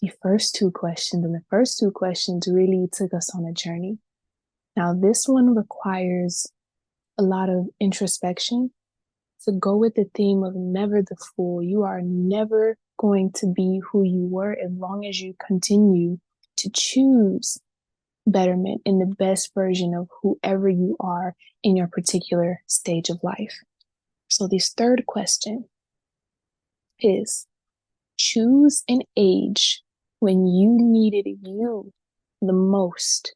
Speaker 1: the first two questions. And the first two questions really took us on a journey. Now, this one requires a lot of introspection. To go with the theme of never the fool. You are never going to be who you were as long as you continue to choose betterment in the best version of whoever you are in your particular stage of life. So, this third question is choose an age when you needed you the most.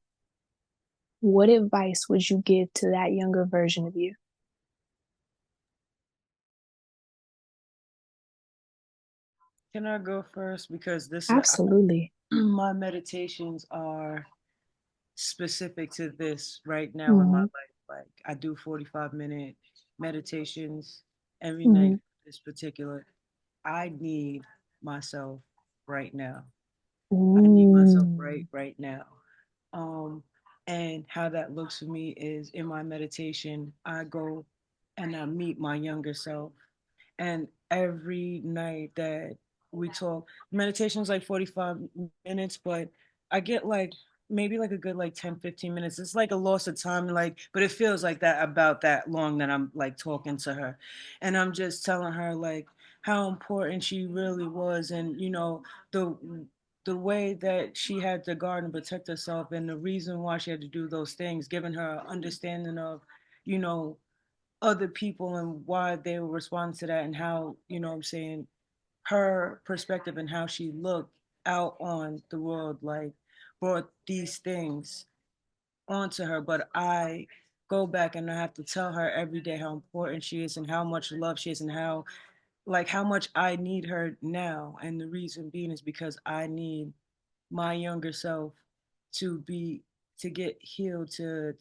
Speaker 1: What advice would you give to that younger version of you?
Speaker 4: Can I go first? Because this
Speaker 1: Absolutely.
Speaker 4: my meditations are specific to this right now in my
Speaker 1: Mm-hmm.
Speaker 4: life. Like I do 45-minute meditations every
Speaker 1: Mm-hmm.
Speaker 4: night for this particular. I need myself right now. I need myself right now. Um, and how that looks for me is in my meditation, I go and I meet my younger self. And every night that we talk, meditation is like 45 minutes, but I get like maybe like a good like 10, 15 minutes. It's like a loss of time, like, but it feels like that about that long that I'm like talking to her. And I'm just telling her like how important she really was and the the way that she had to guard and protect herself and the reason why she had to do those things, giving her understanding of, you know, other people and why they were responding to that and how, what I'm saying, her perspective and how she looked out on the world, like brought these things onto her. But I go back and I have to tell her every day how important she is and how much love she is and how much I need her now. And the reason being is because I need my younger self to be to get healed to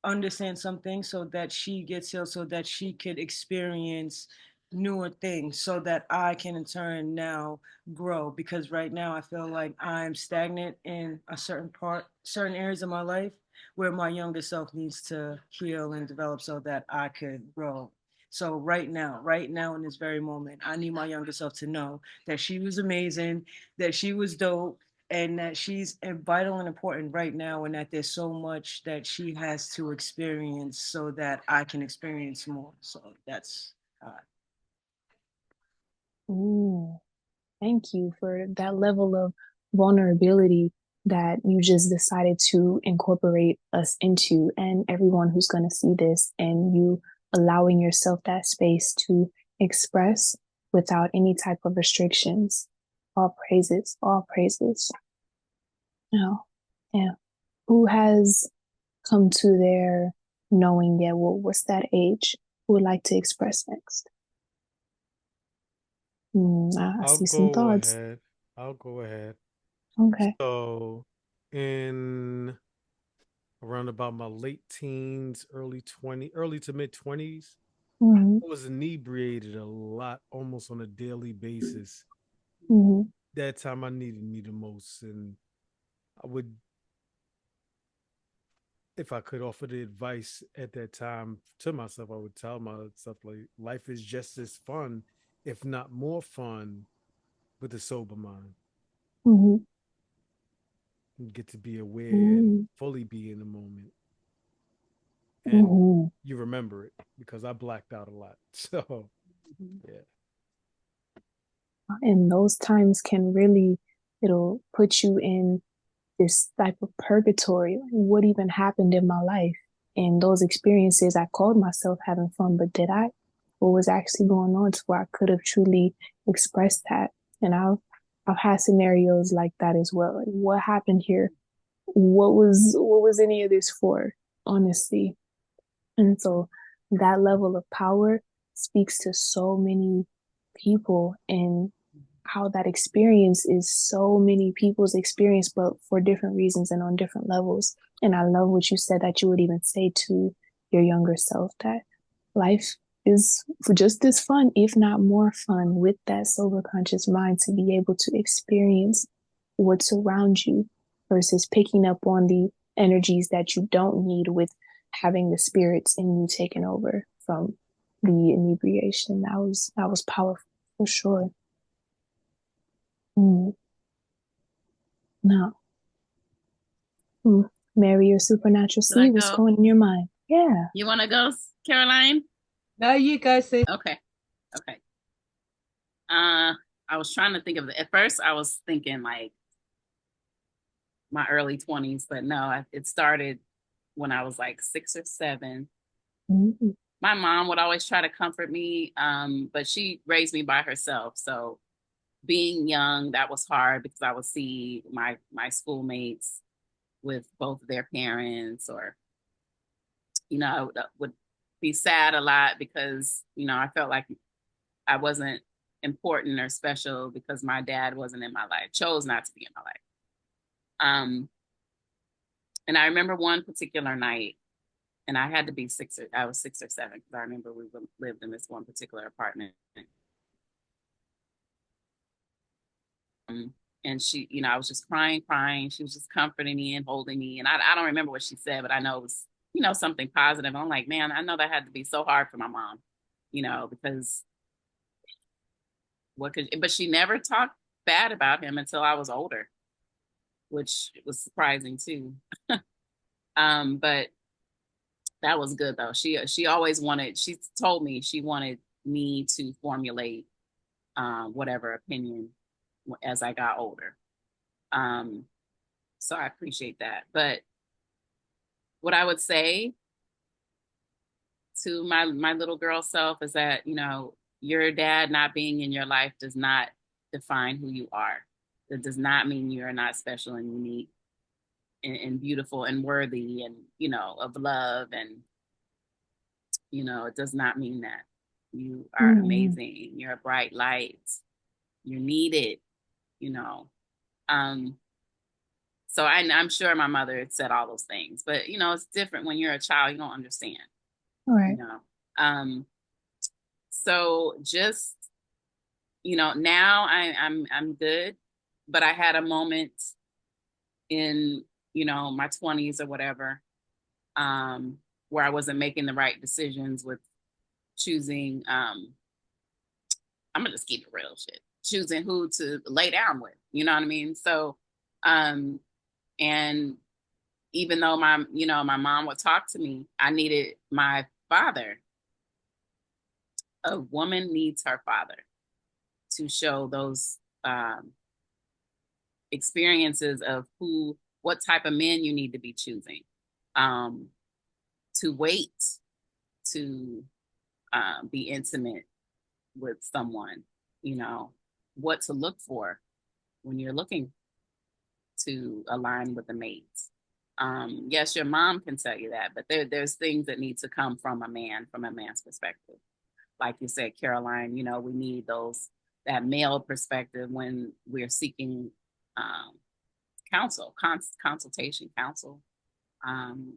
Speaker 4: understand something so that she gets healed so that she could experience newer things so that I can in turn now grow, because right now I feel like I'm stagnant in certain areas of my life where my younger self needs to heal and develop so that I could grow. So right now in this very moment, I need my younger self to know that she was amazing, that she was dope, and that she's vital and important right now, and that there's so much that she has to experience so that I can experience more. So that's
Speaker 1: Ooh, thank you for that level of vulnerability that you just decided to incorporate us into, and everyone who's going to see this, and you allowing yourself that space to express without any type of restrictions. All praises, all praises. Oh, yeah. Who has come to their knowing yet? Well, what's that age? Who would like to express next? I
Speaker 2: I'll
Speaker 1: see some
Speaker 2: go
Speaker 1: thoughts.
Speaker 2: ahead. I'll go ahead.
Speaker 1: Okay.
Speaker 2: So, in around about my late teens, early to mid 20s,
Speaker 1: Mm-hmm.
Speaker 2: I was inebriated a lot, almost on a daily basis.
Speaker 1: Mm-hmm.
Speaker 2: that time I needed me the most. And I would, if I could offer the advice at that time to myself, I would tell myself, like, life is just as fun, if not more fun, with a sober mind.
Speaker 1: Mm-hmm.
Speaker 2: You get to be aware and
Speaker 1: Mm-hmm.
Speaker 2: fully be in the moment. And
Speaker 1: Mm-hmm.
Speaker 2: you remember it, because I blacked out a lot. So,
Speaker 5: Mhm.
Speaker 2: yeah.
Speaker 1: And those times can really, it'll put you in this type of purgatory. What even happened in my life? And those experiences, I called myself having fun, but did I? What was actually going on to where I could have truly expressed that? And I've had scenarios like that as well. Like, what happened here? What was any of this for? Honestly. And so that level of power speaks to so many people, and how that experience is so many people's experience, but for different reasons and on different levels. And I love what you said, that you would even say to your younger self that life is just as fun, if not more fun, with that sober conscious mind, to be able to experience what's around you versus picking up on the energies that you don't need, with having the spirits in you taken over from the inebriation. That was powerful for sure. Mm, no. Mm. Mary, your supernatural
Speaker 5: Should I
Speaker 1: seed, what's
Speaker 5: go?
Speaker 1: going in your mind? Yeah.
Speaker 5: You want to go, Caroline?
Speaker 3: No, you go, see.
Speaker 5: Okay. Okay. I was trying to think of it. At first, I was thinking like my early 20s, but no, it started when I was like 6 or 7.
Speaker 1: Mm-hmm.
Speaker 5: My mom would always try to comfort me, but she raised me by herself. So being young, that was hard because I would see my schoolmates with both of their parents, or I would be sad a lot because I felt like I wasn't important or special because my dad wasn't in my life, chose not to be in my life. And I remember one particular night, and I had to be I was 6 or 7, because I remember we lived in this one particular apartment. And she, I was just crying. She was just comforting me and holding me. And I don't remember what she said, but I know it was, something positive. I'm like, man, I know that had to be so hard for my mom, because but she never talked bad about him until I was older, which was surprising too. But that was good though. She always wanted, she told me she wanted me to formulate whatever opinion as I got older. So I appreciate that. But what I would say to my little girl self is that, your dad not being in your life does not define who you are. That does not mean you're not special and unique and beautiful and worthy and, of love. And, it does not mean that. You are
Speaker 1: Mm-hmm.
Speaker 5: amazing. You're a bright light. You're needed, you know. Um, so I'm sure my mother had said all those things, but it's different when you're a child. You don't understand,
Speaker 1: All
Speaker 5: you
Speaker 1: right.
Speaker 5: know. So just now I'm good, but I had a moment in my 20s or whatever, where I wasn't making the right decisions with choosing. I'm gonna just keep it real, shit. Choosing who to lay down with, you know what I mean? So, and even though my mom would talk to me, I needed my father. A woman needs her father to show those experiences of what type of men you need to be choosing, um, to wait, to be intimate with someone, what to look for when you're looking to align with a mate. Yes, your mom can tell you that, but there's things that need to come from a man's perspective. Like you said, Caroline, we need that male perspective when we're seeking consultation, counsel,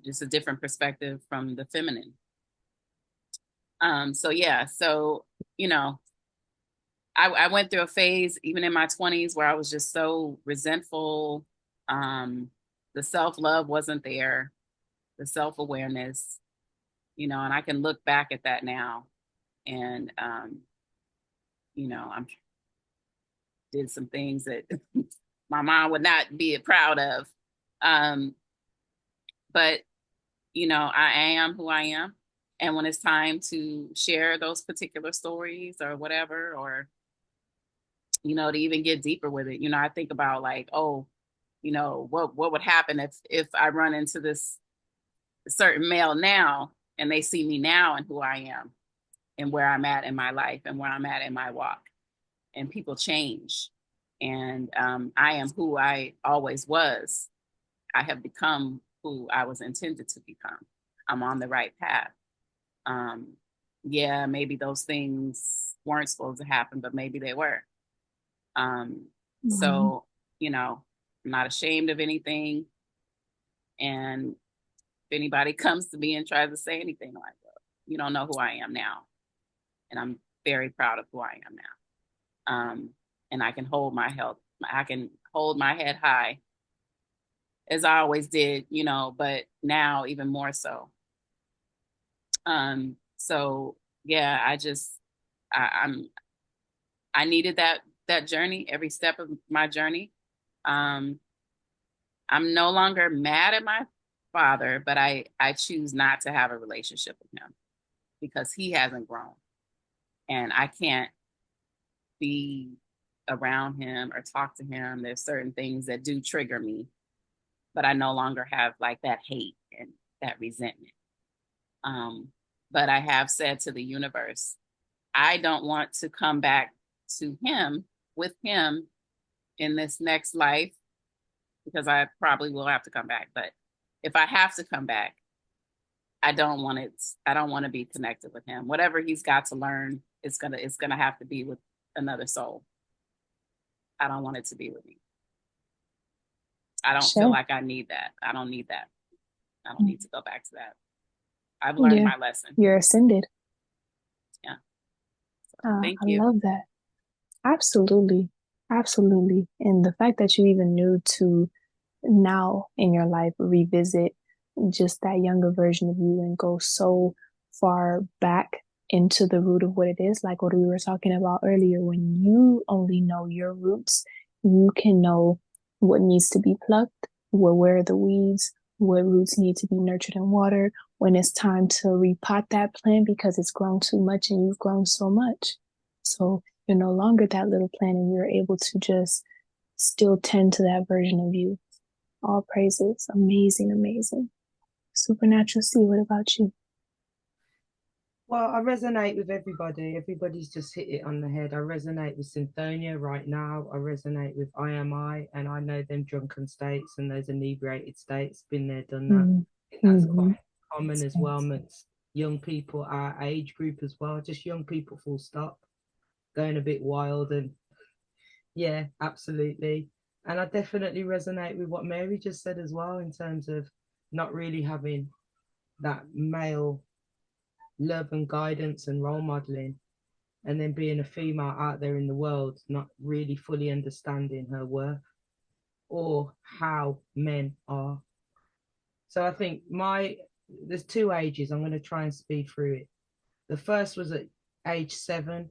Speaker 5: just a different perspective from the feminine. So yeah, so, I went through a phase, even in my 20s, where I was just so resentful. The self-love wasn't there, the self-awareness, and I can look back at that now. And, I did some things that my mom would not be proud of. But, I am who I am. And when it's time to share those particular stories or whatever, or, to even get deeper with it, I think about like, oh, what would happen if I run into this certain male now and they see me now and who I am and where I'm at in my life and where I'm at in my walk. And people change. And I am who I always was. I have become who I was intended to become. I'm on the right path. Yeah, maybe those things weren't supposed to happen, but maybe they were. So, I'm not ashamed of anything. And if anybody comes to me and tries to say anything like that, you don't know who I am now. And I'm very proud of who I am now. And I can hold my head high as I always did, but now even more so. So yeah, I needed that journey, every step of my journey. I'm no longer mad at my father, but I choose not to have a relationship with him because he hasn't grown. And I can't be around him or talk to him. There's certain things that do trigger me, but I no longer have like that hate and that resentment. But I have said to the universe, I don't want to come back to him with him in this next life, because I probably will have to come back. But if I have to come back, I don't want to be connected with him. Whatever he's got to learn, it's gonna have to be with another soul. I don't want it to be with me. I don't feel like I need that. I don't need that. I don't need to go back to that. I've learned my lesson.
Speaker 1: You're ascended.
Speaker 5: Yeah. So, thank you.
Speaker 1: I love that. Absolutely. Absolutely. And the fact that you even knew to now in your life revisit just that younger version of you and go so far back into the root of what it is, like what we were talking about earlier. When you only know your roots, you can know what needs to be plucked, where are the weeds, what roots need to be nurtured and watered, when it's time to repot that plant because it's grown too much and you've grown so much. So you're no longer that little plant and you're able to just still tend to that version of you. All praises. Amazing, amazing. Supernatural C, what about you?
Speaker 3: Well, I resonate with everybody. Everybody's just hit it on the head. I resonate with Cynthonia right now. I resonate with I, and I know them drunken states and those inebriated states. Been there, done that. That's quite common as well amongst young people, our age group as well. Just young people, full stop, going a bit wild. And yeah, absolutely. And I definitely resonate with what Mary just said as well, in terms of not really having that male love and guidance and role modeling, and then being a female out there in the world not really fully understanding her worth or how men are. So I think there's two ages. I'm going to try and speed through it. The first was at age 7,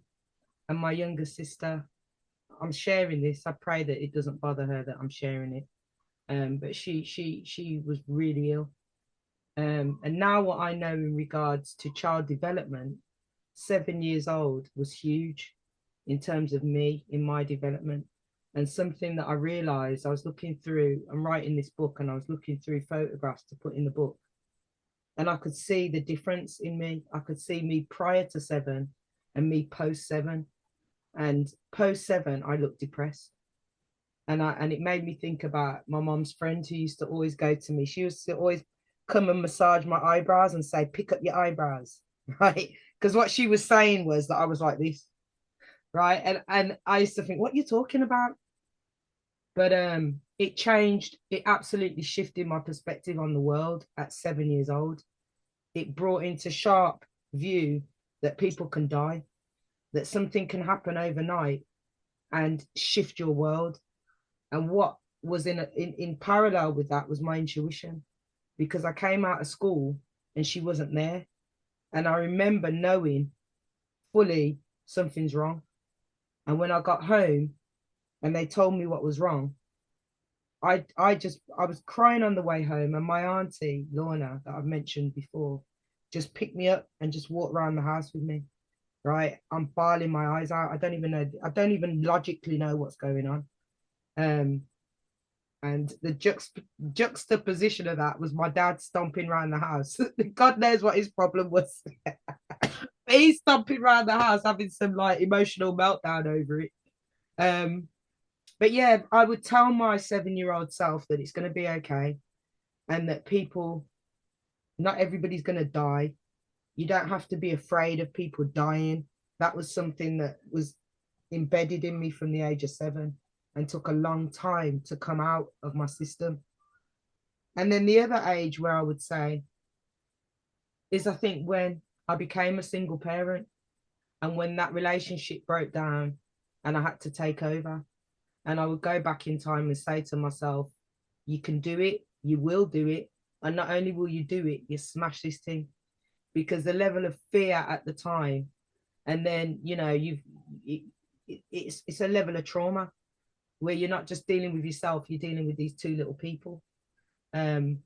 Speaker 3: and my younger sister, I'm sharing this, I pray that it doesn't bother her that I'm sharing it, but she was really ill. And now what I know in regards to child development, 7 years old was huge in terms of me in my development. And something that I realized, I was looking through, I'm writing this book and I was looking through photographs to put in the book. And I could see the difference in me. I could see me prior to 7 and me post 7. And post 7, I looked depressed. And it made me think about my mom's friend who used to always go to me. She used to always come and massage my eyebrows and say, pick up your eyebrows, right? Because what she was saying was that I was like this, right? And I used to think, what are you talking about? But it changed. It absolutely shifted my perspective on the world at 7 years old. It brought into sharp view that people can die. that something can happen overnight and shift your world. And what was in parallel with that was my intuition, because I came out of school and she wasn't there. And I remember knowing fully something's wrong. And when I got home and they told me what was wrong, I was crying on the way home, and my auntie Lorna, that I've mentioned before, just picked me up and just walked around the house with me. Right, I'm bawling my eyes out. I don't even logically know what's going on. And the juxtaposition of that was my dad stomping around the house. God knows what his problem was. He's stomping around the house having some like emotional meltdown over it. But yeah, I would tell my 7-year-old self that it's going to be okay, and that not everybody's going to die. You don't have to be afraid of people dying. That was something that was embedded in me from the age of 7 and took a long time to come out of my system. And then the other age where I would say is, I think, when I became a single parent, and when that relationship broke down and I had to take over. And I would go back in time and say to myself, you can do it, you will do it. And not only will you do it, you smash this thing. Because the level of fear at the time, and then, you know, it's a level of trauma where you're not just dealing with yourself, you're dealing with these 2 little people. And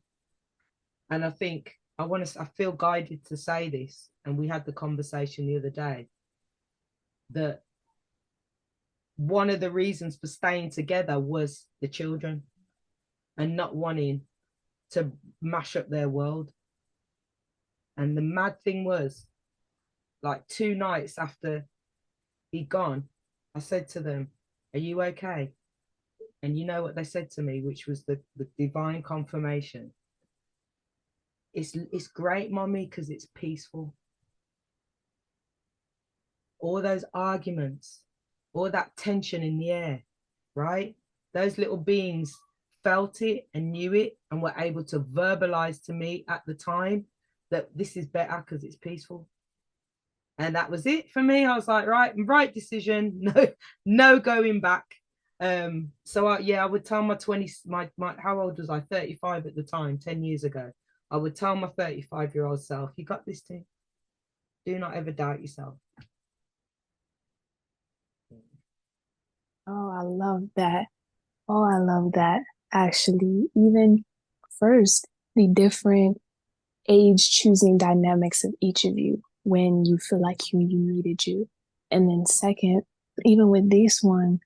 Speaker 3: I think I feel guided to say this. And we had the conversation the other day that one of the reasons for staying together was the children and not wanting to mash up their world. And the mad thing was, like 2 nights after he'd gone, I said to them, are you okay? And you know what they said to me, which was the divine confirmation. It's great, mommy, because it's peaceful. All those arguments, all that tension in the air, right? Those little beings felt it and knew it and were able to verbalize to me at the time that this is better because it's peaceful. And that was it for me. I was like, right decision, no going back. So I would tell my how old was I? 35 at the time, 10 years ago. I would tell my 35-year-old self, you got this thing. Do not ever doubt yourself.
Speaker 1: Oh, I love that. Oh, I love that. Actually, even first, the different age choosing dynamics of each of you when you feel like you needed you. And then second, even with this one,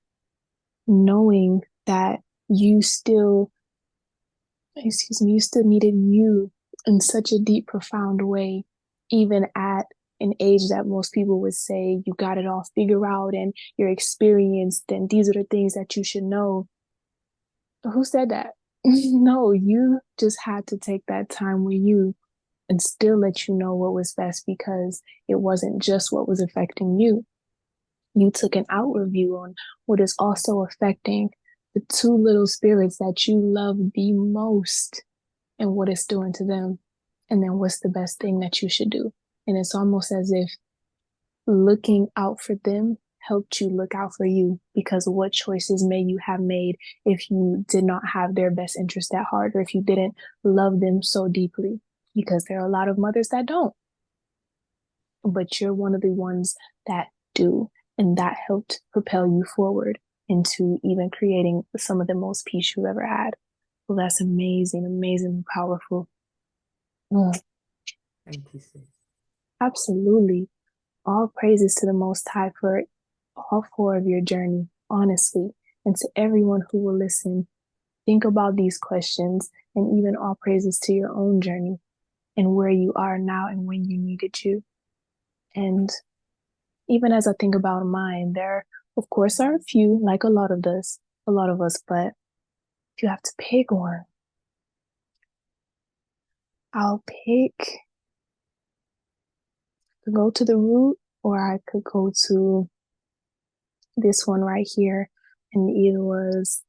Speaker 1: knowing that you still needed you in such a deep, profound way, even at an age that most people would say you got it all figured out and you're experienced and these are the things that you should know. Who said that? No, you just had to take that time with you and still let you know what was best, because it wasn't just what was affecting you. You took an outward view on what is also affecting the 2 little spirits that you love the most and what it's doing to them. And then what's the best thing that you should do? And it's almost as if looking out for them helped you look out for you, because what choices may you have made if you did not have their best interest at heart, or if you didn't love them so deeply, because there are a lot of mothers that don't. But you're one of the ones that do, and that helped propel you forward into even creating some of the most peace you've ever had. Well, that's amazing, amazing, powerful.
Speaker 3: Thank you, sis.
Speaker 1: Absolutely. All praises to the Most High for all 4 of your journey, honestly. And to everyone who will listen, think about these questions, and even all praises to your own journey and where you are now and when you needed you. And even as I think about mine, there, of course, are a few, like a lot of us, but if you have to pick one, I'll pick to go to the root, or I could go to this one right here, and it was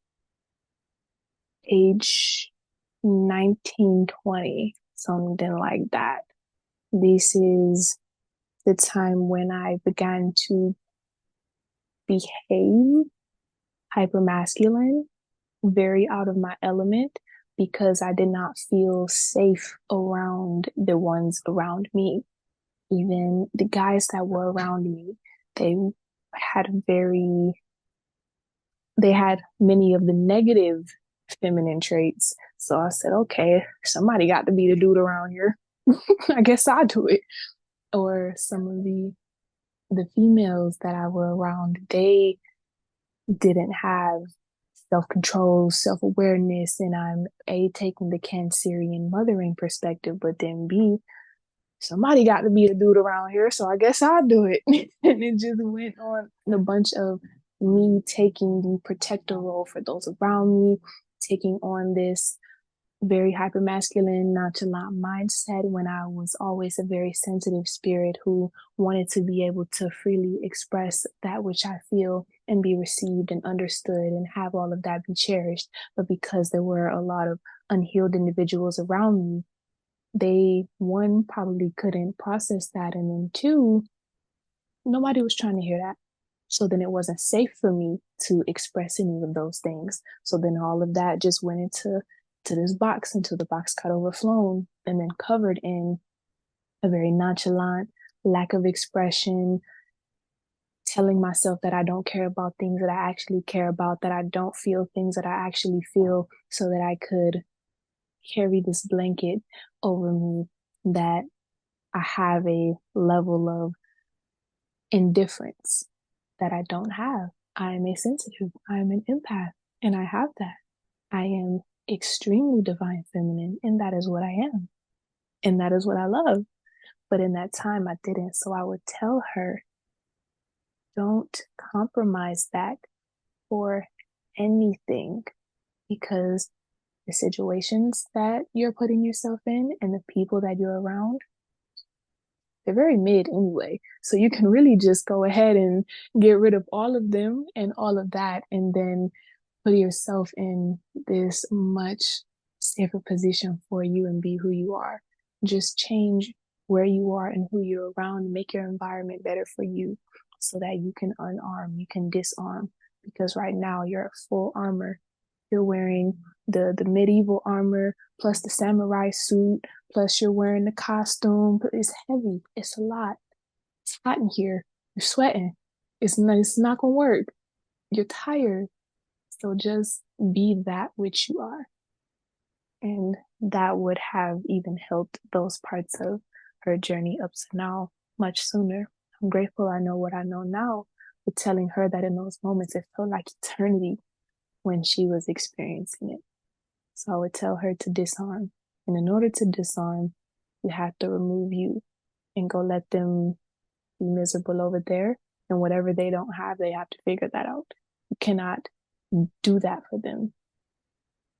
Speaker 1: age 1920, something like that. This is the time when I began to behave hypermasculine, very out of my element, because I did not feel safe around the ones around me. Even the guys that were around me, they had very, they had many of the negative feminine traits. So I said, okay, somebody got to be the dude around here. I guess I'll do it. Or some of the females that I were around, they didn't have self-control, self-awareness, and I'm A, taking the Cancerian mothering perspective, but then B, somebody got to be the dude around here, so I guess I'll do it. And it just went on a bunch of me taking the protector role for those around me, taking on this very hypermasculine, nonchalant mindset when I was always a very sensitive spirit who wanted to be able to freely express that which I feel and be received and understood and have all of that be cherished. But because there were a lot of unhealed individuals around me, they, one, probably couldn't process that. And then two, nobody was trying to hear that. So then it wasn't safe for me to express any of those things. So then all of that just went into this box until the box got overflown and then covered in a very nonchalant lack of expression, telling myself that I don't care about things that I actually care about, that I don't feel things that I actually feel, so that I could carry this blanket over me that I have a level of indifference that I don't have. I am a sensitive, I am an empath, and I have that. I am extremely divine feminine, and that is what I am. And that is what I love. But in that time, I didn't. So I would tell her, don't compromise that for anything, because the situations that you're putting yourself in and the people that you're around, they're very mid anyway. So you can really just go ahead and get rid of all of them and all of that, and then put yourself in this much safer position for you and be who you are. Just change where you are and who you're around, make your environment better for you so that you can unarm, you can disarm. Because right now you're full armor. You're wearing the medieval armor plus the samurai suit, plus you're wearing the costume. But it's heavy. It's a lot. It's hot in here. You're sweating. It's not gonna work. You're tired. So just be that which you are. And that would have even helped those parts of her journey up to now much sooner. I'm grateful I know what I know now, but telling her that in those moments, it felt like eternity when she was experiencing it. So I would tell her to disarm. And in order to disarm, you have to remove you and go let them be miserable over there. And whatever they don't have, they have to figure that out. You cannot do that for them.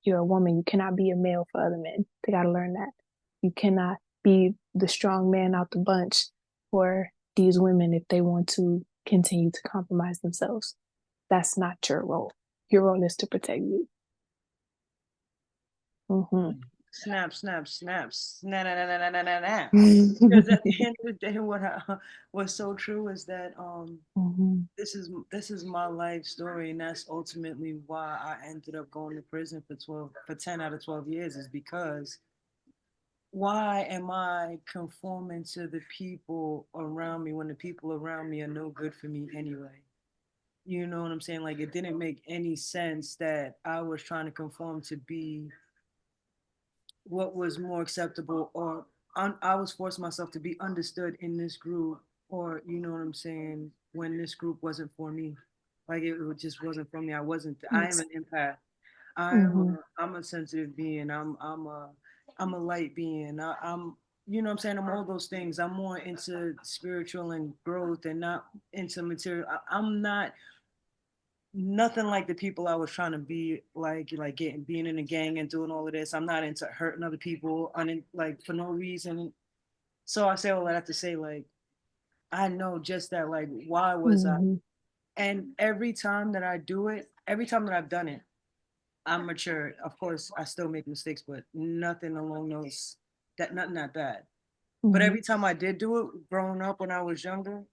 Speaker 1: You're a woman. You cannot be a male for other men. They got to learn that. You cannot be the strong man out the bunch for these women if they want to continue to compromise themselves. That's not your role. Your role is to protect you. Mm-hmm.
Speaker 4: Snap, snap, snap, snap, snap, snap, snap, snap. Because at the end of the day, what's so true is that
Speaker 1: Mm-hmm.
Speaker 4: this is my life story, and that's ultimately why I ended up going to prison for 10 out of 12 years, is because why am I conforming to the people around me when the people around me are no good for me anyway? You know what I'm saying? Like, it didn't make any sense that I was trying to conform to be what was more acceptable, or I was forcing myself to be understood in this group, or you know what I'm saying, when this group wasn't for me. Like, it just wasn't for me. I am an empath.
Speaker 1: Mm-hmm.
Speaker 4: I'm a sensitive being. I'm a light being. I'm, you know what I'm saying, I'm all those things. I'm more into spiritual and growth and not into material. I'm not nothing like the people I was trying to be like getting being in a gang and doing all of this. I'm not into hurting other people like for no reason. So I say all that to say, like, I know just that, like, why was I?
Speaker 1: Mm-hmm.
Speaker 4: And every time that I do it, every time that I've done it, I'm mature. Of course, I still make mistakes, but nothing along those nothing that bad. But every time I did do it, growing up when I was younger,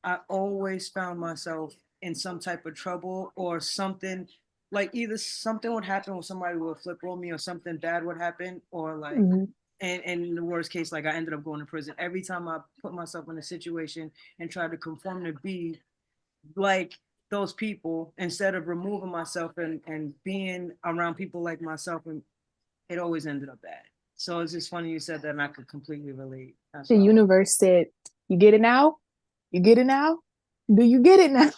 Speaker 4: I always found myself in some type of trouble or something, like either something would happen where somebody would flip roll me or something bad would happen, or like, and in the worst case, like I ended up going to prison. Every time I put myself in a situation and tried to conform to be like those people, instead of removing myself and being around people like myself, and it always ended up bad. So it's just funny you said that, and I could completely relate. That's
Speaker 1: The universe said, "You get it now? You get it now? Do you get it now?"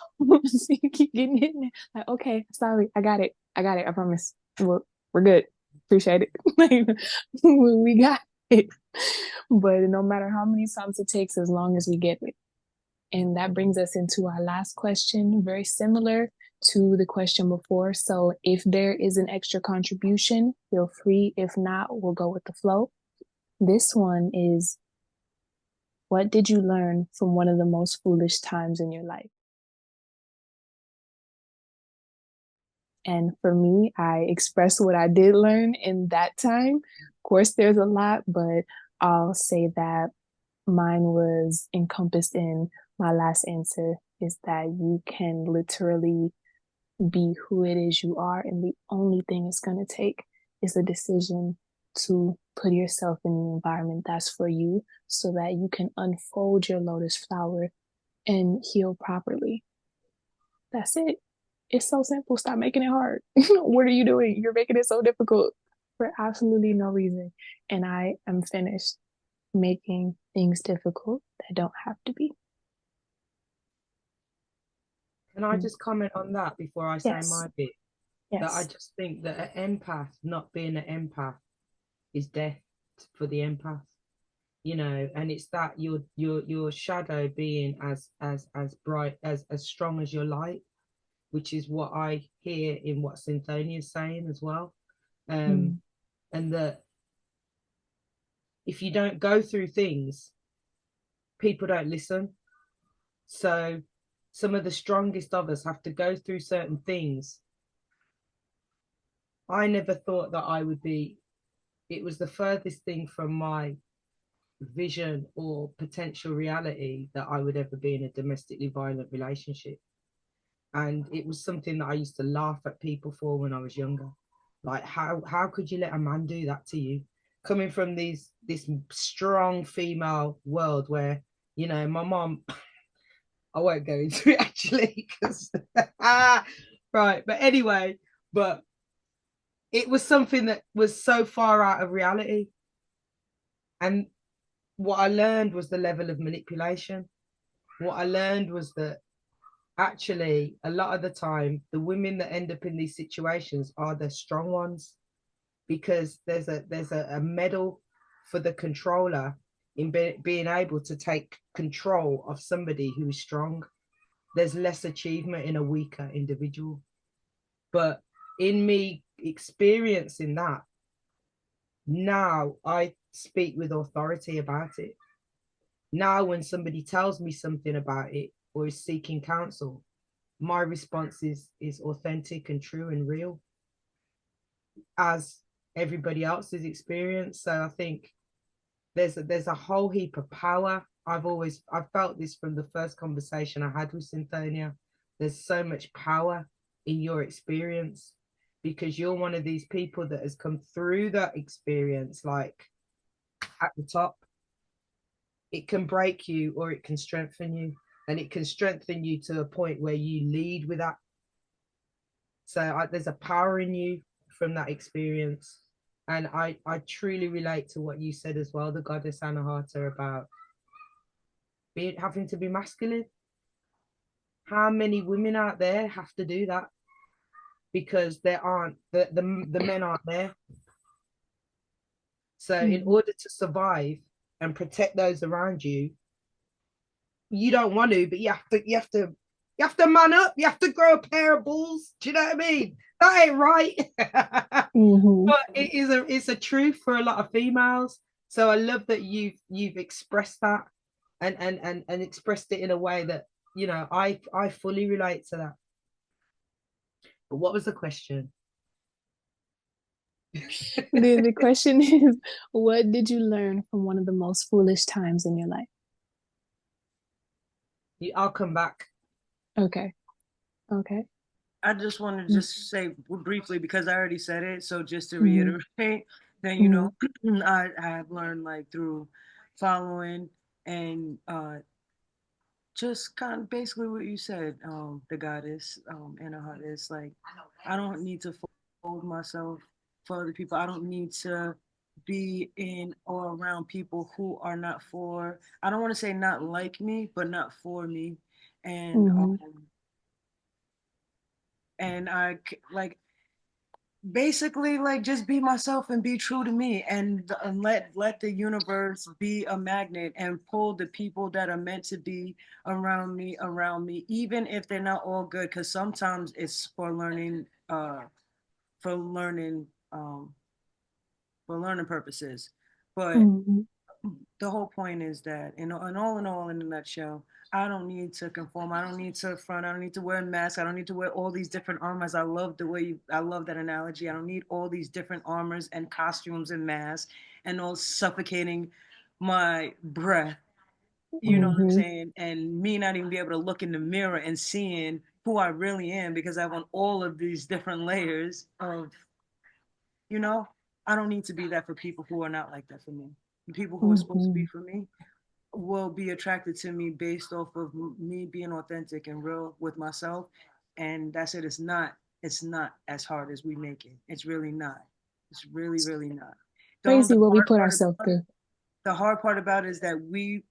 Speaker 1: So you keep getting it now. Like, okay, sorry, I got it. I got it. I promise. We're good. Appreciate it. Like, we got it. But no matter how many times it takes, as long as we get it. And that brings us into our last question, very similar to the question before. So if there is an extra contribution, feel free. If not, we'll go with the flow. This one is, what did you learn from one of the most foolish times in your life? And for me, I expressed what I did learn in that time. Of course, there's a lot, but I'll say that mine was encompassed in my last answer, is that you can literally be who it is you are. And the only thing it's going to take is a decision to put yourself in the environment that's for you so that you can unfold your lotus flower and heal properly. That's it. It's so simple. Stop making it hard. What are you doing? You're making it so difficult for absolutely no reason. And I am finished making things difficult that don't have to be.
Speaker 3: Can I just comment on that before I say my bit? That I
Speaker 1: Yes.
Speaker 3: just think that an empath, not being an empath, is death for the empath. You know, and it's that your shadow being as bright, as strong as your light, which is what I hear in what Cynthonia is saying as well. And that if you don't go through things, people don't listen. So some of the strongest of us have to go through certain things. I never thought that I would be, it was the furthest thing from my vision or potential reality that I would ever be in a domestically violent relationship. And it was something that I used to laugh at people for when I was younger. Like, how could you let a man do that to you? Coming from this strong female world where, you know, my mom, I won't go into it actually, because right. But anyway, but it was something that was so far out of reality. And what I learned was the level of manipulation. What I learned was that actually, a lot of the time, the women that end up in these situations are the strong ones, because there's a medal for the controller in being able to take control of somebody who is strong. There's less achievement in a weaker individual. But in me experiencing that, now I speak with authority about it. Now, when somebody tells me something about it or is seeking counsel, my response is authentic and true and real, as everybody else's experience. So I think there's a whole heap of power. I've felt this from the first conversation I had with Cynthonia. There's so much power in your experience, because you're one of these people that has come through that experience, like at the top. It can break you or it can strengthen you, and it can strengthen you to a point where you lead with that. So there's a power in you from that experience. And I truly relate to what you said as well, the Goddess Anahata, about having to be masculine. How many women out there have to do that? Because there aren't, the men aren't there. So in order to survive and protect those around you, you don't want to, but you have to man up. You have to grow a pair of balls. Do you know what I mean? That ain't right. But it's a truth for a lot of females. So I love that you've expressed that and expressed it in a way that, you know, I fully relate to that. But what was the question?
Speaker 1: The question is, what did you learn from one of the most foolish times in your life?
Speaker 3: I'll come back.
Speaker 1: Okay. Okay.
Speaker 4: I just want to just say briefly, because I already said it. So just to
Speaker 1: Mm-hmm.
Speaker 4: reiterate, then, you know, I have learned like through following and just kind of basically what you said, the goddess Anahata. It's like I don't need to fold myself for other people. I don't need to be in or around people who are not for. I don't want to say not like me, but not for me. And
Speaker 1: Mm-hmm.
Speaker 4: like basically like just be myself and be true to me, and let the universe be a magnet and pull the people that are meant to be around me, even if they're not all good, because sometimes it's for learning um for learning purposes. But
Speaker 1: Mm-hmm.
Speaker 4: the whole point is that in all, in a nutshell, I don't need to conform. I don't need to front. I don't need to wear a mask. I don't need to wear all these different armors. I love that analogy. I don't need all these different armors and costumes and masks and all suffocating my breath. You know what I'm
Speaker 1: Mm-hmm.
Speaker 4: saying? And me not even be able to look in the mirror and seeing who I really am, because I have on all of these different layers of, you know, I don't need to be that for people who are not like that for me. The people who are supposed to be
Speaker 1: Mm-hmm.
Speaker 4: for me will be attracted to me based off of me being authentic and real with myself. And that's it. It's not as hard as we make it. It's really not. It's really, really not.
Speaker 1: Crazy
Speaker 4: The
Speaker 1: what we
Speaker 4: hard
Speaker 1: put
Speaker 4: part
Speaker 1: ourselves
Speaker 4: about
Speaker 1: through.
Speaker 4: the hard part about it is that we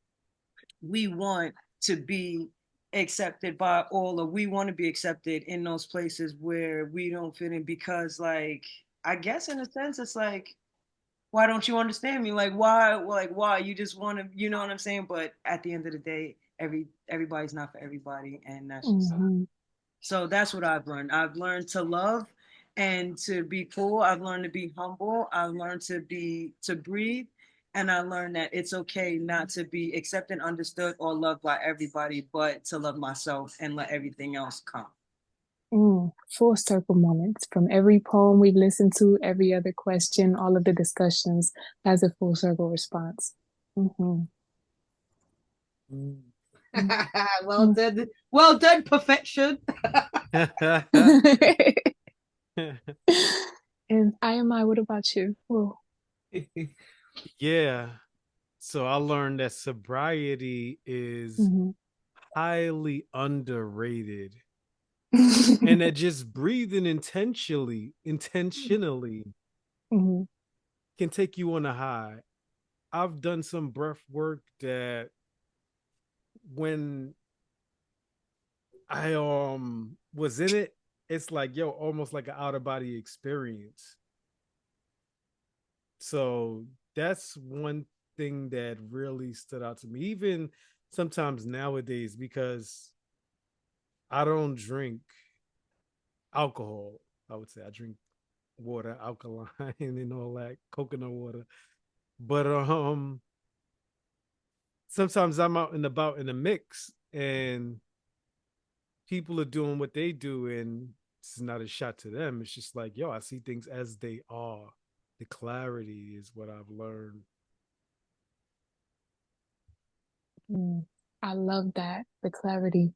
Speaker 4: want to be accepted by all, or we want to be accepted in those places where we don't fit in, because like I guess in a sense it's like, why don't you understand me? Like why you just want to, you know what I'm saying? But at the end of the day, everybody's not for everybody, and that's just it.
Speaker 1: Mm-hmm.
Speaker 4: So that's what I've learned. I've learned to love and to be cool. I've learned to be humble. I've learned to breathe. And I learned that it's okay not to be accepted, understood, or loved by everybody, but to love myself and let everything else come.
Speaker 1: Full circle moments from every poem we've listened to, every other question, all of the discussions has a full circle response. Mm-hmm.
Speaker 3: Well done. Well done, perfection.
Speaker 1: And I am I. What about you? Whoa.
Speaker 2: Yeah. So I learned that sobriety is
Speaker 1: Mm-hmm.
Speaker 2: highly underrated. And that just breathing intentionally
Speaker 1: Mm-hmm.
Speaker 2: can take you on a high. I've done some breath work that when I was in it, it's like, yo, almost like an out of body experience. So that's one thing that really stood out to me, even sometimes nowadays, because I don't drink alcohol. I would say I drink water, alkaline, and all that, coconut water. But sometimes I'm out and about in a mix, and people are doing what they do, and it's not a shot to them. It's just like, yo, I see things as they are. The clarity is what I've learned.
Speaker 1: I love that. The clarity,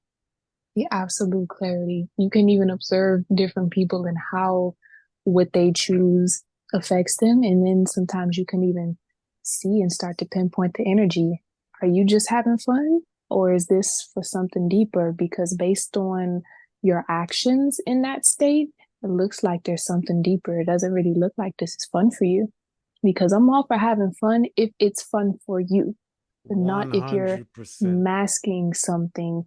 Speaker 1: the absolute clarity. You can even observe different people and how what they choose affects them. And then sometimes you can even see and start to pinpoint the energy. Are you just having fun? Or is this for something deeper? Because based on your actions in that state, it looks like there's something deeper. It doesn't really look like this is fun for you. Because I'm all for having fun if it's fun for you, but not if you're
Speaker 2: 100%.
Speaker 1: masking something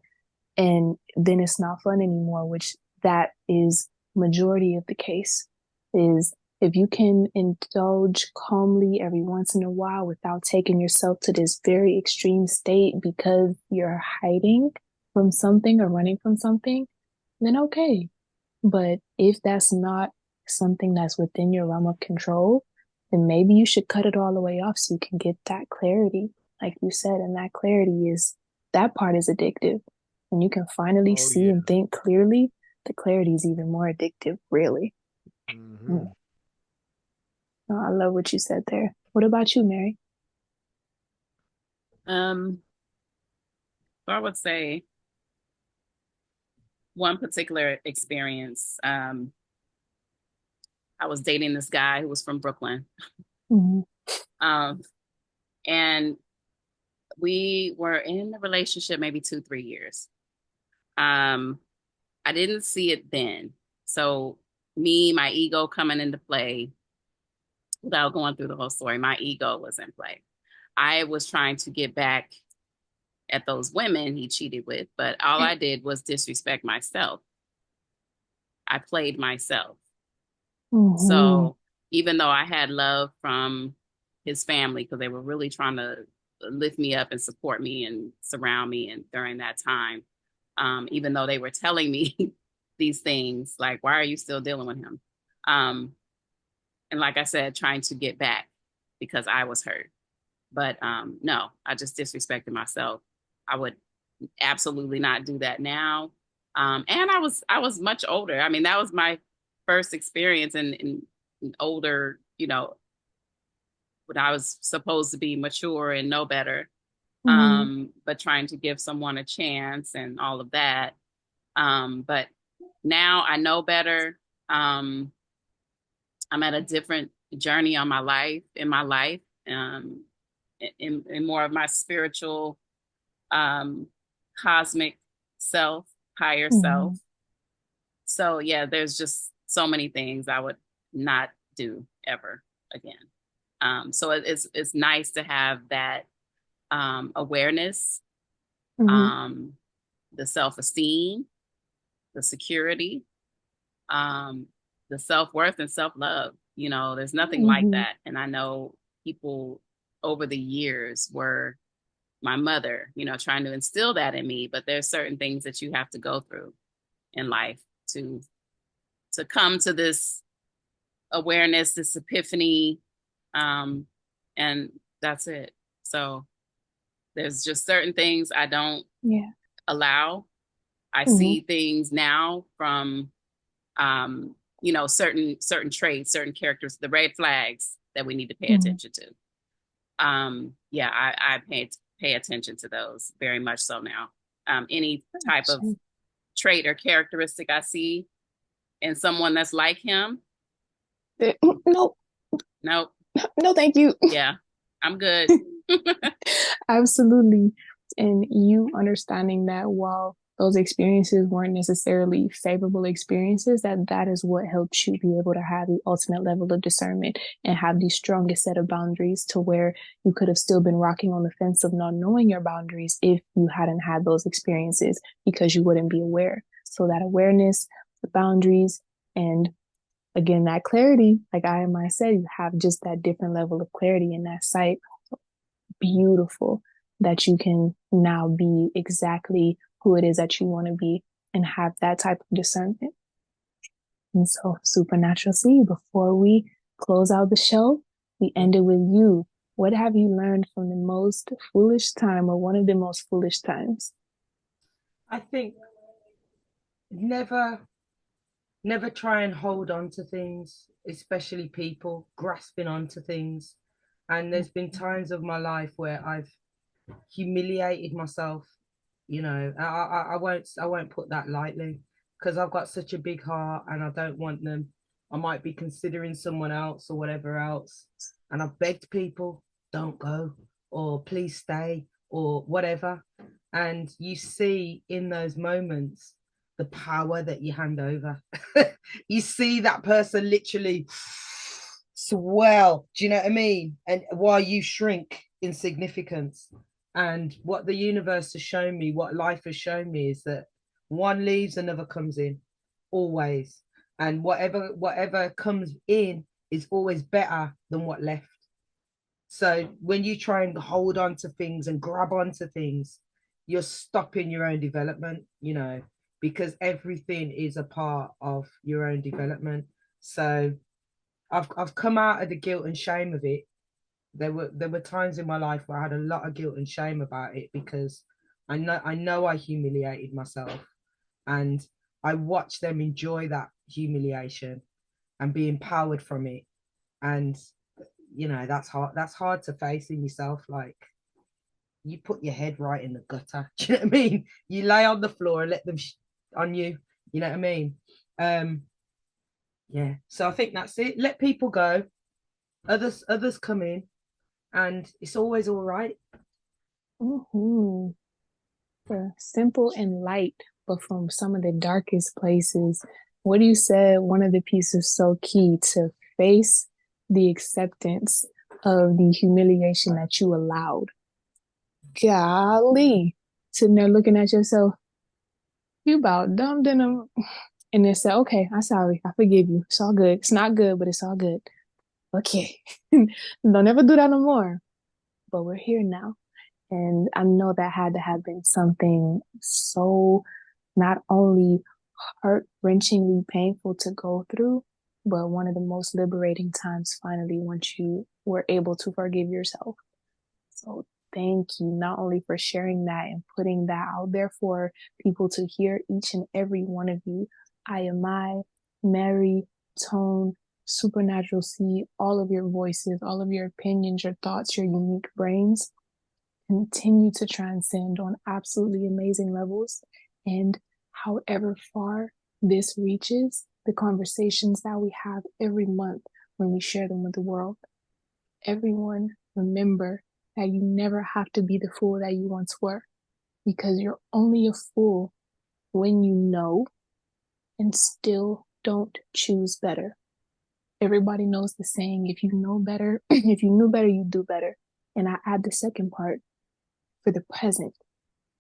Speaker 1: and then it's not fun anymore, which that is majority of the case. Is if you can indulge calmly every once in a while without taking yourself to this very extreme state because you're hiding from something or running from something, then okay. But if that's not something that's within your realm of control, then maybe you should cut it all the way off so you can get that clarity, like you said. And that clarity is, that part is addictive. When you can finally
Speaker 2: Oh
Speaker 1: see
Speaker 2: yeah.
Speaker 1: and think clearly, the clarity is even more addictive, really.
Speaker 2: Mm-hmm.
Speaker 1: Mm. Oh, I love what you said there. What about you, Mary?
Speaker 5: So I would say one particular experience. I was dating this guy who was from Brooklyn.
Speaker 1: Mm-hmm.
Speaker 5: And we were in a relationship maybe 2-3 years. I didn't see it then. So my ego coming into play, without going through the whole story, my ego was in play. I was trying to get back at those women he cheated with, but all I did was disrespect myself. I played myself.
Speaker 1: Mm-hmm.
Speaker 5: So even though I had love from his family, because they were really trying to lift me up and support me and surround me, and during that time, even though they were telling me these things, like, why are you still dealing with him? And like I said, trying to get back because I was hurt. But no, I just disrespected myself. I would absolutely not do that now. And I was much older. I mean, that was my first experience in older, when I was supposed to be mature and know better. But trying to give someone a chance and all of that. But now I know better. I'm at a different journey in my life, in more of my spiritual, cosmic self, higher self. So yeah, there's just so many things I would not do ever again. So it's nice to have that awareness, the self-esteem, the security, the self-worth and self-love. There's nothing like that. And I know people over the years were my mother, trying to instill that in me, but there's certain things that you have to go through in life to come to this awareness, this epiphany, and that's it. So there's just certain things I don't allow. I see things now from certain traits, certain characters, the red flags that we need to pay attention to. I pay attention to those very much so now. Any type of trait or characteristic I see in someone that's like him.
Speaker 1: Nope.
Speaker 5: No,
Speaker 1: thank you.
Speaker 5: Yeah, I'm good.
Speaker 1: Absolutely. And you understanding that while those experiences weren't necessarily favorable experiences, that is what helps you be able to have the ultimate level of discernment and have the strongest set of boundaries, to where you could have still been rocking on the fence of not knowing your boundaries if you hadn't had those experiences, because you wouldn't be aware. So that awareness, the boundaries, and again, that clarity, like I and I said, you have just that different level of clarity in that sight. Beautiful that you can now be exactly who it is that you want to be and have that type of discernment. And so, Supernatural C, before we close out the show, we ended with you. What have you learned from the most foolish time, or one of the most foolish times?
Speaker 3: I think never try and hold on to things, especially people grasping onto things. And there's been times of my life where I've humiliated myself. I won't put that lightly, because I've got such a big heart and I don't want them. I might be considering someone else or whatever else, and I've begged people, don't go, or please stay, or whatever. And you see in those moments the power that you hand over. You see that person literally swell, do you know what I mean? And while you shrink in significance. And what the universe has shown me, what life has shown me, is that one leaves, another comes in, always. And whatever comes in is always better than what left. So when you try and hold on to things and grab onto things, you're stopping your own development, because everything is a part of your own development. So I've come out of the guilt and shame of it. There were times in my life where I had a lot of guilt and shame about it, because I know I humiliated myself, and I watched them enjoy that humiliation and be empowered from it. And that's hard to face in yourself. Like, you put your head right in the gutter. Do you know what I mean? You lay on the floor and let them on you, You know what I mean? Yeah. So I think that's it. Let people go. Others come in, and it's always all right.
Speaker 1: Mm-hmm. Simple and light, but from some of the darkest places. What you said, one of the pieces so key to face the acceptance of the humiliation that you allowed. Golly, sitting there looking at yourself, you about dumped in them, and then say, "Okay, I'm sorry, I forgive you. It's all good. It's not good, but it's all good. Okay, don't ever do that no more." But we're here now. And I know that had to have been something so not only heart-wrenchingly painful to go through, but one of the most liberating times finally once you were able to forgive yourself. So thank you not only for sharing that and putting that out there for people to hear, each and every one of you. Mary, Tone, Supernatural C, all of your voices, all of your opinions, your thoughts, your unique brains continue to transcend on absolutely amazing levels. And however far this reaches, the conversations that we have every month when we share them with the world, everyone remember that you never have to be the fool that you once were, because you're only a fool when you know and still don't choose better. Everybody knows the saying, if you know better, if you knew better, you do better. And I add the second part for the present.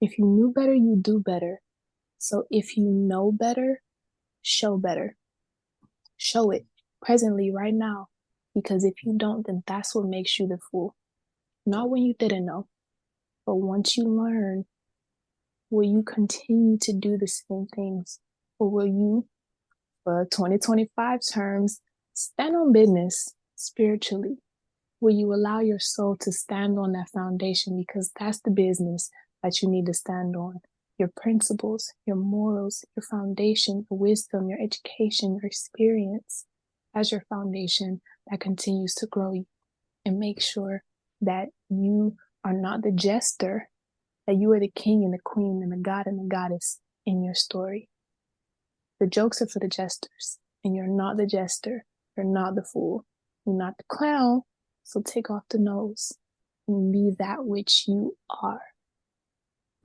Speaker 1: If you knew better, you do better. So if you know better, show better. Show it presently right now. Because if you don't, then that's what makes you the fool. Not when you didn't know, but once you learn, will you continue to do the same things? Or will you, for 2025 terms, stand on business spiritually? Will you allow your soul to stand on that foundation? Because that's the business that you need to stand on. Your principles, your morals, your foundation, your wisdom, your education, your experience as your foundation that continues to grow you. And make sure that you are not the jester, that you are the king and the queen and the god and the goddess in your story. The jokes are for the jesters, and you're not the jester. You're not the fool. You're not the clown. So take off the nose and be that which you are.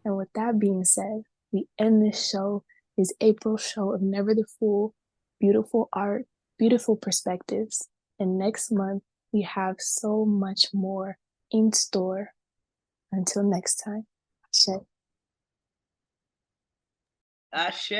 Speaker 1: And with that being said, we end this show, this April show of Never the Fool, beautiful art, beautiful perspectives. And next month, we have so much more in store. Until next time, Ashe.
Speaker 4: Ashe.